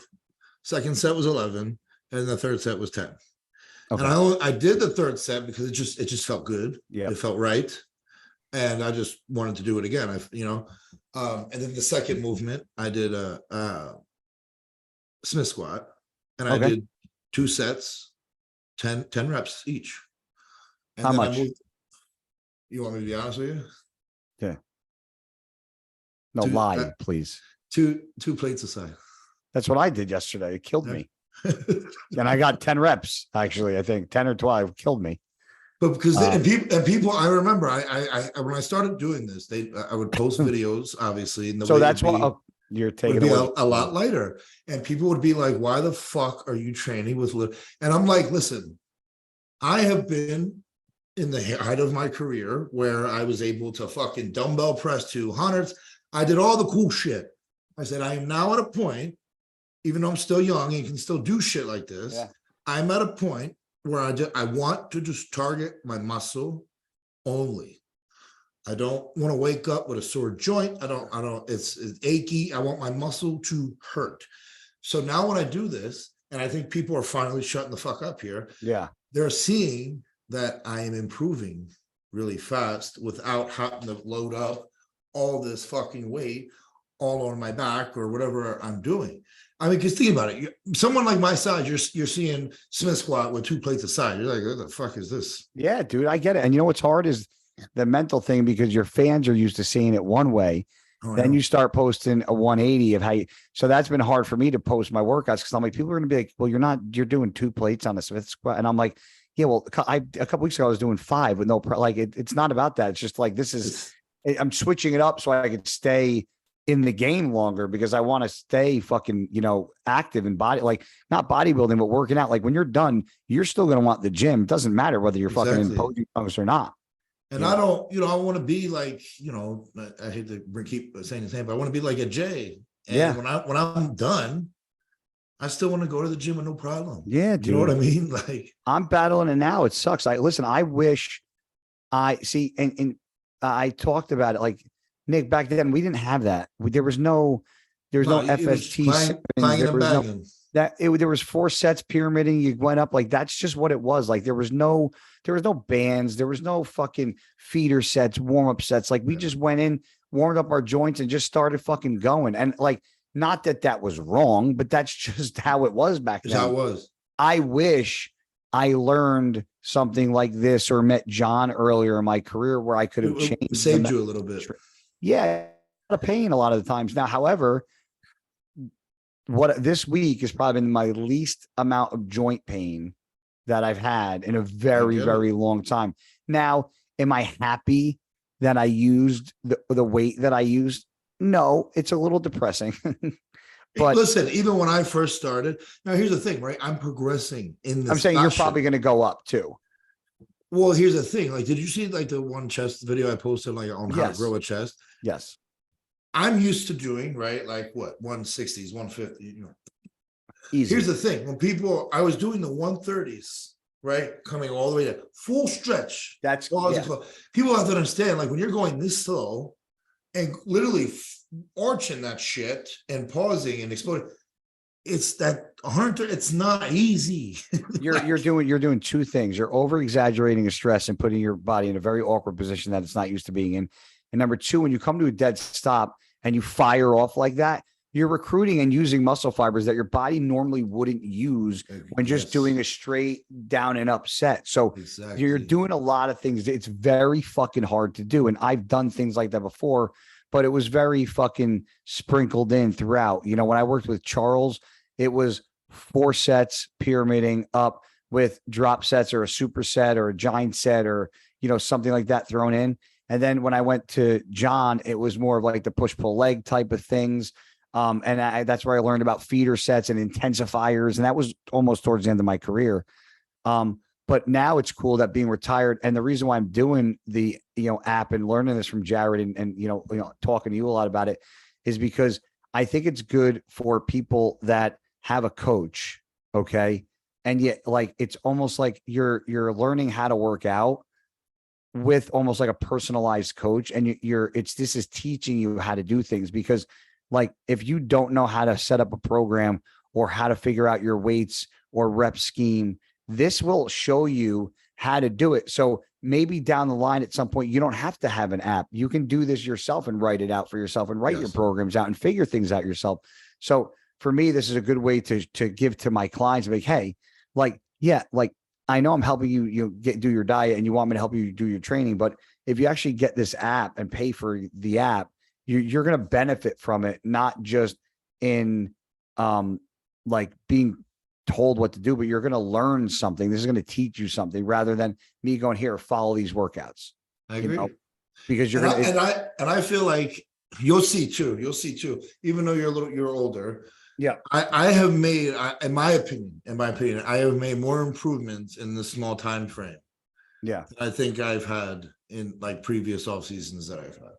S2: Second set was 11, and the third set was 10. Okay. And I did the third set because it just felt good. Yeah, it felt right, and I just wanted to do it again. And then the second movement, I did a Smith squat, and I did 2 sets, 10 reps each. And
S1: how much?
S2: You want me to be honest with you?
S1: Yeah. No, lie, please.
S2: 2 plates aside.
S1: That's what I did yesterday. It killed me. And I got 10 reps, actually. I think 10 or 12 killed me.
S2: But because people, I remember, I when I started doing this, I would post videos, obviously, and
S1: so that's why you're taking it
S2: a lot lighter, and people would be like, "Why the fuck are you training with?" And I'm like, "Listen, I have been in the height of my career where I was able to fucking dumbbell press 200s. I did all the cool shit. I said, I am now at a point, even though I'm still young and can still do shit like this. Yeah. I'm at a point where I want to just target my muscle only. I don't want to wake up with a sore joint. It's achy. I want my muscle to hurt. So now when I do this, and I think people are finally shutting the fuck up here. Yeah. They're seeing that I am improving really fast without having to load up all this fucking weight all on my back or whatever I'm doing. I mean, because think about it. Someone like my size, you're seeing Smith squat with 2 plates aside. You're like, what the fuck is this? Yeah, dude, I get it. And you know what's hard is the mental thing, because your fans are used to seeing it one way. Then you start posting a 180 of how you, so that's been hard for me to post my workouts, because I'm like, people are going to be like, well, you're doing 2 plates on a Smith squat. And I'm like, yeah, well, a couple weeks ago, I was doing 5 with no, it's not about that. It's just like, I'm switching it up so I could stay in the game longer, because I want to stay fucking, active and not bodybuilding, but working out. Like when you're done, you're still going to want the gym. It doesn't matter whether you're fucking in posing punks or not. And I don't, I want to be like, I hate to keep saying the same, but I want to be like a Jay. And when I'm done, I still want to go to the gym with no problem. Yeah, dude. You know what I mean? Like I'm battling it now. It sucks. I wish I see, and I talked about it. Like Nick, back then we didn't have that. There was no FST. There was 4 sets pyramiding. You went up, like that's just what it was. Like there was no bands. There was no fucking feeder sets, warm up sets. Like we just went in, warmed up our joints, and just started fucking going. And like, not that was wrong, but that's just how it was back then. How it was. I wish I learned something like this or met John earlier in my career where I could have changed. Saved you a little bit. Yeah, a lot of pain a lot of the times. Now, however, what this week has probably been my least amount of joint pain that I've had in a very, very long time. Now, am I happy that I used the weight that I used? No, it's a little depressing. But listen, even when I first started, now here's the thing, right? I'm progressing in this. I'm saying you're probably going to go up too. Well, here's the thing. Like, did you see like the one chest video I posted like on how to grow a chest? Yes. I'm used to doing, right? Like what? 160s, 150, Easy. Here's the thing. When I was doing the 130s, right? Coming all the way to full stretch. That's people have to understand, like when you're going this slow and literally arching that shit and pausing and exploding, it's that 100. It's not easy. You're doing 2 things. You're over exaggerating the stress and putting your body in a very awkward position that it's not used to being in. And number 2, when you come to a dead stop and you fire off like that, you're recruiting and using muscle fibers that your body normally wouldn't use when just doing a straight down and up set. So you're doing a lot of things. It's very fucking hard to do. And I've done things like that before, but it was very fucking sprinkled in throughout. When I worked with Charles, it was 4 sets pyramiding up with drop sets or a superset or a giant set or,
S1: something like that thrown in. And then when I went to John, it was more of like the push pull leg type of things. And that's where I learned about feeder sets and intensifiers. And that was almost towards the end of my career. But now it's cool that being retired, and the reason why I'm doing the app and learning this from Jared and talking to you a lot about it is because I think it's good for people that have a coach, okay, and yet like it's almost like you're learning how to work out with almost like a personalized coach, and this is teaching you how to do things, because like if you don't know how to set up a program or how to figure out your weights or rep scheme, this will show you how to do it. So maybe down the line at some point, you don't have to have an app. You can do this yourself and write it out for yourself and write your programs out and figure things out yourself. So for me, this is a good way to give to my clients, like, hey, like, yeah, like I know I'm helping you, do your diet and you want me to help you do your training. But if you actually get this app and pay for the app, you're going to benefit from it, not just in like being told what to do, but you're going to learn something. This is going to teach you something rather than me going, here, follow these workouts.
S2: I agree.
S1: Because you're
S2: and I feel like you'll see too, even though you're older.
S1: Yeah.
S2: I have made, in my opinion, I have made more improvements in the small time frame.
S1: Yeah.
S2: Than I think I've had in like previous off seasons that I've had.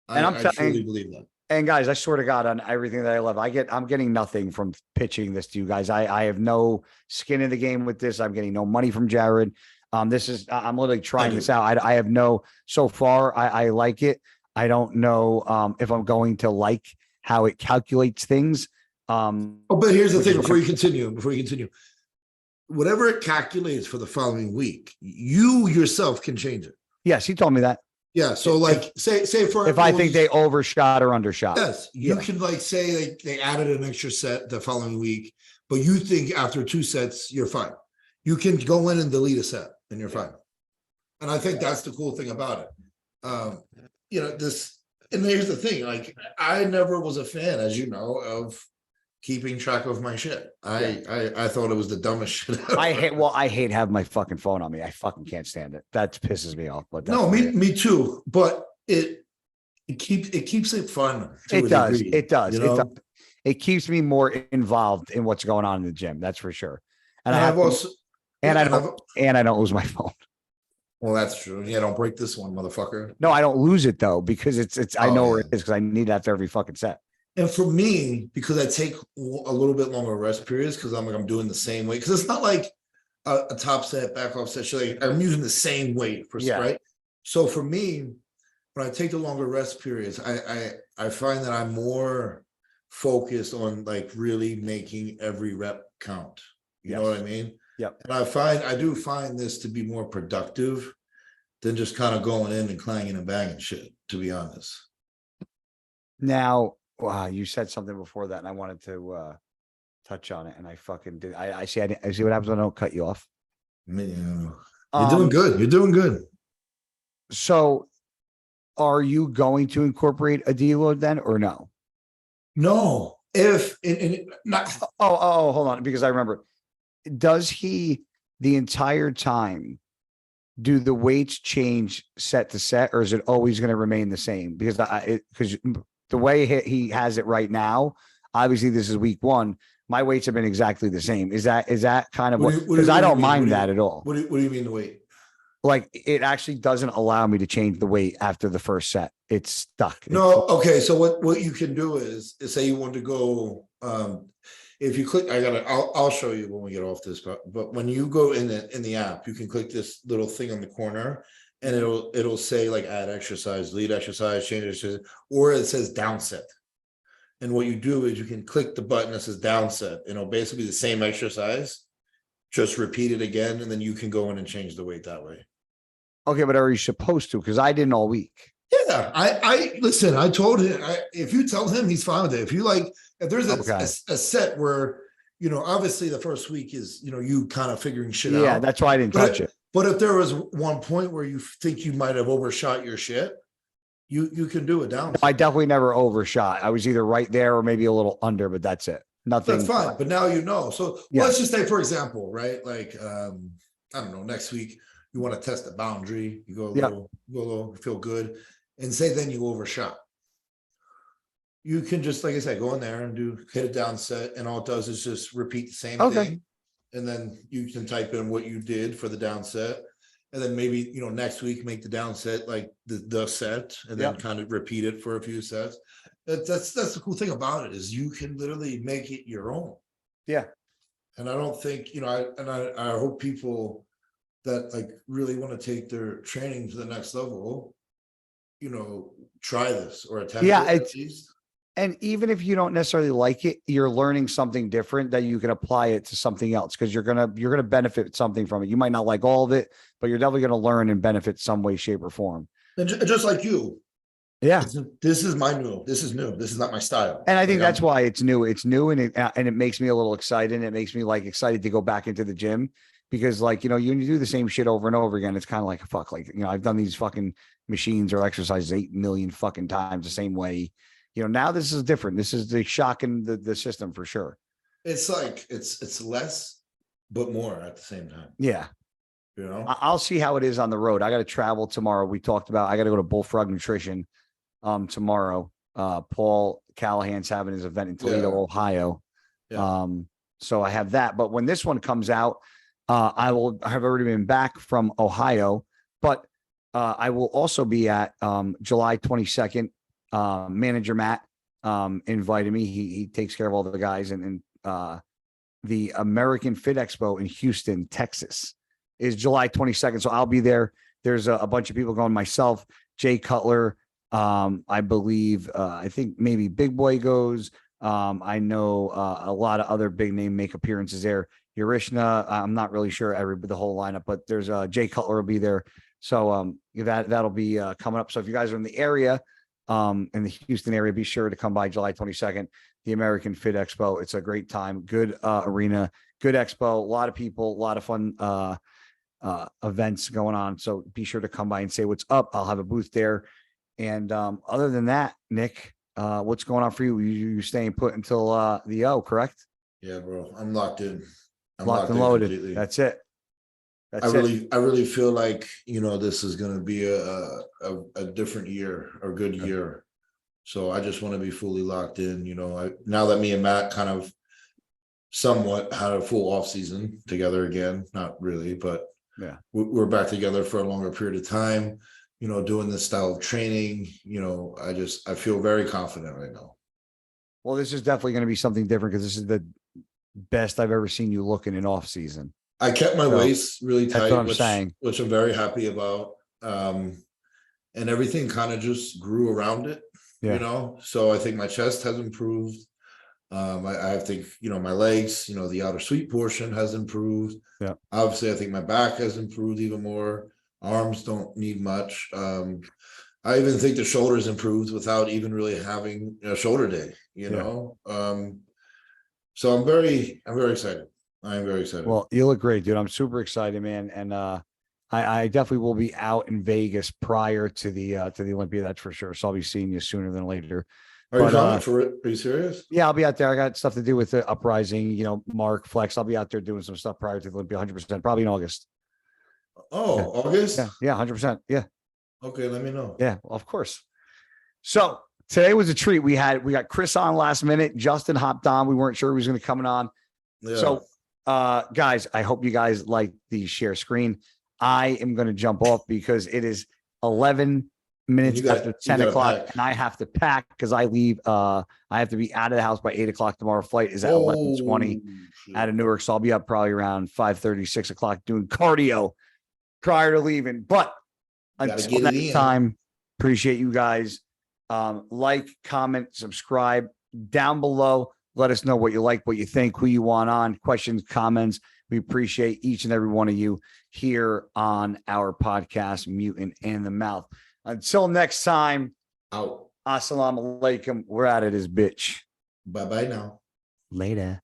S1: And I
S2: truly believe that.
S1: And guys, I swear to God, on everything that I love, I'm getting nothing from pitching this to you guys. I have no skin in the game with this. I'm getting no money from Jared. I'm literally trying this out. I have no, so far, I like it. I don't know if I'm going to like how it calculates things.
S2: But here's the thing, before you continue, whatever it calculates for the following week, you yourself can change it.
S1: Yes, he told me that.
S2: Yeah. So like say for
S1: if I think they overshot or undershot.
S2: Yes, you can like say they added an extra set the following week, but you think after 2 sets you're fine. You can go in and delete a set and you're fine. And I think that's the cool thing about it. This, and here's the thing, like I never was a fan, as you know, of keeping track of my shit. I thought it was the dumbest shit ever.
S1: I hate having my fucking phone on me. I fucking can't stand it. That pisses me off. But
S2: no, me too. But it keeps it fun.
S1: It does. It does. It keeps me more involved in what's going on in the gym. That's for sure. And I don't lose my phone.
S2: Well, that's true. Yeah, don't break this one, motherfucker.
S1: No, I don't lose it though, because I know where it is, because I need it after every fucking set.
S2: And for me, because I take a little bit longer rest periods, because I'm doing the same weight, because it's not like a top set, back off set. Like I'm using the same weight right. So for me, when I take the longer rest periods, I find that I'm more focused on like really making every rep count. You know what I mean?
S1: Yep.
S2: And I do find this to be more productive than just kind of going in and clanging and banging shit, to be honest.
S1: Now, wow, you said something before that, and I wanted to touch on it, and I fucking did. I see what happens when I don't cut you off.
S2: You're doing good. You're doing good.
S1: So, are you going to incorporate a deload then, or no?
S2: No. Not.
S1: Oh, hold on, because I remember. Does he the entire time do the weights change set to set, or is it always going to remain the same? Because the way he has it right now, obviously this is week 1. My weights have been exactly the same. Is that kind of what? Because I don't mind that at all.
S2: What do you mean the weight?
S1: Like it actually doesn't allow me to change the weight after the first set. It's stuck.
S2: No. Okay. So what you can do is say you want to go. If you click, I'll show you when we get off this. But when you go in the app, you can click this little thing on the corner, and it'll say like add exercise, lead exercise, change exercise, or it says downset. And what you do is you can click the button that says downset, and it'll basically be the same exercise, just repeat it again, and then you can go in and change the weight that way.
S1: Okay, but are you supposed to? Because I didn't all week.
S2: Yeah, I listen. I told him if you tell him, he's fine with it. If there's a set where obviously the first week is you kind of figuring shit out.
S1: Yeah, that's why I didn't touch it.
S2: But if there was one point where you think you might have overshot your shit, you can do it down.
S1: I definitely never overshot. I was either right there or maybe a little under, but that's it. Nothing.
S2: That's fine. But now you know. So let's just say, for example, right? Like I don't know, next week you want to test the boundary, you go a
S1: Yeah.
S2: little, feel good, and say then you overshot. You can just, like I said, go in there and hit a down set, and all it does is just repeat the same thing. And then you can type in what you did for the down set. And then maybe, next week, make the down set like the set, and then kind of repeat it for a few sets. That's the cool thing about it, is you can literally make it your own.
S1: Yeah.
S2: And I don't think, I hope people that like really want to take their training to the next level, try this or attempt it at least.
S1: And even if you don't necessarily like it, you're learning something different that you can apply it to something else, because you're gonna benefit something from it. You might not like all of it, but you're definitely gonna learn and benefit some way, shape, or form.
S2: And just like you.
S1: Yeah.
S2: This is new. This is not my style.
S1: And I think that's why it's new. It's new, and it makes me a little excited. It makes me like excited to go back into the gym, because like, you do the same shit over and over again. It's kind of like, fuck, like, I've done these fucking machines or exercises 8 million fucking times the same way. Now this is different. This is the shock in the system for sure.
S2: It's like, it's less, but more at the same time.
S1: Yeah. I'll see how it is on the road. I got to travel tomorrow. We talked about, I got to go to Bullfrog Nutrition tomorrow. Paul Callahan's having his event in Toledo, Ohio. So I have that, but when this one comes out, I have already been back from Ohio, but I will also be at July 22nd. Manager Matt invited me. He takes care of all the guys, and the American Fit Expo in Houston, Texas is July 22nd. So I'll be there. There's a bunch of people going, myself, Jay Cutler. I believe, I think maybe Big Boy goes. I know a lot of other big name make appearances there. Yarishna, I'm not really sure the whole lineup, but there's Jay Cutler will be there. So that'll be coming up. So if you guys are in the area, in the Houston area, be sure to come by July 22nd, the American Fit Expo. It's a great time, good arena, good expo, a lot of people, a lot of fun events going on. So be sure to come by and say what's up. I'll have a booth there. And other than that, Nick, what's going on for you? You staying put until the O, correct?
S2: Yeah, bro. I'm locked in. I'm
S1: locked and loaded.
S2: Completely.
S1: That's it.
S2: I really feel like, this is going to be a different year, or good year. So I just want to be fully locked in. Now that me and Matt kind of somewhat had a full off season together again, not really, but we're back together for a longer period of time, doing this style of training. I feel very confident right now.
S1: Well, this is definitely going to be something different, because this is the best I've ever seen you looking in off season.
S2: I kept my waist really tight, which I'm very happy about. And everything kind of just grew around it, so I think my chest has improved. I think, my legs, the outer sweet portion has improved.
S1: Yeah.
S2: Obviously, I think my back has improved even more. Arms don't need much. I even think the shoulders improved without even really having a shoulder day, so I'm very excited. I'm very excited.
S1: Well, you look great, dude. I'm super excited, man. And I definitely will be out in Vegas prior to the Olympia, that's for sure. So I'll be seeing you sooner than later.
S2: Are you coming for it? Are you serious?
S1: Yeah, I'll be out there. I got stuff to do with the Uprising, Mark Flex. I'll be out there doing some stuff prior to the Olympia, 100%, probably in August.
S2: Oh, August?
S1: Yeah, 100%. Yeah.
S2: Okay, let me know.
S1: Yeah, well, of course. So today was a treat. We got Chris on last minute. Justin hopped on. We weren't sure he was going to come on.
S2: Yeah.
S1: So guys, I hope you guys like the share screen. I am going to jump off because it is 11 minutes after 10 o'clock, and I have to pack because I leave. I have to be out of the house by 8 o'clock tomorrow. Flight is at 11:20 out of Newark, so I'll be up probably around 5:30, 6 o'clock doing cardio prior to leaving. But until that time, appreciate you guys. Like, comment, subscribe down below. Let us know what you like, what you think, who you want on, questions, comments. We appreciate each and every one of you here on our podcast, Mutant and the Mouth. Until next time,
S2: out.
S1: Assalamu alaikum. We're out of this bitch.
S2: Bye-bye now.
S1: Later.